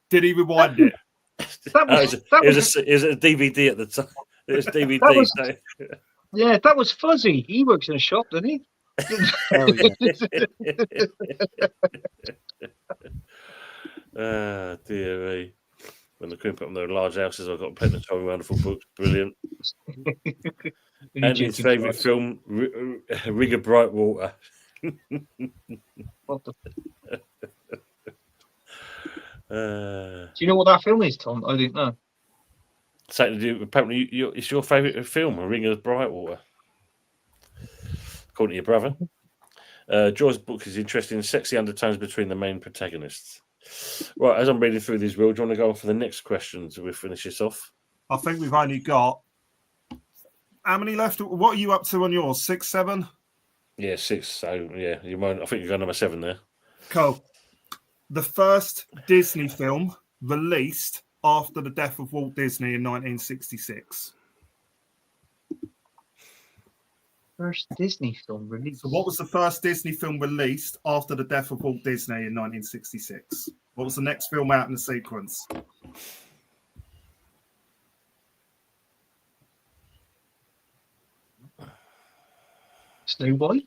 Did he rewind it? It was a DVD at the time. It was DVD. That was- Yeah, that was Fuzzy. He works in a shop, doesn't he? Oh, yeah. Dear me. When the cream put on their large houses, I've got plenty of Tommy Wonderful books. Brilliant. And his favourite film, Ring of Bright Water. What the... Uh, Do you know what that film is, Tom? I didn't know. something to do. Apparently, it's your favourite film, A Ring of Bright Water. According to your brother. Joy's book is interesting, sexy undertones between the main protagonists. Right, as I'm reading through these, Will, do you want to go on for the next question so we finish this off? I think we've only got how many left? What are you up to on yours? 6, 7? Yeah, 6. So yeah, you might. I think you're going number 7 there. Cool. The first Disney film released after the death of Walt Disney in 1966. First Disney film released. So what was the first Disney film released after the death of Walt Disney in 1966? What was the next film out in the sequence? Snow Boy?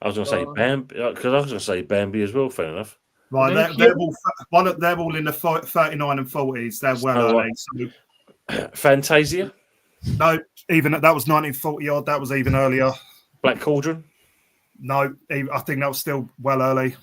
I was going to say Bambi, because I was going to say Bambi as well. Fair enough. Right, they're all in the 39 and 40s. They're well early. So, Fantasia? no, even that was 1940 odd. That was even earlier. Black Cauldron? No, I think that was still well early.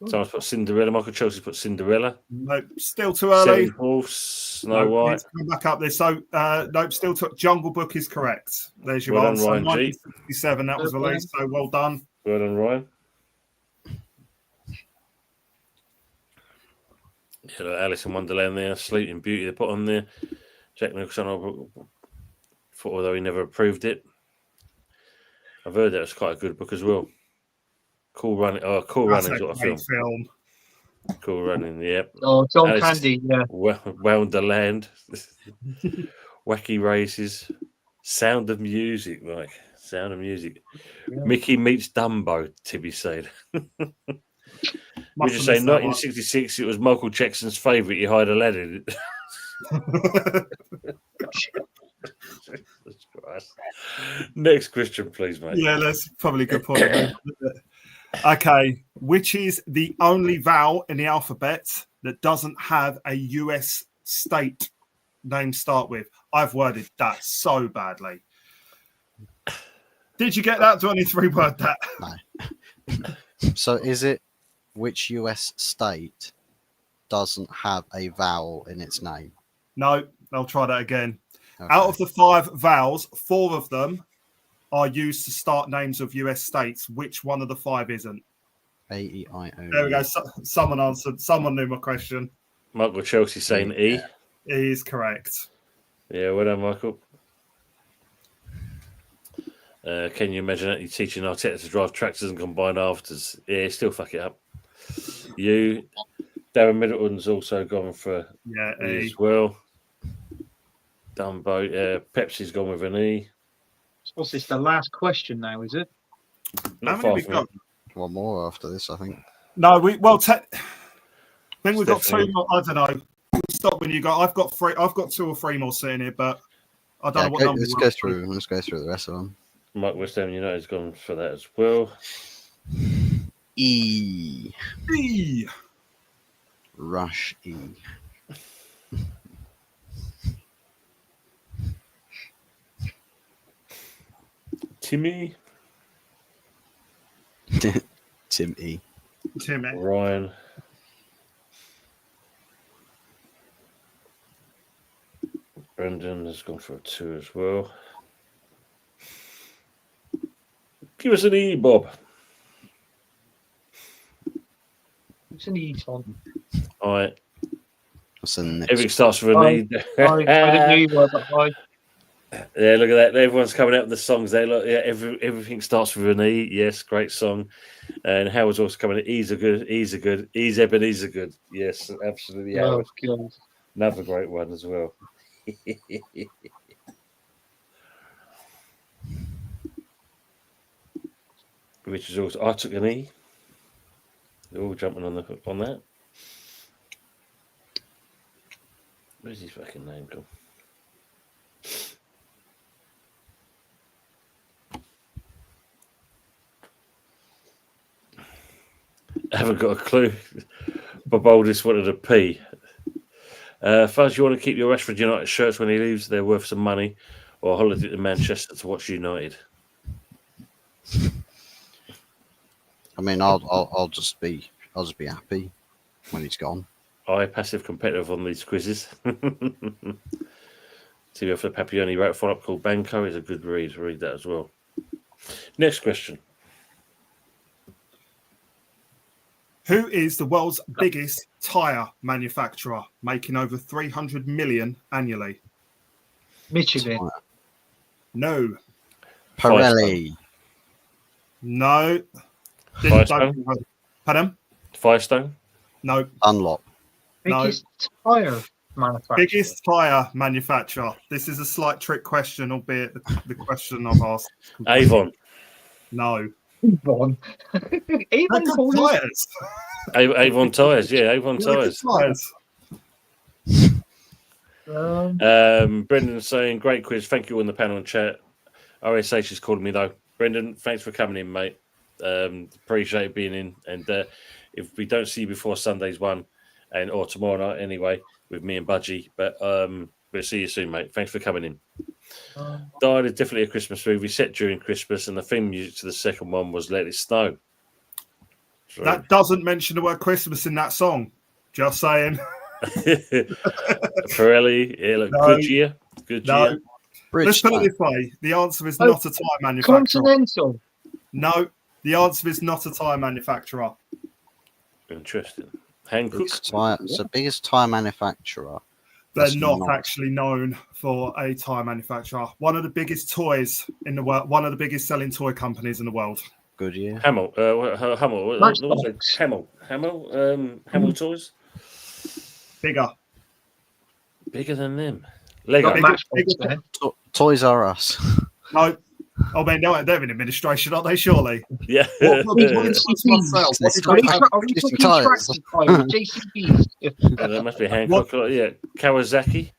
Someone's put Cinderella. Michael Chelsea put Cinderella. Nope, still too early. Seven Dwarfs, Snow White. Come back up there. So, nope, still Jungle Book is correct. There's your Well answer. done, Ryan G. 1967, that was released. So well done. Well done, Ryan. Yeah, Alice in Wonderland there, Sleeping Beauty they put on there. Jack Nicholson, thought although he never approved it. I've heard that was quite a good book as well. Cool Running. Oh, Cool Running is what I film. Cool Running, yep. Oh, John Alice, Candy, yeah. Wonderland. Wacky Races. Sound of Music, Mike. Sound of Music. Yeah. Mickey Meets Dumbo, Tibby said. Would you say 1966 it was Michael Jackson's favourite, You Hide Aladdin? Next question, please, mate. Yeah, that's probably a good point. Okay, which is the only vowel in the alphabet that doesn't have a US state name start with? I've worded that so badly. Did you get that? Do I need to reword that? No. So is it which US state doesn't have a vowel in its name? No, I'll try that again. Okay. Out of the 5 vowels, 4 of them are used to start names of US states. Which one of the 5 isn't? A-E-I-O. There we go. Someone answered. Someone knew my question. Michael Chelsea saying E. E is correct. Yeah, well done, Michael. Can you imagine that? You're teaching Arteta to drive tractors and combine afters. Yeah, still fuck it up. You, Darren Middleton's also gone for E as well. Dumbo. Pepsi's gone with an E. What's this? The last question now, is it? How many we got? One more after this, I think. No, I think we've got 2 more. I don't know. Stop when you go. I've got 3. I've got 2 or 3 more sitting here, but I don't know what number. Let's go through the rest of them. Mike West Ham United's gone for that as well. E. Rush E. Timmy. Tim E. Ryan. Brendan has gone for a 2 as well. Give us an E, Bob. It's an E, Tom. All right. What's the next? Everything starts with an E. I didn't know you were, but I. Yeah, look at that. Everyone's coming out with the songs there. Look, yeah, everything starts with an E. Yes, great song. And Howard's also coming in. E's are good. E's are good. E's Ebenezer good. Yes, absolutely. Oh, Howard. God. Another great one as well. which is also I took an E. They're all jumping on that. Where's his fucking name gone? I haven't got a clue. Bob Oldest wanted a P. Fuzz, you want to keep your Rashford United shirts when he leaves? They're worth some money. Or a holiday to Manchester to watch United. I mean, I'll just be happy when he's gone. Passive competitive on these quizzes. TV for the Papioni wrote a follow-up called Banco is a good read. Read that as well. Next question. Who is the world's biggest tyre manufacturer, making over 300 million annually? Michigan. No. Pirelli. No. Firestone? Pardon? Firestone? No. Dunlop. Biggest tyre manufacturer. Biggest tyre manufacturer. This is a slight trick question, albeit the question I've asked. Avon. No. Avon. Avon tyres. Avon tyres, yeah, Avon tyres. Brendan's saying, great quiz. Thank you on the panel and chat. RSH is calling me though. Brendan, thanks for coming in, mate. Appreciate being in. And if we don't see you before Sunday's one, or tomorrow night anyway, with me and Budgie, but we'll see you soon, mate. Thanks for coming in. Died is definitely a Christmas movie set during Christmas, and the theme music to the second one was Let It Snow. So, that doesn't mention the word Christmas in that song. Just saying. Pirelli, yeah, look, No. good year. Good year. Let's put it this way. The answer is not a tyre manufacturer. Continental. No, the answer is not a tyre manufacturer. Interesting. Hankook. Biggest tyre manufacturer. They're not actually known for a tyre manufacturer. One of the biggest toys in the world. One of the biggest selling toy companies in the world. Goodyear. Hamel. Hamel toys. Bigger than them. Lego. Bigger. Toys R Us. No. Oh man, no, they're in administration, aren't they? Surely. Yeah. What Are we talking tractor tyres, JCBs? That must be Hancock. Yeah, Kawasaki.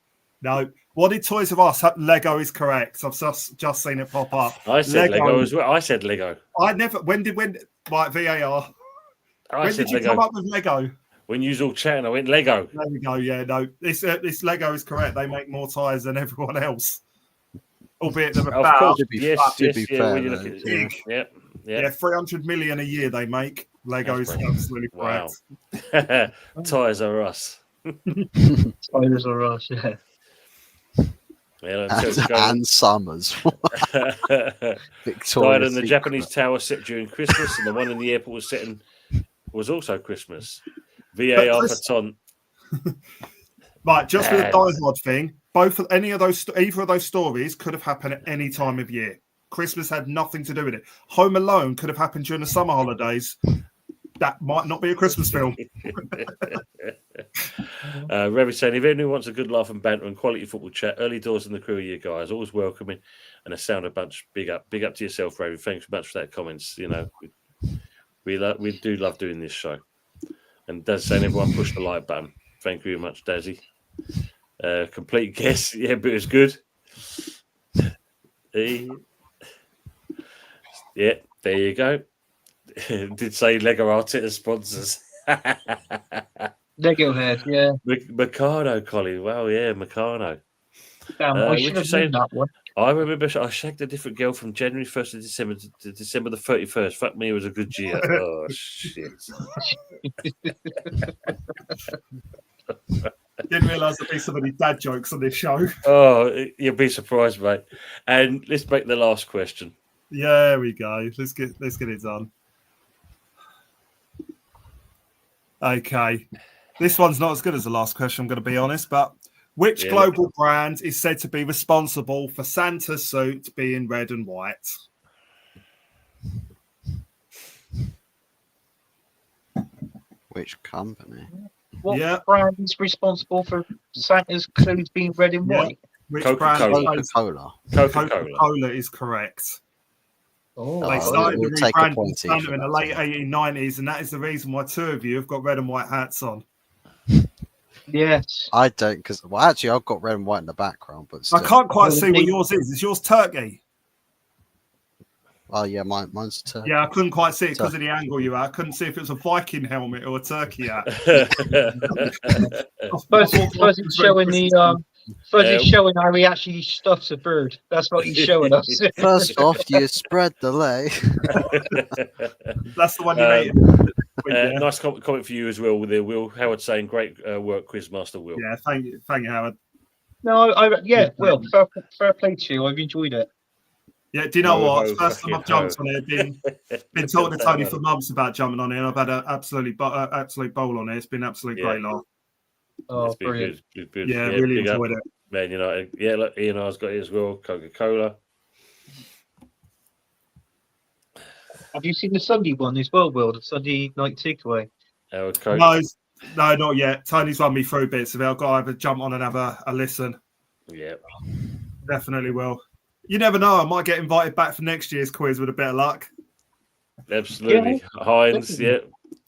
No. What did Toys R Us? Lego is correct. I've just seen it pop up. I said Lego as well. I said Lego. I never. When? Right, VAR. When did you come up with Lego? When you was all chatting, I went Lego. There we go. Yeah, no, this Lego is correct. They make more tyres than everyone else, albeit they're Of about. course, yes, yeah. When you look at big. Yeah. 300 million a year they make. Lego is absolutely correct. Wow. Tyres are us. Tyres are us, yeah. Yeah, and Summers. Victoria. And the Japanese tower set during Christmas, and the one in the airport was also Christmas. VAR for Ton. Right, just with the Die Hard thing, either of those stories could have happened at any time of year. Christmas had nothing to do with it. Home Alone could have happened during the summer holidays. That might not be a Christmas film. Revy saying, if anyone wants a good laugh and banter and quality football chat, early doors in the crew, you guys, always welcoming and a sound a bunch. Big up to yourself, Revy. Thanks so much for that comments. You know, we do love doing this show. And Daz saying, everyone push the like button. Thank you very much, Dazzy. Complete guess, yeah, but it was good. Yeah, there you go. Did say Lego Arteta sponsors. Lego head, yeah. Meccano, Colin. Wow, yeah, Meccano. Damn, I should have known that one. I remember I shagged a different girl from January 1st of December to December the 31st. Fuck me, it was a good year. Oh, shit. Didn't realise there'd be so many dad jokes on this show. Oh, you'll be surprised, mate. And let's make the last question. Yeah, there we go. Let's get it done. Okay. This one's not as good as the last question, I'm going to be honest, but which global brand is said to be responsible for Santa's suit being red and white? Which company? What brand is responsible for Santa's clothes being red and white? Which Coca-Cola. brand? Coca-Cola. Coca-Cola is correct. Oh, Oh, They we'll- started we'll the take a rebranding point each Santa for in the that, late Tommy. 1890s, and that is the reason why two of you have got red and white hats on. yes. I don't, because well, actually, I've got red and white in the background, but still. I can't quite Well, see what they- yours is. Is yours turkey? Oh yeah, mine's a turkey. Yeah, I couldn't quite see it because of the angle you were. I couldn't see if it was a Viking helmet or a turkey hat. Fuzzy's showing the Fuzzy's showing how he actually stuffs a bird. That's what he's showing us. First off, you spread the leg. That's the one you ate. Yeah. Nice comment for you as well. With Will Howard saying, "Great work, Quizmaster Will." Yeah, thank you, Howard. No, Will, fair play to you. I've enjoyed it. Yeah, do you know Ho, what? ho, It's the first time I've fucking jumped ho. on it. Been talking to Tony for months about jumping on it, and I've had an absolute bowl on it. It's been an absolute great laugh. Oh, It's been brilliant. good. Yeah, really big up, enjoyed it. Man United. Yeah, look, Ian R's got it as well. Coca-Cola. Have you seen the Sunday one as well, Will? The Sunday night takeaway. Howard Coke. No, not yet. Tony's run me through bits of it. I've got to have a jump on and have a listen. Yeah. Definitely will. You never know. I might get invited back for next year's quiz with a bit of luck. Absolutely. Heinz, definitely. yeah.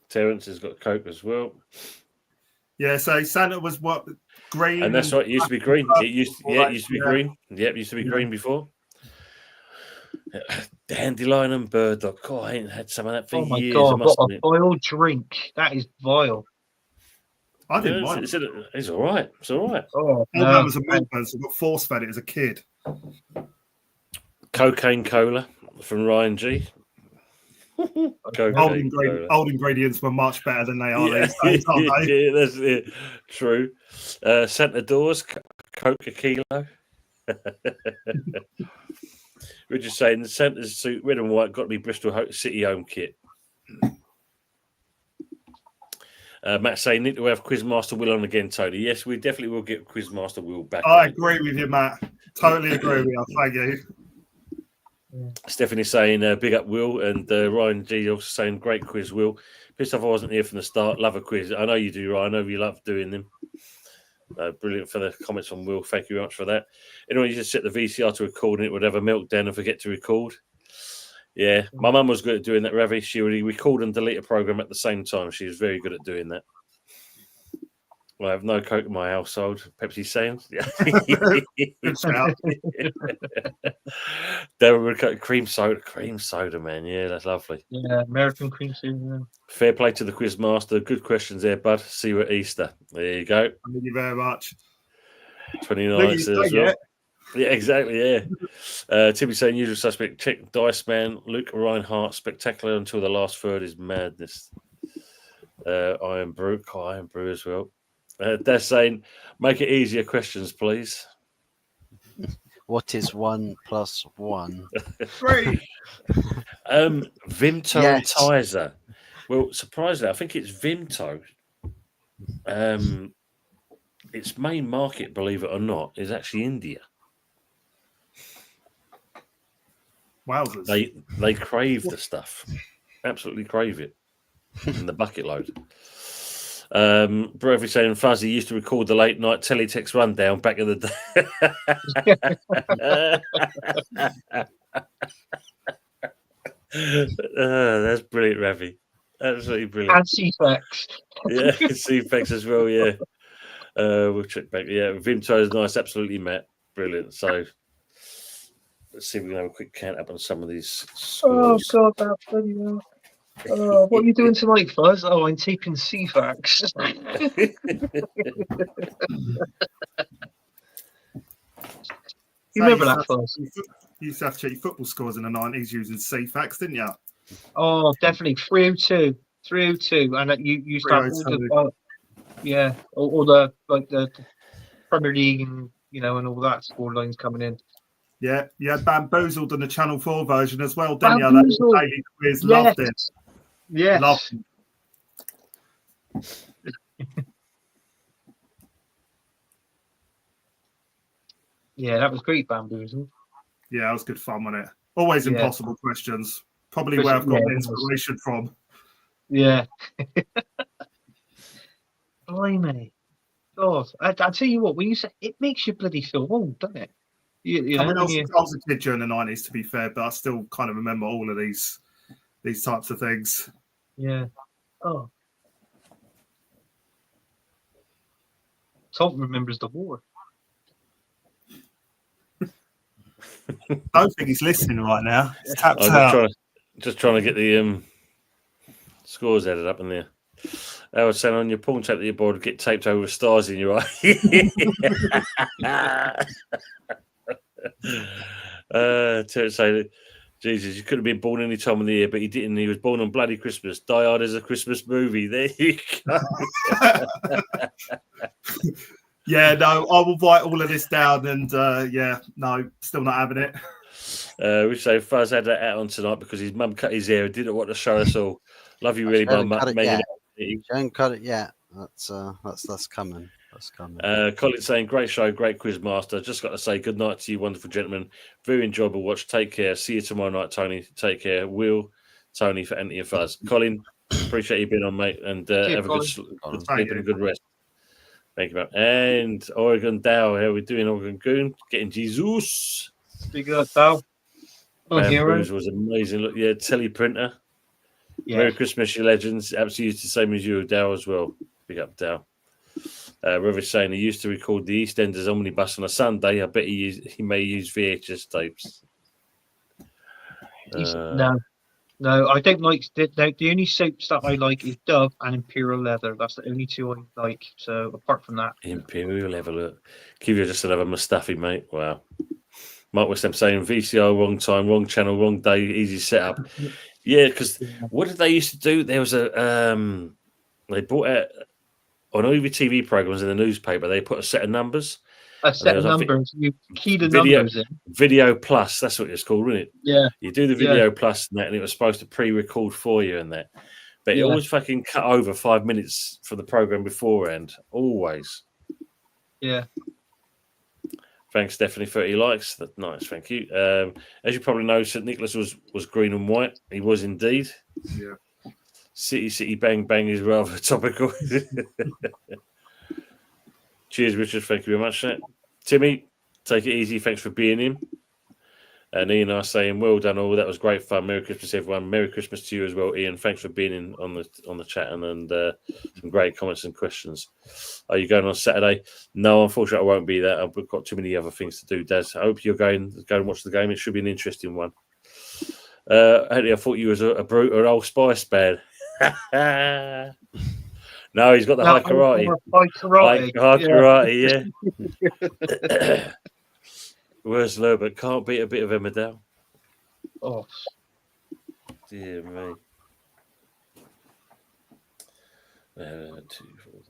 Terence has got Coke as well. Yeah, so Santa was what, green? And that's right, it used to be green. It used to be Yeah. green. Yep, it used to be green before. Dandelion and burdock. Oh, I ain't had some of that for Oh my years. god, I must what a admit. vile drink. That is vile. I didn't mind. It's all right. It's all right. Oh, That no. was a movement, so I got force fed it as a kid. Cocaine cola from Ryan G. Cocaine cola. Old ingredients were much better than they are Yeah, these days, aren't they? yeah, that's it. True. Santa Doors, Coca Kilo. We're just saying the Santa's suit, red and white, got to be Bristol City home kit. Matt saying, need to have Quizmaster Will on again, Tony. Yes, we definitely will get Quizmaster Will back. I agree with you, Matt. Totally agree with you. Thank you. Stephanie saying, big up Will, and Ryan G also saying, great quiz, Will. Pissed off I wasn't here from the start. Love a quiz. I know you do, Ryan. I know you love doing them. Brilliant for the comments from Will. Thank you very much for that. Anyway, you just set the VCR to record and it would have a meltdown and forget to record. Yeah, my mum was good at doing that, Ravi. She would record and delete a program at the same time. She was very good at doing that. Well, I have no Coke in my household. Pepsi saying, Good shout. cream soda, man. Yeah, that's lovely. Yeah, American cream soda. Fair play to the quiz master. Good questions there, bud. See you at Easter. There you go. Thank you very much. 29 as well. Yeah, exactly. Yeah. Timmy saying usual suspect. Check Dice Man. Luke Reinhardt. Spectacular until the last third is madness. Iron Brew as well. They're saying make it easier questions, please. What is 1 + 1? 3. Vimto and Yes. Tizer. Well, surprisingly, I think it's Vimto. Its main market, believe it or not, is actually India. Wowzers. They crave the stuff, absolutely crave it, in the bucket load. Bravely saying Fuzzy used to record the late night teletext rundown back in the day. That's brilliant, Ravi. Absolutely brilliant. And CFAX. Yeah, CFX as well. Yeah, we'll check back. Yeah, Vimto is nice. Absolutely, Matt. Brilliant. So let's see if we can have a quick count up on some of these Oh scores. god, that bloody hell. Oh, what are you doing tonight, Fuzz? Oh, I'm taping CFAX. You remember that, Fuzz? You used to have to check your football scores in the 90s using CFAX, didn't you? Oh, definitely 302, 302, and you used to have all the all the like the Premier League and and all that score lines coming in. Yeah, you had Bamboozled on the Channel 4 version as well, didn't you? That Bamboozled. daily quiz, loved it. Yes. Loved it. Yeah, that was great, Bamboozle. Yeah, that was good fun, wasn't it? Always Yeah. impossible questions. Probably where I've got the inspiration from. Yeah. Blimey. God, I tell you what, when you say it makes you bloody feel old, doesn't it? You I mean, know, I was a kid during the 90s, to be fair, but I still kind of remember all of these types of things. yeah. Oh, Tom remembers the war. I don't think he's listening right now. He's tapped I'm out. just trying to get the scores added up in there. I was saying on your porn tape that you bought, get taped over stars in your eye. To say, Jesus, you could have been born any time of the year, but he didn't. He was born on bloody Christmas. Die Hard is a Christmas movie. There you go. Yeah, no, I will write all of this down, and yeah, no, still not having it. We say Fuzz had that out on tonight because his mum cut his hair and didn't want to show us all. Love you, really, mum. She hasn't cut it yet. That's coming. That's coming. Colin saying, great show, great quiz master. Just got to say good night to you, wonderful gentlemen. Very enjoyable watch. Take care. See you tomorrow night, Tony. Take care. Will, Tony for Anthony and Fuzz. Colin, appreciate you being on, mate, and have a good sleep and a good rest. Thank you, mate. And Oregon Dow, how are we doing, Oregon Goon? Getting Jesus. Big up, Dow. Bamboos was amazing. Look, yeah, teleprinter. Yeah. Merry Christmas, you legends. Absolutely the same as you, Dow, as well. Big up, Dow. Rivers saying he used to record the EastEnders omnibus on a Sunday. I bet he may use VHS tapes. No, I don't like the only soaps that I like is Dove and Imperial Leather. That's the only two I like. So apart from that, Imperial Leather. Look, give you just another Mustafi, mate. Wow. Mark West, I'm saying VCR, wrong time, wrong channel, wrong day, easy setup. Yeah, because what did they used to do? There was a they brought out on all the TV programs in the newspaper. They put a set of numbers. A set of numbers. You key the numbers in. Video Plus. That's what it's called, isn't it? Yeah. You do the Video Plus and that, and it was supposed to pre-record for you and that. But it always fucking cut over 5 minutes for the program beforehand. Always. Yeah. Thanks, Stephanie, 30 likes. That's nice, thank you. As you probably know, St. Nicholas was green and white. He was indeed. Yeah. City, bang, bang is rather topical. Cheers, Richard. Thank you very much. Timmy, take it easy. Thanks for being in. And Ian are saying, well done all. That was great fun. Merry Christmas, everyone. Merry Christmas to you as well, Ian. Thanks for being in on the chat and some great comments and questions. Are you going on Saturday? No, unfortunately, I won't be there. I've got too many other things to do, Daz. I hope you're going and watch the game. It should be an interesting one. I thought you was a brute or an Old Spice bad. No, he's got the high karate. High karate, yeah. Where's Lurber? Can't beat a bit of Emmerdale. Oh, dear me. 2, 4.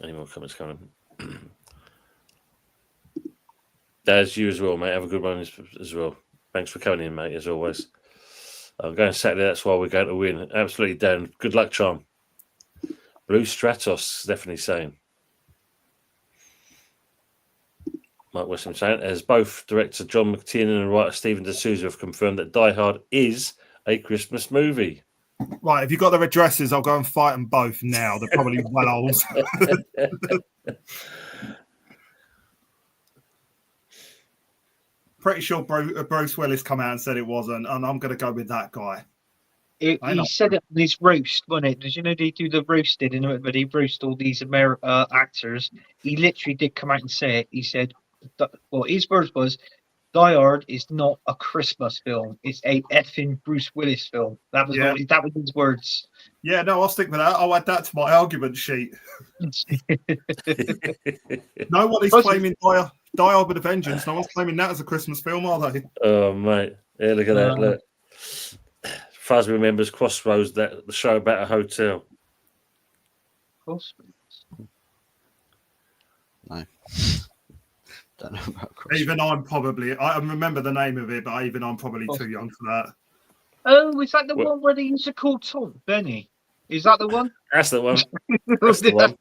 Any more comments coming? Daz, you as well, mate. Have a good one as well. Thanks for coming in, mate, as always. I'm going Saturday. That's why we're going to win. Absolutely, Dan. Good luck, Charm. Blue Stratos, definitely saying. Mike Weston saying, as both director John McTiernan and writer Stephen D'Souza have confirmed that Die Hard is a Christmas movie. Right, if you've got their addresses, I'll go and fight them both now. They're probably well old. Pretty sure Bruce Willis come out and said it wasn't, and I'm going to go with that guy. He said it in his roast, wasn't it? Did you know they do the roasting in it, but he roast all these actors? He literally did come out and say it. He said, well, his words was, Die Hard is not a Christmas film. It's a effing Bruce Willis film. That was his words. Yeah, no, I'll stick with that. I'll add that to my argument sheet. No one is claiming Die Hard with a Vengeance. No one's claiming that as a Christmas film, are they? Oh, mate. Yeah, look at that. Look. Fuzz remembers Crossroads, the show about a hotel. Crossroads? No. Don't know about Crossroads. Even I'm probably, I remember the name of it, but even I'm probably too young for that. Oh, is that the one where they used to call Tom Benny? Is that the one? That's the one. That's the one.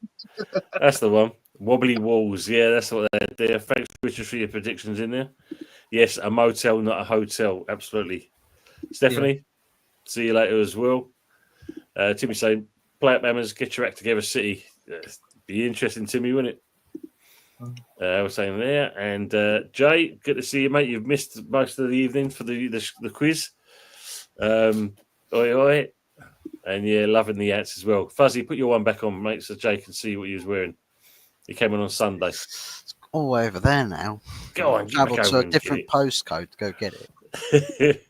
That's the one. Wobbly walls. Yeah, that's what they're there. Thanks, Richard, for your predictions in there. Yes, a motel, not a hotel. Absolutely. Stephanie, see you later as well. Timmy saying, play up, Mammers, get your act together, City. Be interesting, Timmy, wouldn't it? I was saying there. And Jay, good to see you, mate. You've missed most of the evening for the quiz. Oi, oi. And yeah, loving the hats as well. Fuzzy, put your one back on, mate, so Jay can see what you was wearing. He came on Sunday. It's all over there now. Go on, get Travel back to over a and different get postcode to go get it. it.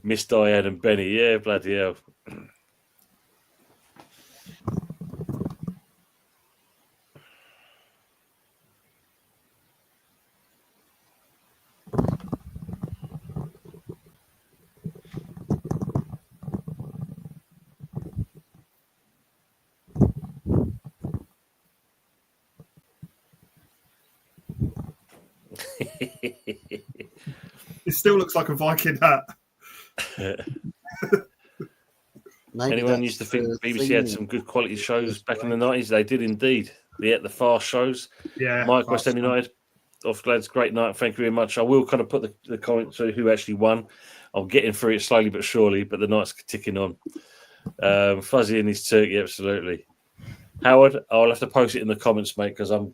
Miss Diane and Benny. Yeah, bloody hell. It still looks like a Viking hat. Maybe Anyone that's used to think the BBC had theme. some good quality shows back in the 90s? They did indeed. The fast shows. Yeah. Mike West Ham United. Off Glad's great night. Thank you very much. I will kind of put the comments to who actually won. I'm getting through it slowly but surely, but the night's ticking on. Fuzzy and his turkey, absolutely. Howard, I'll have to post it in the comments, mate, because I'm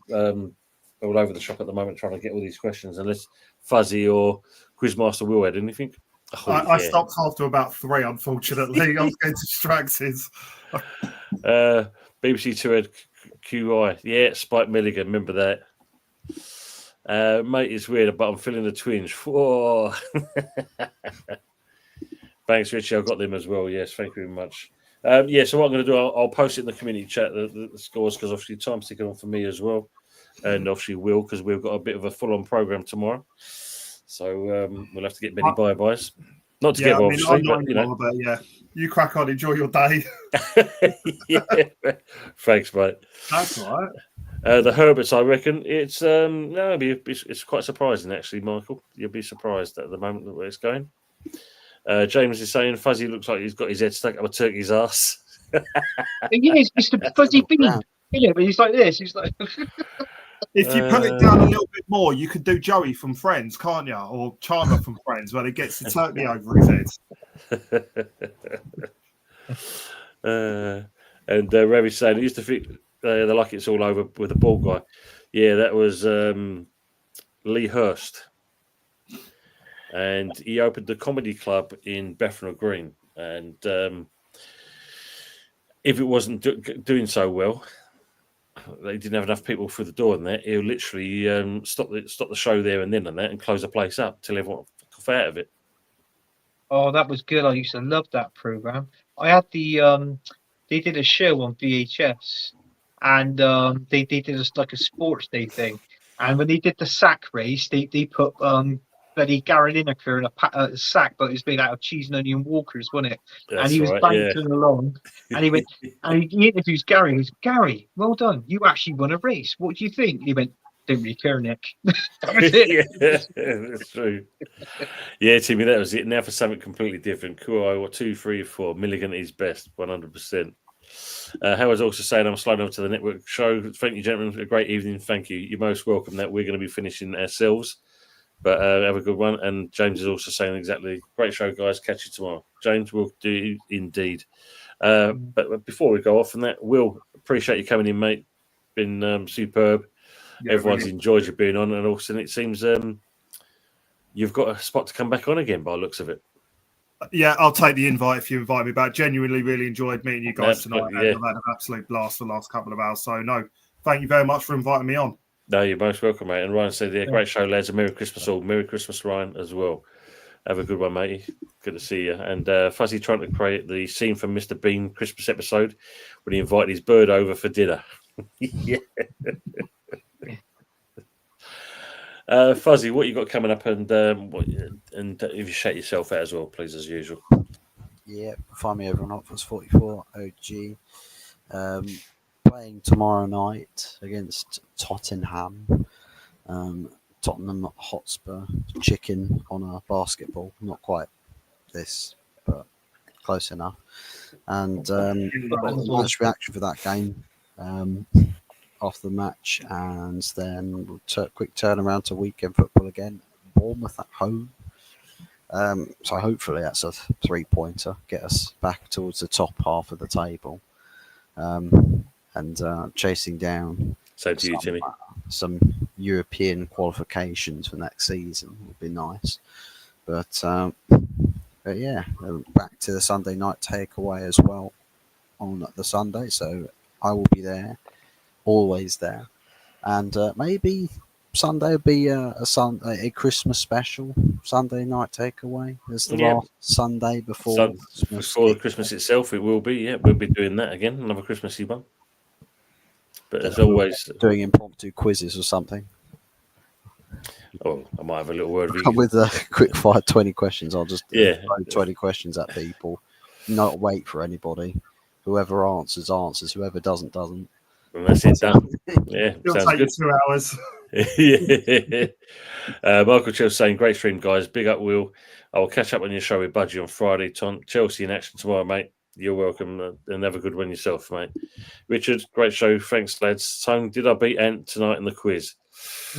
all over the shop at the moment trying to get all these questions. Unless Fuzzy or Quizmaster Will had anything. Oh, I stopped after about 3, unfortunately. I was getting distracted. BBC Two had QI. Yeah, Spike Milligan. Remember that. Mate, it's weird, but I'm feeling the twinge. Whoa. Thanks, Richie. I've got them as well. Yes, thank you very much. So what I'm going to do, I'll post it in the community chat, the scores, because obviously time's ticking on for me as well. And obviously Will, because we've got a bit of a full-on program tomorrow. So we'll have to get many bye-byes. Not together, obviously, but, you know. But yeah, you crack on. Enjoy your day. Yeah. Thanks, mate. That's all right. The Herberts, I reckon it's it's quite surprising actually, Michael. You'll be surprised at the moment where it's going. James is saying Fuzzy looks like he's got his head stuck up a turkey's ass. Yes, it's the fuzzy bean. Yeah, but he's like this. He's like. If you put it down a little bit more, you could do Joey from Friends, can't you? Or Chandler from Friends, where he gets the turkey over his head. And Ravi's saying, I used to think they're like it's all over with the bald guy. Yeah, that was Lee Hurst. And he opened the comedy club in Bethnal Green. And if it wasn't doing so well, they didn't have enough people through the door and that, he'll literally stop the show there and then and close the place up till everyone got out of it. Oh, that was good. I used to love that program. I had they did a show on VHS, and they did like a sports day thing. And when they did the sack race, they put bloody Gary Lineker in a sack, but it was made out of cheese and onion walkers, wasn't it? That's and he was right, bouncing along, and he went, and he interviews Gary. He goes, Gary, well done. You actually won a race. What do you think? He went, didn't really care, Nick. That was it. Yeah, that's true. Yeah, Timmy, that was it. Now for something completely different. Cool. Or 2, 3, 4. Milligan is best, 100%. Howard's also saying I'm sliding over to the network show. Thank you, gentlemen. A great evening. Thank you. You're most welcome. That we're going to be finishing ourselves. But have a good one. And James is also saying exactly, great show, guys. Catch you tomorrow. James will do indeed. But before we go off on that, Will, appreciate you coming in, mate. Been superb. Yeah, everyone's really enjoyed you being on. And also, it seems you've got a spot to come back on again by the looks of it. Yeah, I'll take the invite if you invite me back. Genuinely really enjoyed meeting you guys tonight. Yeah. I've had an absolute blast for the last couple of hours. So, no, thank you very much for inviting me on. No, you're most welcome, mate. And Ryan said, yeah, great show, lads. And Merry Christmas all. Merry Christmas, Ryan, as well. Have a good one, matey. Good to see you. And Fuzzy trying to create the scene from Mr. Bean Christmas episode when he invited his bird over for dinner. Yeah. Fuzzy, what you got coming up? And if you shout yourself out as well, please, as usual. Yeah, find me over on Optus 44 OG. Playing tomorrow night against Tottenham. Tottenham Hotspur chicken on a basketball. Not quite this, but close enough. And nice reaction for that game. off the match, and then quick turnaround to weekend football again. Bournemouth at home. So hopefully that's a 3-pointer, get us back towards the top half of the table, and chasing down Same to you, Timmy. some European qualifications for next season would be nice. But yeah, back to the Sunday night takeaway as well on the Sunday. So I will be there, always there, and maybe Sunday will be a Christmas special Sunday night takeaway as the last Sunday before Christmas. Before the Christmas itself, it will be. Yeah, we'll be doing that again, another Christmassy one. But as always, doing impromptu quizzes or something. Oh, I might have a little word with you. With a quick fire 20 questions. I'll just throw 20 questions at people, not wait for anybody. Whoever answers, whoever doesn't. And that's it done. Yeah, It'll sounds take good. 2 hours. Yeah. Michael Chelsea saying, great stream, guys. Big up, Will. I will catch up on your show with Budgie on Friday. Chelsea in action tomorrow, mate. You're welcome, and have a good one yourself, mate. Richard, great show. Thanks, lads. Tone, did I beat Ant tonight in the quiz?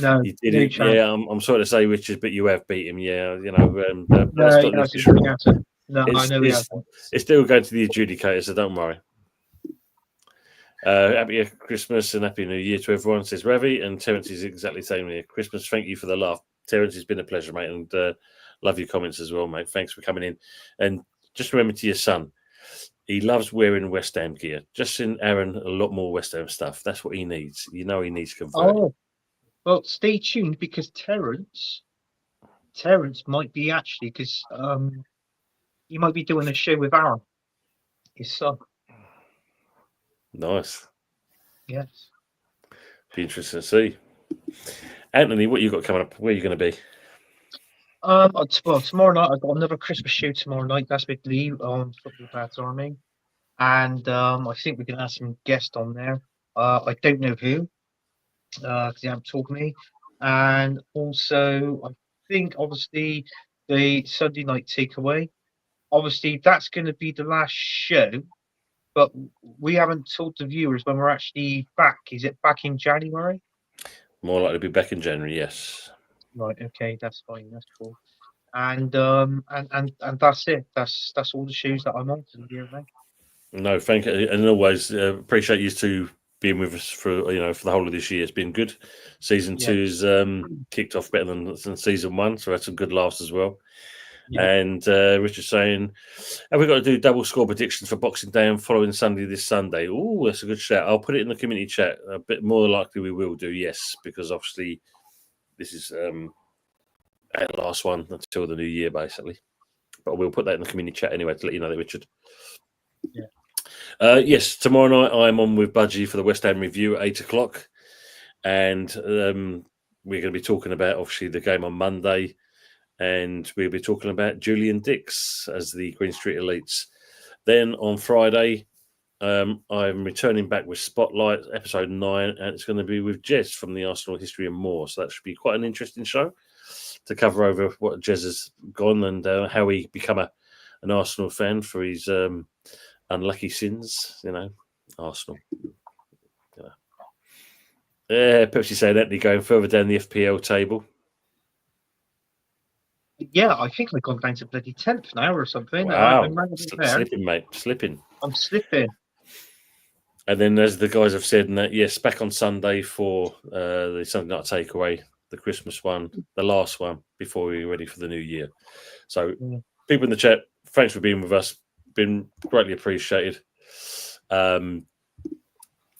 No, you did no it. chance. Yeah, I'm sorry to say, Richard, but you have beat him. Yeah, you know. No, that's not no, the no, I know we have. It's still going to the adjudicator, so don't worry. Happy Christmas and Happy New Year to everyone, says Ravi. And Terence is exactly the same here. Christmas, thank you for the laugh. Terence, it's been a pleasure, mate, and love your comments as well, mate. Thanks for coming in. And just remember to your son, he loves wearing West Ham gear. Just send Aaron a lot more West Ham stuff. That's what he needs. You know he needs converting. Oh, well, stay tuned because Terence might be actually, because he might be doing a show with Aaron, his son. Nice. Yes. Be interesting to see. Anthony, what you got coming up? Where are you going to be? Well, tomorrow night I've got another Christmas show tomorrow night. That's with Lee on Football Bats Army, and I think we can have some guests on there. I don't know who, because they haven't told me. And also, I think obviously the Sunday night takeaway. Obviously, that's going to be the last show, but we haven't told the viewers when we're actually back. Is it back in January? More likely to be back in January, yes. Right. Okay, that's fine. That's cool. And that's it. That's all the shows that I'm on for the year, mate. No, thank you, and always appreciate you two being with us for for the whole of this year. It's been good. Season 2's kicked off better than season 1, so had some good laughs as well. Yeah. And Richard saying, have we got to do double score predictions for Boxing Day and following Sunday this Sunday? Oh, that's a good shout. I'll put it in the community chat. A bit more likely we will do, yes, because obviously this is our last one until the new year, basically. But we'll put that in the community chat anyway to let you know that, Richard. Yeah. Yes, tomorrow night I'm on with Budgie for the West Ham review at 8 o'clock. And we're going to be talking about, obviously, the game on Monday. And we'll be talking about Julian Dix as the Green Street Elites. Then on Friday, I'm returning back with Spotlight, episode 9, and it's going to be with Jez from the Arsenal History and More. So that should be quite an interesting show to cover over what Jez has gone and how he become an Arsenal fan for his unlucky sins, Arsenal. Yeah, Pepsi saying Anthony going further down the FPL table. Yeah, I think I've gone down to bloody 10th now or something. Wow, I'm slipping, mate, slipping. I'm slipping. And then, as the guys have said, yes, back on Sunday for the Sunday night takeaway, the Christmas one, the last one before we're ready for the new year. So, people in the chat, thanks for being with us. Been greatly appreciated.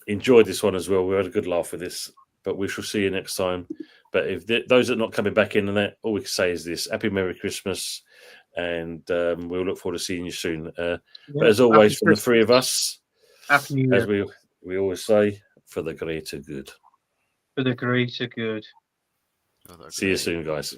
Enjoyed this one as well. We had a good laugh with this, but we shall see you next time. But if those that are not coming back in, and that all we can say is this: Happy Merry Christmas, and we'll look forward to seeing you soon. But as always, from the three of us, Happy New Year. As we always say, for the greater good. For the greater good. See you soon, guys.